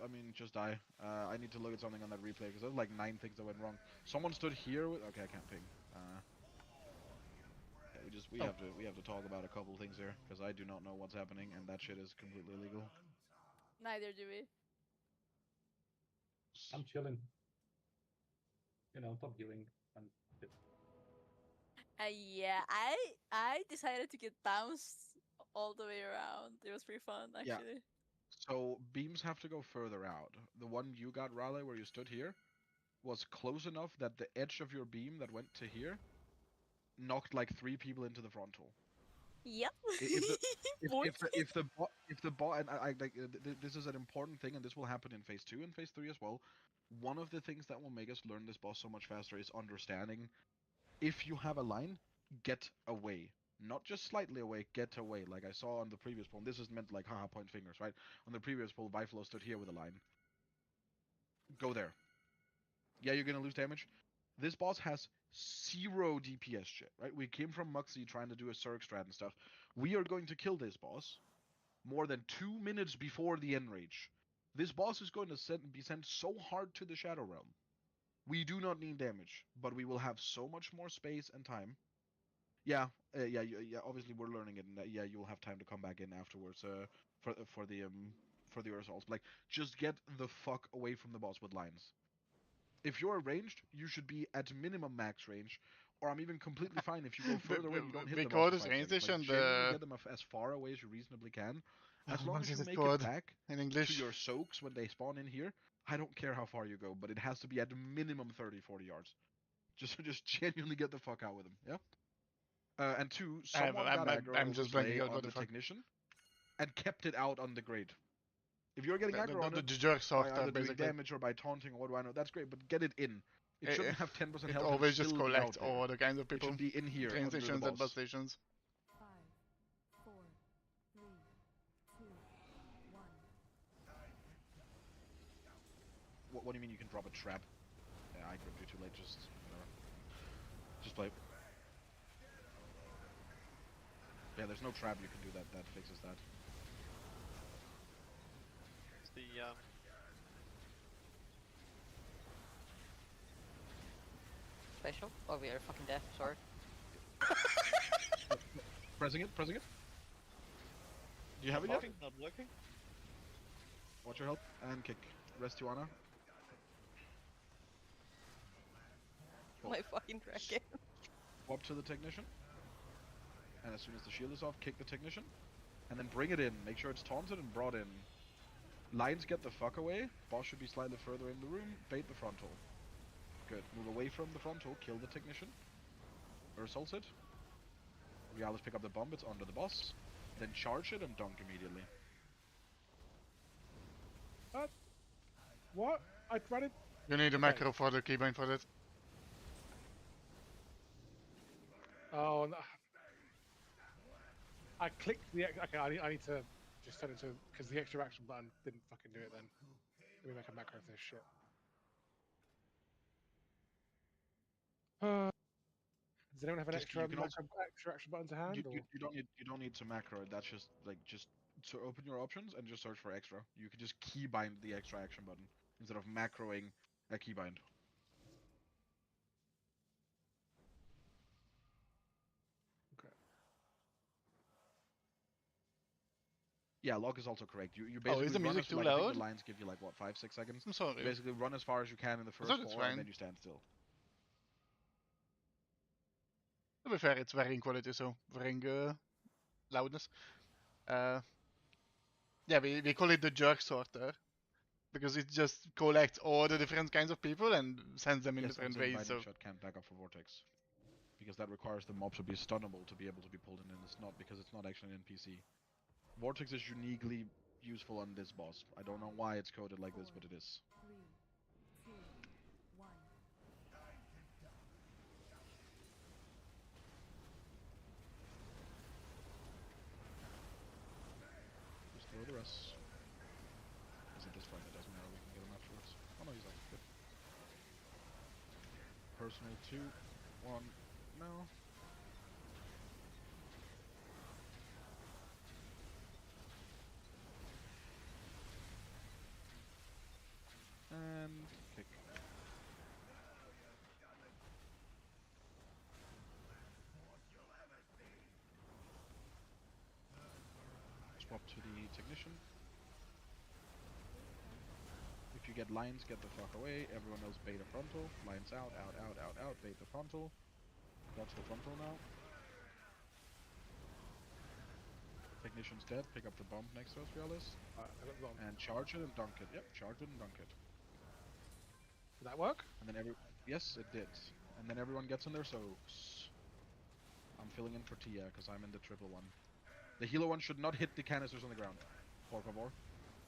I mean, just die. I need to look at something on that replay, because there's like 9 things that went wrong. Someone stood here with... Okay, I can't ping. Yeah, we have to talk about a couple things here, because I do not know what's happening, and that shit is completely illegal. Neither do we. I'm chilling. You know, top healing and shit. Yeah, I decided to get bounced all the way around. It was pretty fun, Yeah. actually. So, beams have to go further out. The one you got, Raleigh, where you stood here, was close enough that the edge of your beam that went to here knocked like 3 people into the frontal. Yep. If the bot and I like this is an important thing, and this will happen in phase 2 and phase 3 as well. One of the things that will make us learn this boss so much faster is understanding if you have a line, get away. Not just slightly away, get away. Like I saw on the previous poll. This is meant like haha point fingers, right? On the previous poll, Biflo stood here with a line. Go there. Yeah, you're gonna lose damage. This boss has 0 DPS shit, right? We came from MugZee trying to do a Zerg strat and stuff. We are going to kill this boss more than 2 minutes before the end rage. This boss is going to be sent so hard to the Shadow Realm. We do not need damage, but we will have so much more space and time. Yeah, yeah. Obviously, we're learning it, and yeah, you'll have time to come back in afterwards. For the assaults. Like, just get the fuck away from the boss with lines. If you're ranged, you should be at minimum max range, or I'm even completely fine if you go further away and you don't hit the boss. Recorders range Like, genuinely get them as far away as you reasonably can. As long as you make it back in English to your soaks when they spawn in here, I don't care how far you go, but it has to be at minimum 30, 40 yards. Just genuinely get the fuck out with them, yeah? And 2, someone got aggro I'm just overplay blanking out on what the the fuck. technician and kept it out on the grade. If you're getting aggro on the it jerk by soft either doing basically. damage or by taunting or what do I know, that's great, but get it in. It shouldn't have 10% It health always and just still be collects out there. all the kinds of It people. should be in here Train under the stations and bus boss. stations. 5, 4, 3, 2, 1. What do you mean you can drop a trap? Yeah, I gripped you too late, just whatever. Just play. Yeah, there's no trap you can do that fixes that. It's the Special? Oh, we are fucking deaf, sorry. Pressing it. Do you have it yet? Not working. Watch your health and kick. Rest Joanna. My fucking dragon. Swap to the technician. And as soon as the shield is off, kick the technician. And then bring it in. Make sure it's taunted and brought in. Lines get the fuck away. Boss should be slightly further in the room. Bait the frontal. Good. Move away from the frontal. Kill the technician. Ursul's it. Realis pick up the bomb, it's under the boss. Then charge it and dunk immediately. What? I tried it. You need a Okay. macro for the keybind for that. Oh, no. I clicked the okay. I need to just set it to because the extra action button didn't fucking do it. Then let me make a macro for this shit. Does anyone have an Just extra you can also extra action button to hand? you don't need to macro it. That's just like just to open your options and just search for extra. You can just keybind the extra action button instead of macroing a keybind. Okay. Yeah, lock is also correct. You Oh, basically is the run music as too like I think loud? the lines give you like what 5-6 seconds. I'm sorry. You basically run as far as you can in the I first thought it's 4 and fine. then you stand still. To be fair, it's varying quality, so varying loudness. Yeah, we call it the jerk sorter because it just collects all the different kinds of people and sends them in Yes, I'm different saying ways. binding So shot can't back up for vortex. Because that requires the mob to be stunnable to be able to be pulled in, and it's not because it's not actually an NPC. Vortex is uniquely useful on this boss. I don't know why it's coded like this, but it is. 3, 2, 1. Just throw the rest. Because at this point it doesn't matter, we can get him afterwards. Oh no, he's out. Good. Personal 2, 1, no. And kick. Swap to the technician. If you get lines, get the fuck away. Everyone else bait a frontal. Lines out, out, out, out, out. Bait the frontal. Dodge the frontal now. Technician's dead. Pick up the bomb next to us, Realis. I got the bomb. And charge it and dunk it. Yep, charge it and dunk it. Did that work? And then yes, it did. And then everyone gets in their soaks. I'm filling in for Tia because I'm in the triple one. The healer one should not hit the canisters on the ground. Por favor.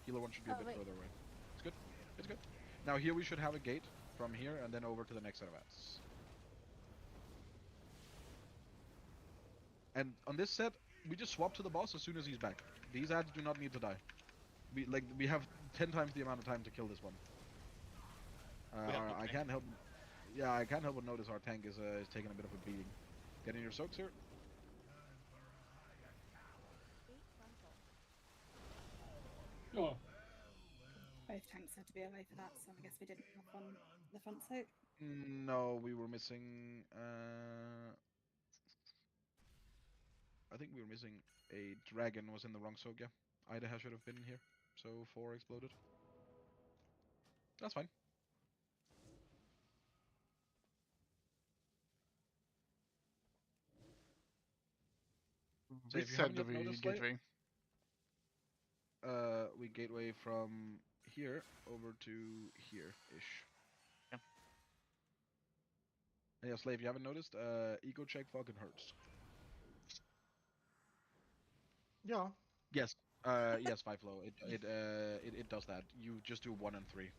Healer one should be a bit further away. It's good. It's good. Now here we should have a gate from here and then over to the next set of ads. And on this set, we just swap to the boss as soon as he's back. These ads do not need to die. We have 10 times the amount of time to kill this one. I can't help. Yeah, I can't help but notice our tank is taking a bit of a beating. Getting your soaks here. Oh. Both tanks had to be away for that, so I guess we didn't have on the front soak. No, we were missing. I think we were missing a dragon was in the wrong soak. Yeah, Idaha should have been here. So 4 exploded. That's fine. So which if you side haven't do yet we noticed, gateway? we gateway from here over to here-ish. Yeah. And yeah, Slave, if you haven't noticed, eco check fucking hurts. Yeah. Yes. Yes, Fiflo. It does that. You just do 1 and 3.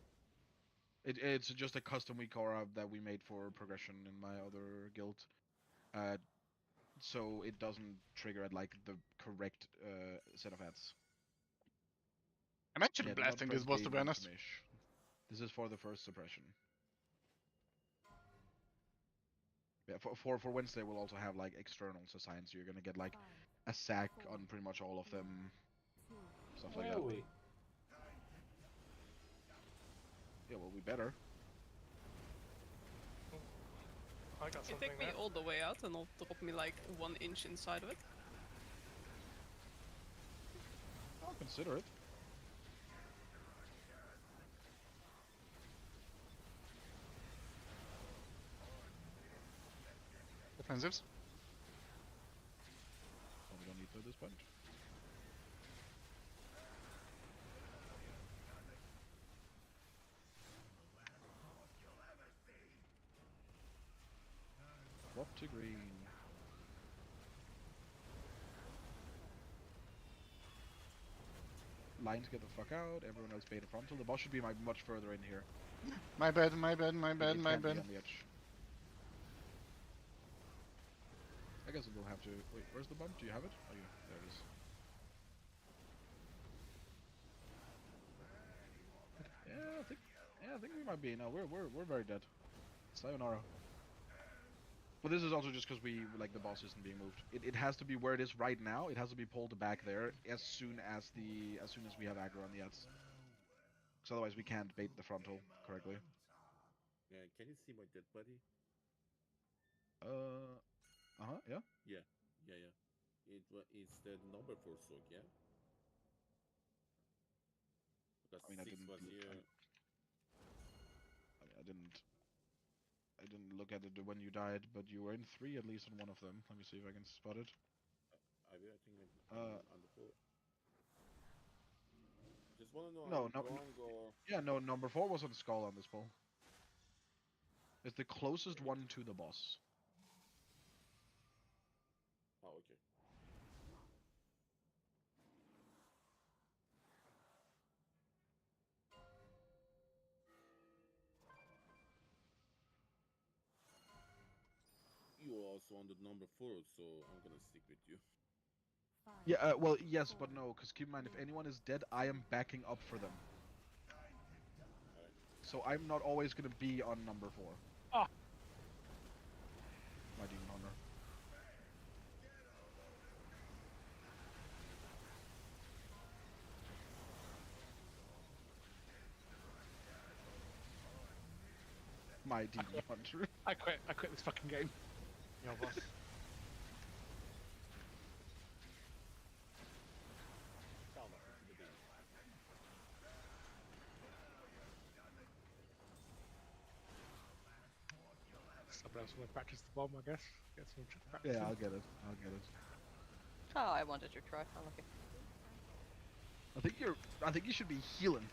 It's just a custom weak aura that we made for progression in my other guild. So it doesn't trigger at like the correct set of ads. I'm actually Yeah, do not blasting press this boss, to gate be when honest. finish. This is for the first suppression. Yeah, for Wednesday we'll also have like externals assigned, so you're gonna get like a sack on pretty much all of them, stuff like that. Really? Yeah, well, we better. I got You something take me there. all the way out and I'll drop me like 1 inch inside of it. I'll consider it. Defensives. Oh, we don't need to at this point. Swap to green. Lines get the fuck out. Everyone else beta frontal. The boss should be much further in here. My bad, my bad, my bad, It my can't be bad. on the edge. I guess we'll have to. Wait, where's the bump? Do you have it? Oh, yeah, there it is. Yeah, I think we might be. No, we're very dead. Sayonara. But this is also just because we like the boss isn't being moved. It has to be where it is right now. It has to be pulled back there as soon as we have aggro on the ads. Because otherwise we can't bait the frontal correctly. Yeah, can you see my dead body? Yeah. Yeah. It's the number 4 soak, yeah? Because I mean, I 6 didn't was look. here. I didn't look at it when you died, but you were in 3 at least on one of them. Let me see if I can spot it. I think on the 4. Just wanna know No, I'm wrong or... Yeah, no, number 4 was on skull on this pull. It's the closest one to the boss. Oh, okay. You are also on the number 4, so I'm gonna stick with you. Yeah, well, yes, but no, because keep in mind, if anyone is dead, I am backing up for them. So I'm not always gonna be on number 4. Ah! My demon hunter. My demon hunter. I quit this fucking game. Your boss. Someone else will practice the bomb, I guess. Get some practice. Yeah, I'll get it. Oh, I wanted to try. I'm okay. I think you should be healing.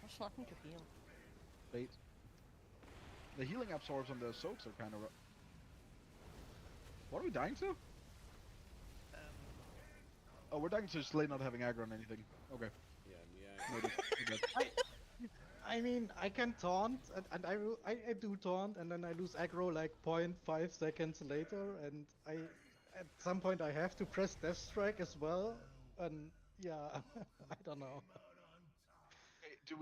There's nothing to heal. Wait. The healing absorbs on the soaks are kind of. What are we dying to? Oh, we're dying to Slay not having aggro on anything. Okay. Yeah. I mean, I can taunt, and I do taunt, and then I lose aggro like 0.5 seconds later, and at some point I have to press Death Strike as well, and yeah, I don't know. Do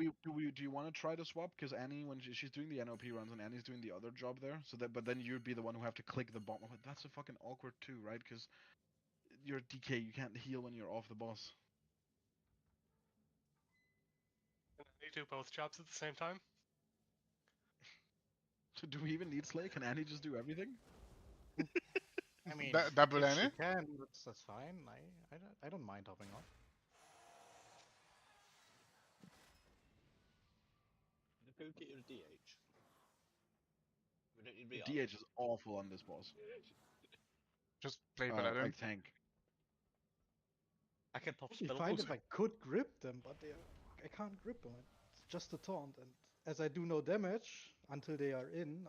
you want to try to swap? Because Annie, when she's doing the NOP runs, and Annie's doing the other job there, so that but then you'd be the one who have to click the bomb. But that's a fucking awkward too, right? Because you're DK, you can't heal when you're off the boss. Can I do both jobs at the same time? So do we even need Slay? Can Annie just do everything? I mean, double if she Annie? can, that's fine. I don't mind hopping off. Difficulty or DH? The DH is awful on this boss. Just play Paladin. Like tank. I can pop It'd be spell fine boost. if I could grip them, but I can't grip them. It's just a taunt, and as I do no damage until they are in,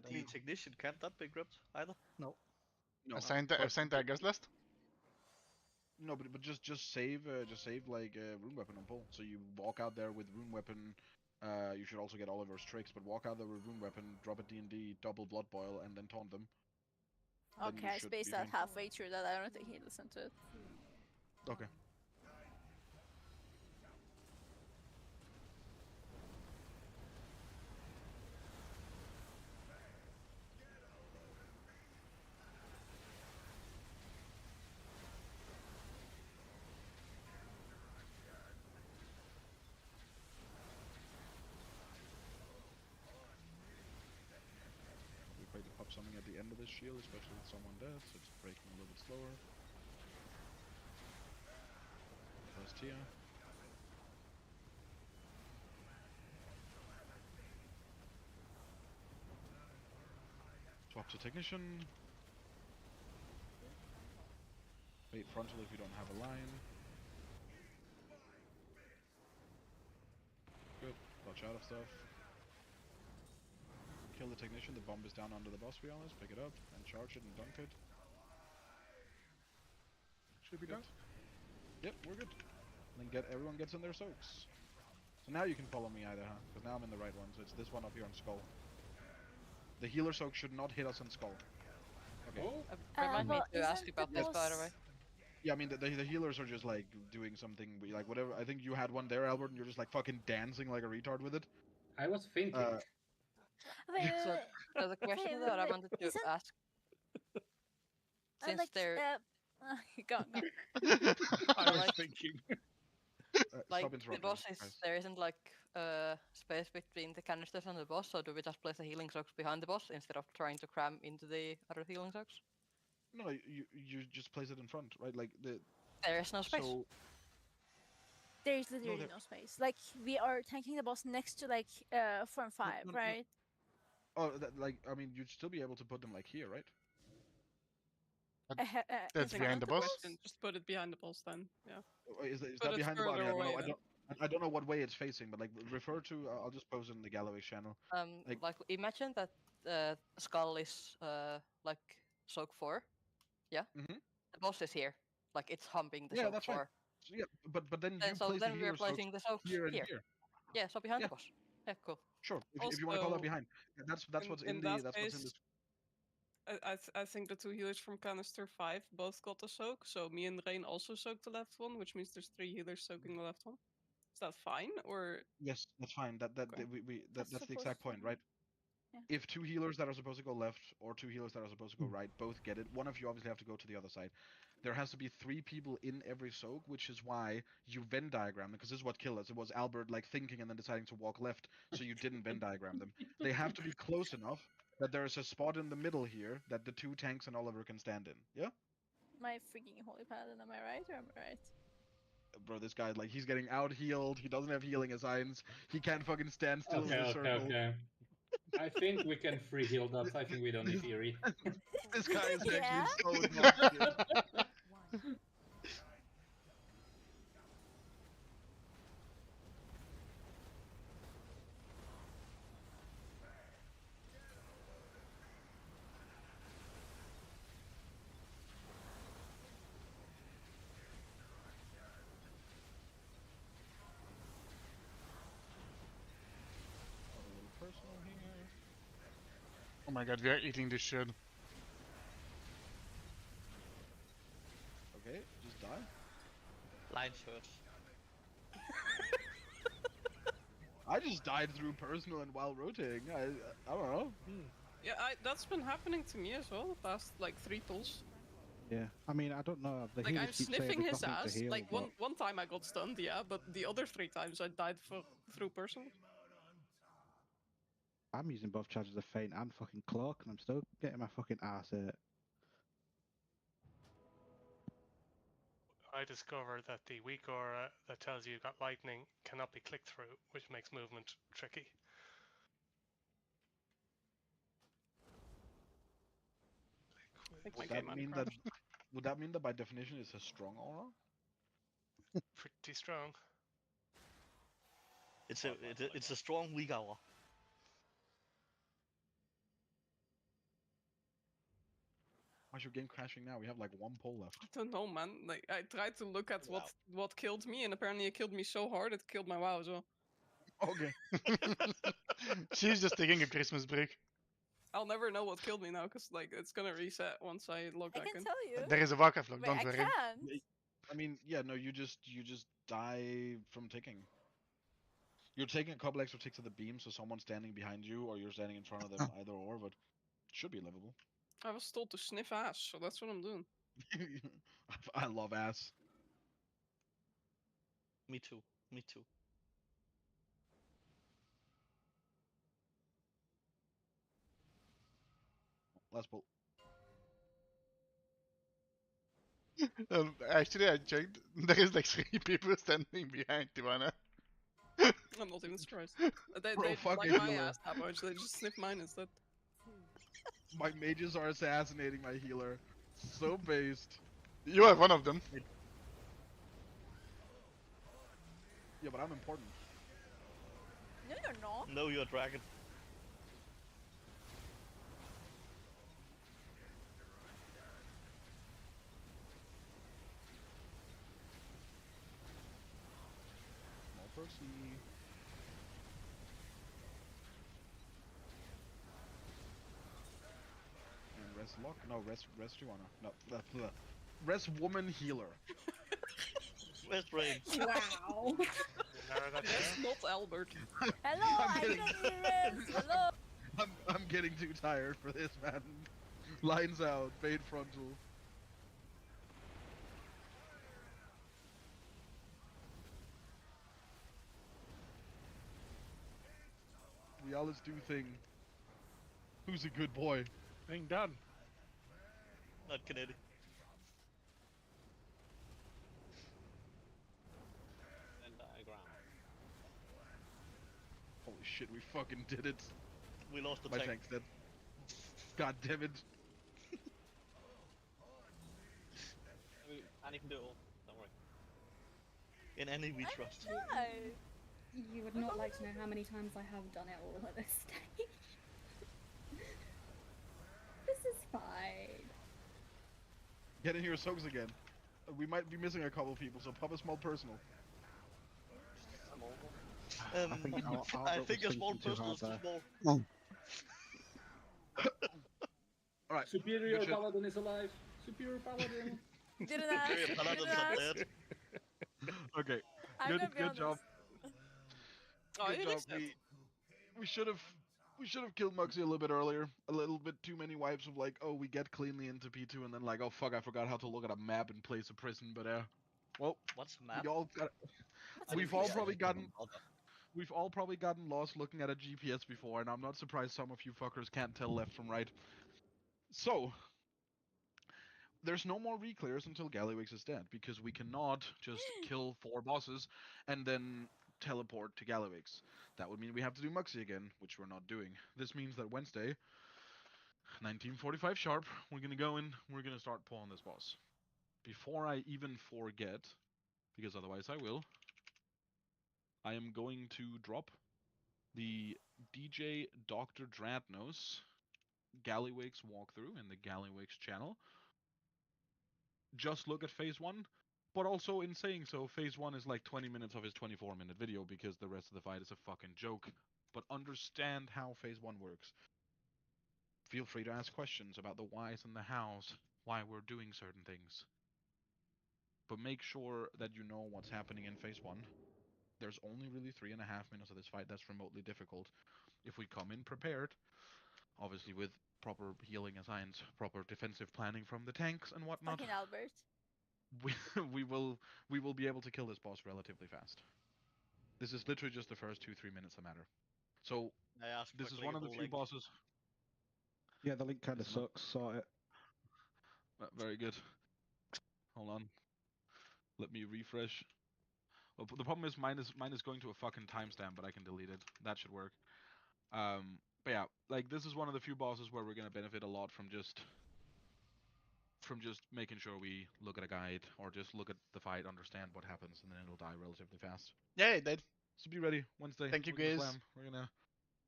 DH Ignition, can't that be gripped either? No. No. Assign daggers list. No, but just save like rune weapon on pull. So you walk out there with rune weapon. You should also get Oliver's tricks, but walk out there with rune weapon, drop a D&D, double blood boil, and then taunt them. Okay, I spaced out halfway through that. I don't think he listened to it. Okay. Pop something at the end of this shield, especially with someone dead, so it's breaking a little bit slower. First here. Swap to Technician. Bait frontal if you don't have a line. Good. Watch out of stuff. Kill the technician. The bomb is down under the boss, to be honest. Pick it up and charge it and dunk it. Should be done. Yep, we're good. And then everyone gets in their soaks. So now you can follow me either, huh? Because now I'm in the right one. So it's this one up here on Skull. The healer soak should not hit us on Skull. Okay. Remind me but to ask isn't about the this, by the way. Yeah, I mean the healers are just like doing something like whatever. I think you had one there, Albert, and you're just like fucking dancing like a retard with it. I was thinking. Wait, So the question that I wanted to ask, since like, there, go. I was like, thinking. like Stop the interrupting, boss is guys. there isn't like space between the canisters and the boss, so do we just place the healing soaks behind the boss instead of trying to cram into the other healing soaks? No, you just place it in front, right? Like the. There is no space. So There is literally no space. Like we are tanking the boss next to like form 5, right? Oh, like I mean, you'd still be able to put them like here, right? That's in behind the front of boss? And just put it behind the boss then. Yeah. Is Put that it behind the body? further I don't away know. then. I don't know what way it's facing, but like refer to. I'll just post it in the Galloway channel. Like imagine that skull is like soak 4, yeah. Mhm. The boss is here, like it's humping the Yeah, soak that's 4. right. So, yeah, but then you So place then the we're healer soaks placing the soaks here and here. here. Yeah, so behind Yeah. the boss. Yeah, cool. Sure, if you want to call that behind. That's what's in the that that's what's in case, this. I think the 2 healers from canister 5 both got a soak, so me and Rain also soaked the left one, which means there's 3 healers soaking the left one. Is that fine, or? Yes, that's fine. That's the exact point, right? Yeah. If 2 healers that are supposed to go left or 2 healers that are supposed to go right both get it, one of you obviously have to go to the other side. There has to be 3 people in every soak, which is why you Venn diagram them, because this is what killed us. It was Albert like thinking and then deciding to walk left, so you didn't Venn diagram them. They have to be close enough that there is a spot in the middle here that the 2 tanks and Oliver can stand in. Yeah? My freaking holy paladin, am I right or am I right? Bro, this guy, like, he's getting out healed. He doesn't have healing assigns. He can't fucking stand still in the circle. Okay. I think we can free heal that. I think we don't need Eerie. This guy is Yeah? actually so exhausted. Oh my god, we are eating this shit. Okay, just die. Line search. I just died through personal and while rotating. I don't know. Yeah, that's been happening to me as well the past like 3 pulls. Yeah, I mean, I don't know. The Like I'm healers keep saying sniffing there's his nothing to ass. heal, Like but one time I got stunned, yeah, but the other 3 times I died through personal. I'm using both charges of feint and fucking cloak, and I'm still getting my fucking ass hit. I discovered that the weak aura that tells you got lightning cannot be clicked through, which makes movement tricky. Would that mean that? Would that mean that by definition it's a strong aura? Pretty strong. It's a strong weak aura. Why's your game crashing now? We have like 1 pull left. I don't know, man. Like I tried to look at what killed me, and apparently it killed me so hard it killed my WoW as well. Okay. She's just taking a Christmas break. I'll never know what killed me now, cause like it's gonna reset once I log I back can in. tell you. There is a Warcraft log, Wait, don't I worry. can't. I mean, yeah, no, you just die from ticking. You're taking a couple extra ticks at the beam, so someone's standing behind you, or you're standing in front of them, either or, but it should be livable. I was told to sniff ass, so that's what I'm doing. I love ass. Me too. Me too. Last pull. Actually, I checked. There is like 3 people standing behind Tiwana. I'm not even surprised. They fuck like it, my healer. ass that much, they just sniff mine instead. My mages are assassinating my healer. So based. You are one of them. Yeah, but I'm important. No, you're not. No, you're a dragon. Res lock? No, res Juana. No, res woman healer. Where's Brain? Wow. Narrow that That's down. not Albert. Hello, I'm I getting- can erase. Hello. I'm getting too tired for this, man. Lines out, fade frontal. We always do thing. Who's a good boy? Thing done. Not Kennedy. Diagram. Holy shit, we fucking did it. We lost the My tank. tank's dead. God damn it. And you can do it all. Don't worry. In any we trust. You would not like to know how many times I have done it all at this stage. This is fine. Get in here, Soaks again. We might be missing a couple people, so pop a small personal. I think I think a small personal is too small. Alright. Superior good shit. Paladin is alive. Superior Paladin. Didn't ask. Superior Paladins Didn't are ask. dead. Okay. I'm Good, gonna be good job. Oh, Good it job. is dead. We should have killed MugZee a little bit earlier. A little bit too many wipes of like, oh, we get cleanly into P2 and then like, oh fuck, I forgot how to look at a map and place a prison. But well, What's map? we all got. We've all probably gotten lost looking at a GPS before, and I'm not surprised some of you fuckers can't tell left from right. So. There's no more reclears until Gallywix is dead, because we cannot just kill 4 bosses and then teleport to Gallywix. That would mean we have to do MugZee again, which we're not doing. This means that Wednesday, 1945 sharp, we're gonna go in, we're gonna start pulling this boss. Before I even forget, because otherwise I will, I am going to drop the DJ Dr. Dratnos Gallywix walkthrough in the Gallywix channel. Just look at phase 1, but also in saying so, phase 1 is like 20 minutes of his 24-minute video because the rest of the fight is a fucking joke. But understand how phase 1 works. Feel free to ask questions about the whys and the hows, why we're doing certain things. But make sure that you know what's happening in phase 1. There's only really 3.5 minutes of this fight that's remotely difficult. If we come in prepared, obviously with proper healing assigns, proper defensive planning from the tanks and whatnot, Fucking Albert. we will be able to kill this boss relatively fast. This is literally just the first 2-3 minutes that matter. So this is one of the few bosses. Yeah, the link kind of sucks. Saw it. Very good. Hold on. Let me refresh. Well, the problem is mine is going to a fucking timestamp, but I can delete it. That should work. But yeah, like this is one of the few bosses where we're gonna benefit a lot from just making sure we look at a guide or just look at the fight, understand what happens, and then it'll die relatively fast. Yeah, it did. So be ready Wednesday. Thank you, we're gonna guys. slam. We're gonna.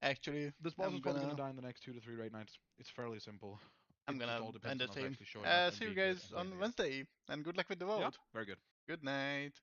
Actually, This boss I'm is probably gonna gonna die in the next 2 to 3 raid nights. It's fairly simple. I'm It gonna just all depends end on the us stream. actually showing up and See you being good guys and playing on the game. Wednesday, and good luck with the vote. Very good. Good night.